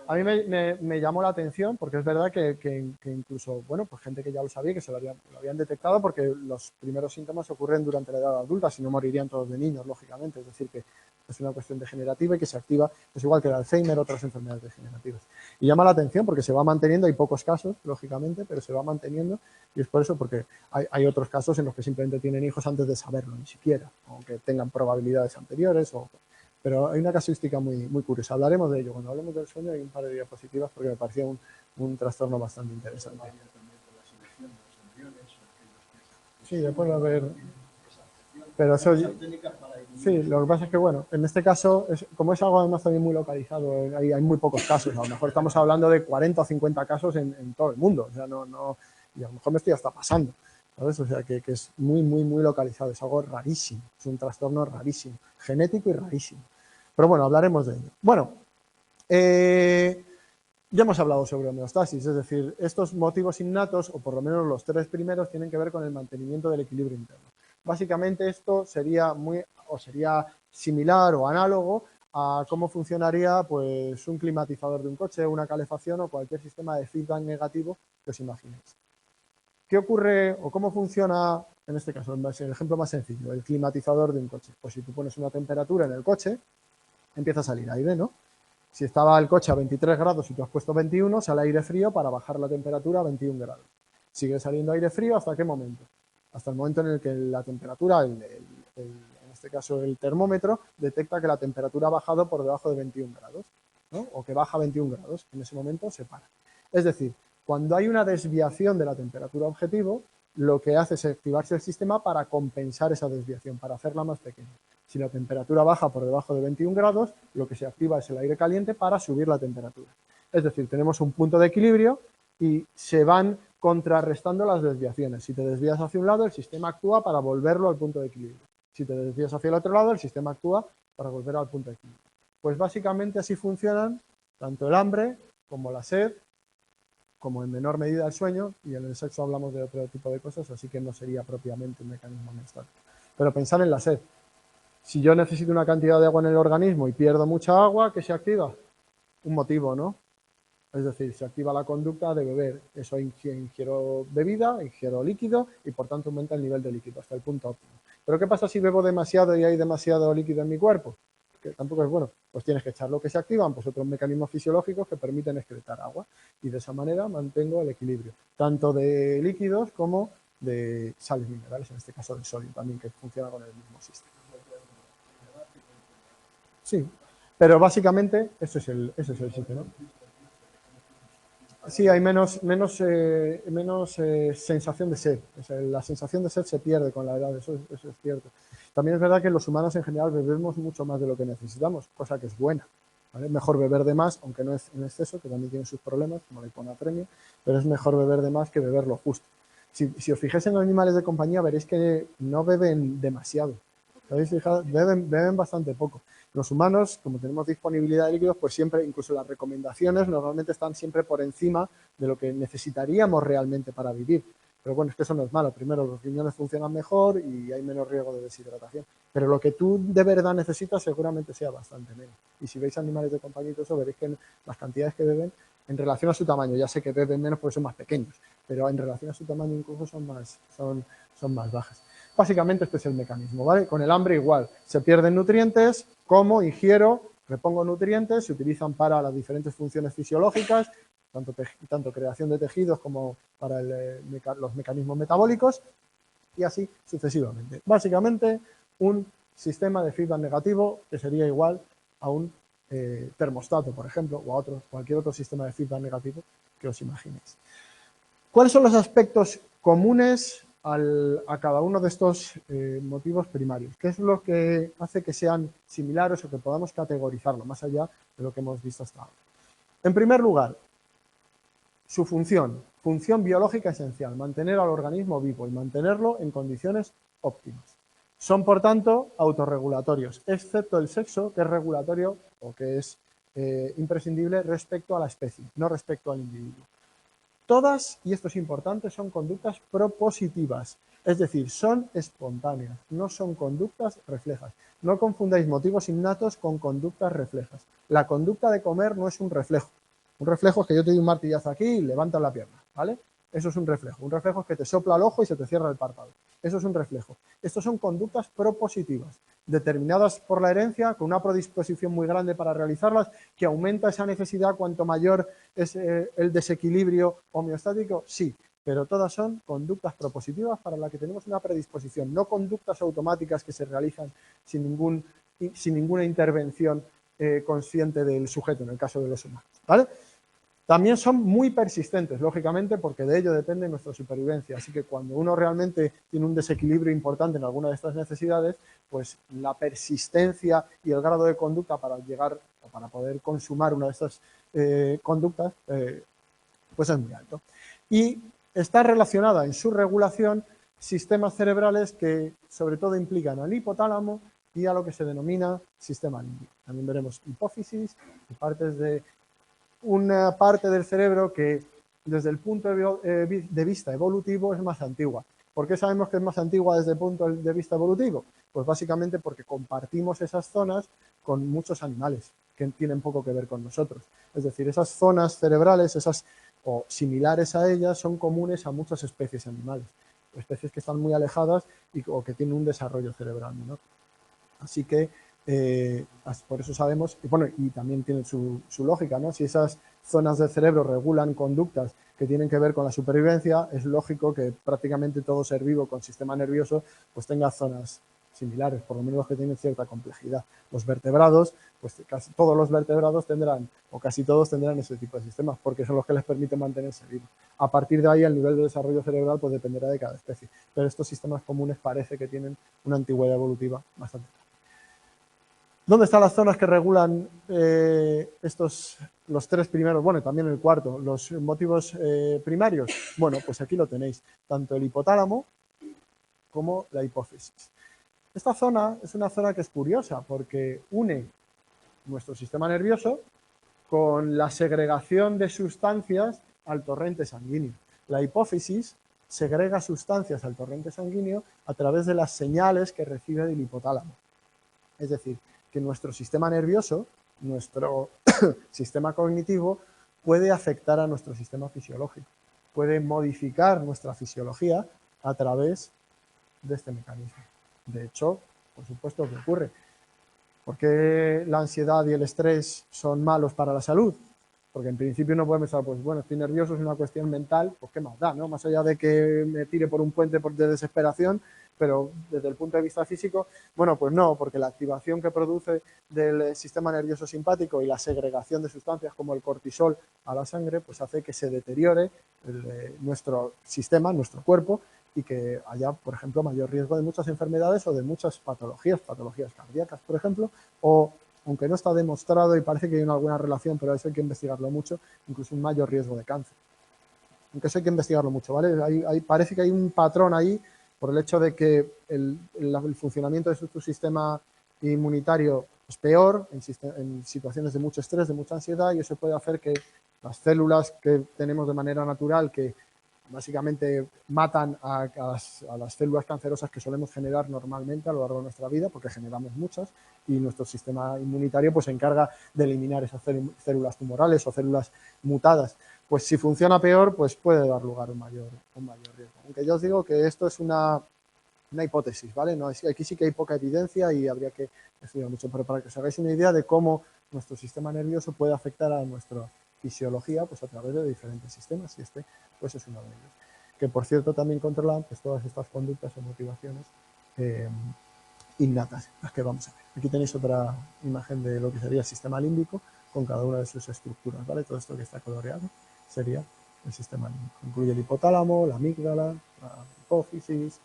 A mí me llamó la atención porque es verdad que incluso, bueno, pues gente que ya lo sabía, que lo habían detectado porque los primeros síntomas ocurren durante la edad adulta, si no morirían todos de niños, lógicamente. Es decir, que es una cuestión degenerativa y que se activa, es igual que el Alzheimer, otras enfermedades degenerativas. Y llama la atención porque se va manteniendo, hay pocos casos, lógicamente, pero se va manteniendo y es por eso porque hay otros casos en los que simplemente tienen hijos antes de saberlo, ni siquiera, aunque tengan probabilidades anteriores pero hay una casuística muy, muy curiosa. Hablaremos de ello. Cuando hablemos del sueño hay un par de diapositivas porque me parecía un trastorno bastante interesante. Sí, después va a haber... Pero eso... Sí, lo que pasa es que, bueno, en este caso, como es algo además también muy localizado, hay muy pocos casos. A lo mejor estamos hablando de 40 o 50 casos en todo el mundo. O sea, y a lo mejor me estoy hasta pasando. ¿Sabes? O sea, que es muy, muy, muy localizado. Es algo rarísimo. Es un trastorno rarísimo. Genético y rarísimo. Pero bueno, hablaremos de ello. Bueno, ya hemos hablado sobre homeostasis, es decir, estos motivos innatos, o por lo menos los tres primeros, tienen que ver con el mantenimiento del equilibrio interno. Básicamente esto sería similar o análogo a cómo funcionaría pues, un climatizador de un coche, una calefacción o cualquier sistema de feedback negativo que os imaginéis. ¿Qué ocurre o cómo funciona, en este caso, el ejemplo más sencillo, el climatizador de un coche? Pues si tú pones una temperatura en el coche, empieza a salir aire, ¿no? Si estaba el coche a 23 grados y tú has puesto 21, sale aire frío para bajar la temperatura a 21 grados. Sigue saliendo aire frío, ¿hasta qué momento? Hasta el momento en el que la temperatura, en este caso el termómetro, detecta que la temperatura ha bajado por debajo de 21 grados, ¿no? O que baja 21 grados. En ese momento se para. Es decir, cuando hay una desviación de la temperatura objetivo, lo que hace es activarse el sistema para compensar esa desviación, para hacerla más pequeña. Si la temperatura baja por debajo de 21 grados, lo que se activa es el aire caliente para subir la temperatura. Es decir, tenemos un punto de equilibrio y se van contrarrestando las desviaciones. Si te desvías hacia un lado, el sistema actúa para volverlo al punto de equilibrio. Si te desvías hacia el otro lado, el sistema actúa para volver al punto de equilibrio. Pues básicamente así funcionan tanto el hambre como la sed, como en menor medida el sueño, y en el sexo hablamos de otro tipo de cosas, así que no sería propiamente un mecanismo homeostático. Pero pensar en la sed. Si yo necesito una cantidad de agua en el organismo y pierdo mucha agua, ¿qué se activa? Un motivo, ¿no? Es decir, se activa la conducta de beber. Eso ingiero bebida, ingiero líquido y por tanto aumenta el nivel de líquido hasta el punto óptimo. Pero ¿qué pasa si bebo demasiado y hay demasiado líquido en mi cuerpo? Que tampoco es bueno. Pues tienes que echar lo que se activan, pues otros mecanismos fisiológicos que permiten excretar agua. Y de esa manera mantengo el equilibrio, tanto de líquidos como de sales minerales, en este caso del sodio también, que funciona con el mismo sistema. Sí, pero básicamente ese es el sitio, ¿no? Sí, hay menos sensación de sed. O sea, la sensación de sed se pierde con la edad, eso es cierto. También es verdad que los humanos en general bebemos mucho más de lo que necesitamos, cosa que es buena. ¿Vale? Es mejor beber de más, aunque no es en exceso, que también tiene sus problemas, como la hiponatremia, pero es mejor beber de más que beber lo justo. Si os fijáis en los animales de compañía, veréis que no beben demasiado. ¿Habéis fijado? Beben bastante poco. Los humanos, como tenemos disponibilidad de líquidos, pues siempre, incluso las recomendaciones normalmente están siempre por encima de lo que necesitaríamos realmente para vivir. Pero bueno, es que eso no es malo. Primero, los riñones funcionan mejor y hay menos riesgo de deshidratación. Pero lo que tú de verdad necesitas seguramente sea bastante menos. Y si veis animales de compañía y todo eso, veréis que las cantidades que beben en relación a su tamaño, ya sé que beben menos porque son más pequeños, pero en relación a su tamaño incluso son más bajas. Básicamente este es el mecanismo, ¿vale? Con el hambre igual, se pierden nutrientes, como, ingiero, repongo nutrientes, se utilizan para las diferentes funciones fisiológicas, tanto creación de tejidos como para los mecanismos metabólicos, y así sucesivamente. Básicamente un sistema de feedback negativo que sería igual a un termostato, por ejemplo, o a cualquier otro sistema de feedback negativo que os imaginéis. ¿Cuáles son los aspectos comunes a cada uno de estos motivos primarios? ¿Qué es lo que hace que sean similares o que podamos categorizarlo más allá de lo que hemos visto hasta ahora? En primer lugar, su función biológica esencial, mantener al organismo vivo y mantenerlo en condiciones óptimas. Son, por tanto, autorregulatorios, excepto el sexo, que es regulatorio o que es imprescindible respecto a la especie, no respecto al individuo. Todas, y esto es importante, son conductas propositivas, Es decir, son espontáneas, no son conductas reflejas. No confundáis motivos innatos con conductas reflejas. La conducta de comer no es un reflejo. Un reflejo es que yo te doy un martillazo aquí y levantas la pierna, ¿vale? Eso es un reflejo. Un reflejo es que te sopla el ojo y se te cierra el párpado. Eso es un reflejo. Estos son conductas propositivas, determinadas por la herencia, con una predisposición muy grande para realizarlas, que aumenta esa necesidad cuanto mayor es el desequilibrio homeostático, sí, pero todas son conductas propositivas para las que tenemos una predisposición, no conductas automáticas que se realizan sin ninguna intervención consciente del sujeto, en el caso de los humanos, ¿vale? También son muy persistentes, lógicamente, porque de ello depende nuestra supervivencia. Así que cuando uno realmente tiene un desequilibrio importante en alguna de estas necesidades, pues la persistencia y el grado de conducta para llegar o para poder consumar una de estas conductas, pues es muy alto. Y está relacionada en su regulación sistemas cerebrales que sobre todo implican al hipotálamo y a lo que se denomina sistema límbico. También veremos hipófisis y partes de una parte del cerebro que desde el punto de vista evolutivo es más antigua. ¿Por qué sabemos que es más antigua desde el punto de vista evolutivo? Pues básicamente porque compartimos esas zonas con muchos animales que tienen poco que ver con nosotros. Es decir, esas zonas cerebrales, esas o similares a ellas, son comunes a muchas especies animales, especies que están muy alejadas o que tienen un desarrollo cerebral menor. Así que por eso sabemos, y bueno, y también tiene su lógica, ¿no? Si esas zonas del cerebro regulan conductas que tienen que ver con la supervivencia, es lógico que prácticamente todo ser vivo con sistema nervioso pues tenga zonas similares, por lo menos los que tienen cierta complejidad. Los vertebrados, pues casi todos los vertebrados tendrán, o casi todos tendrán ese tipo de sistemas, porque son los que les permiten mantenerse vivos. A partir de ahí, el nivel de desarrollo cerebral pues dependerá de cada especie, pero estos sistemas comunes parece que tienen una antigüedad evolutiva bastante. ¿Dónde están las zonas que regulan los tres primeros, bueno, también el cuarto, los motivos primarios? Bueno, pues aquí lo tenéis, tanto el hipotálamo como la hipófisis. Esta zona es una zona que es curiosa porque une nuestro sistema nervioso con la segregación de sustancias al torrente sanguíneo. La hipófisis segrega sustancias al torrente sanguíneo a través de las señales que recibe del hipotálamo. Es decir, que nuestro sistema nervioso, nuestro sistema cognitivo, puede afectar a nuestro sistema fisiológico, puede modificar nuestra fisiología a través de este mecanismo. De hecho, por supuesto que ocurre. ¿Por qué la ansiedad y el estrés son malos para la salud? Porque en principio uno puede pensar, pues bueno, estoy nervioso, es una cuestión mental, pues qué más da, ¿no? Más allá de que me tire por un puente de desesperación, pero desde el punto de vista físico, bueno, pues no, porque la activación que produce del sistema nervioso simpático y la segregación de sustancias como el cortisol a la sangre, pues hace que se deteriore nuestro sistema, nuestro cuerpo, y que haya, por ejemplo, mayor riesgo de muchas enfermedades o de muchas patologías cardíacas, por ejemplo, o, aunque no está demostrado y parece que hay alguna relación, pero eso hay que investigarlo mucho, incluso un mayor riesgo de cáncer. Aunque eso hay que investigarlo mucho, ¿vale? Parece que hay un patrón ahí por el hecho de que el funcionamiento de tu sistema inmunitario es peor en situaciones de mucho estrés, de mucha ansiedad, y eso puede hacer que las células que tenemos de manera natural, que básicamente matan a las células cancerosas que solemos generar normalmente a lo largo de nuestra vida, porque generamos muchas, y nuestro sistema inmunitario pues se encarga de eliminar esas células tumorales o células mutadas. Pues si funciona peor, pues puede dar lugar a un mayor riesgo. Aunque yo os digo que esto es una hipótesis, ¿vale? No, aquí sí que hay poca evidencia y habría que estudiar mucho, pero para que os hagáis una idea de cómo nuestro sistema nervioso puede afectar a nuestra fisiología pues a través de diferentes sistemas, y este pues es uno de ellos. Que por cierto también controlan pues todas estas conductas o motivaciones innatas, las que vamos a ver. Aquí tenéis otra imagen de lo que sería el sistema límbico con cada una de sus estructuras, ¿vale? Todo esto que está coloreado sería el sistema límbico. Incluye el hipotálamo, la amígdala, la hipófisis.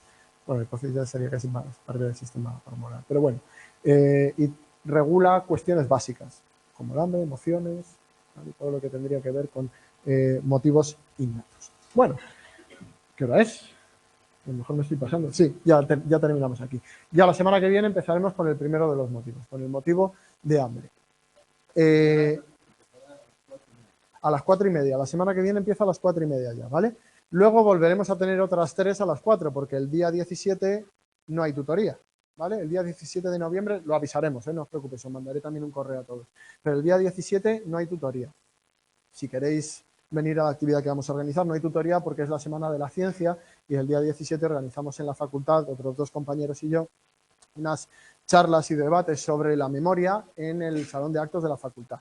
Bueno, la hipófisis ya sería casi más parte del sistema hormonal. Pero bueno, y regula cuestiones básicas, como el hambre, emociones, ¿vale? Todo lo que tendría que ver con motivos innatos. Bueno, ¿qué hora es? A lo mejor me estoy pasando. Sí, ya terminamos aquí. Ya la semana que viene empezaremos con el primero de los motivos, con el motivo de hambre. A las 4:30. La semana que viene empieza a las 4:30 ya, ¿vale? Luego volveremos a tener otras 3 a las 4, porque el día 17 no hay tutoría, ¿vale? El día 17 de noviembre lo avisaremos, no os preocupéis, os mandaré también un correo a todos. Pero el día 17 no hay tutoría. Si queréis venir a la actividad que vamos a organizar, no hay tutoría porque es la Semana de la Ciencia y el día 17 organizamos en la facultad, otros 2 compañeros y yo, unas charlas y debates sobre la memoria en el salón de actos de la facultad.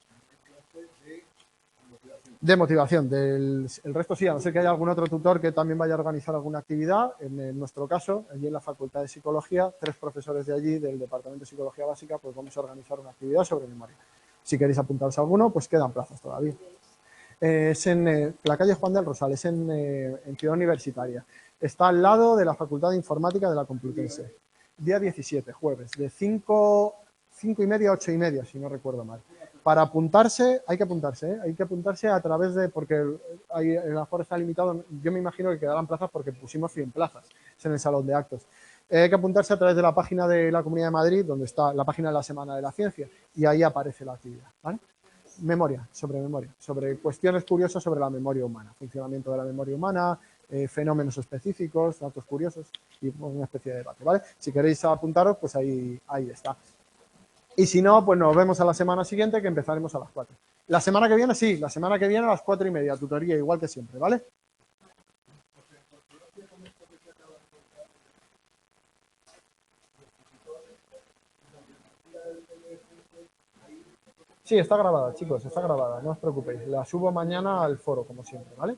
De motivación, el resto sí, a no ser que haya algún otro tutor que también vaya a organizar alguna actividad. En nuestro caso, allí en la Facultad de Psicología, 3 profesores de allí, del Departamento de Psicología Básica, pues vamos a organizar una actividad sobre memoria. Si queréis apuntaros a alguno, pues quedan plazas todavía. Es en la calle Juan del Rosal, es en Ciudad Universitaria. Está al lado de la Facultad de Informática de la Complutense. Día 17, jueves, de 5:30 a 8:30, si no recuerdo mal. Para apuntarse, hay que apuntarse a través de, porque el aforo está limitado, yo me imagino que quedarán plazas porque pusimos 100 plazas, es en el salón de actos. Hay que apuntarse a través de la página de la Comunidad de Madrid, donde está la página de la Semana de la Ciencia, y ahí aparece la actividad, ¿vale? Memoria, sobre cuestiones curiosas sobre la memoria humana, funcionamiento de la memoria humana, fenómenos específicos, datos curiosos y una especie de debate, ¿vale? Si queréis apuntaros, pues ahí está. Y si no, pues nos vemos a la semana siguiente, que empezaremos a las 4. La semana que viene, sí, la semana que viene a las 4:30, tutoría, igual que siempre, ¿vale? Sí, está grabada, chicos, está grabada, no os preocupéis. La subo mañana al foro, como siempre, ¿vale?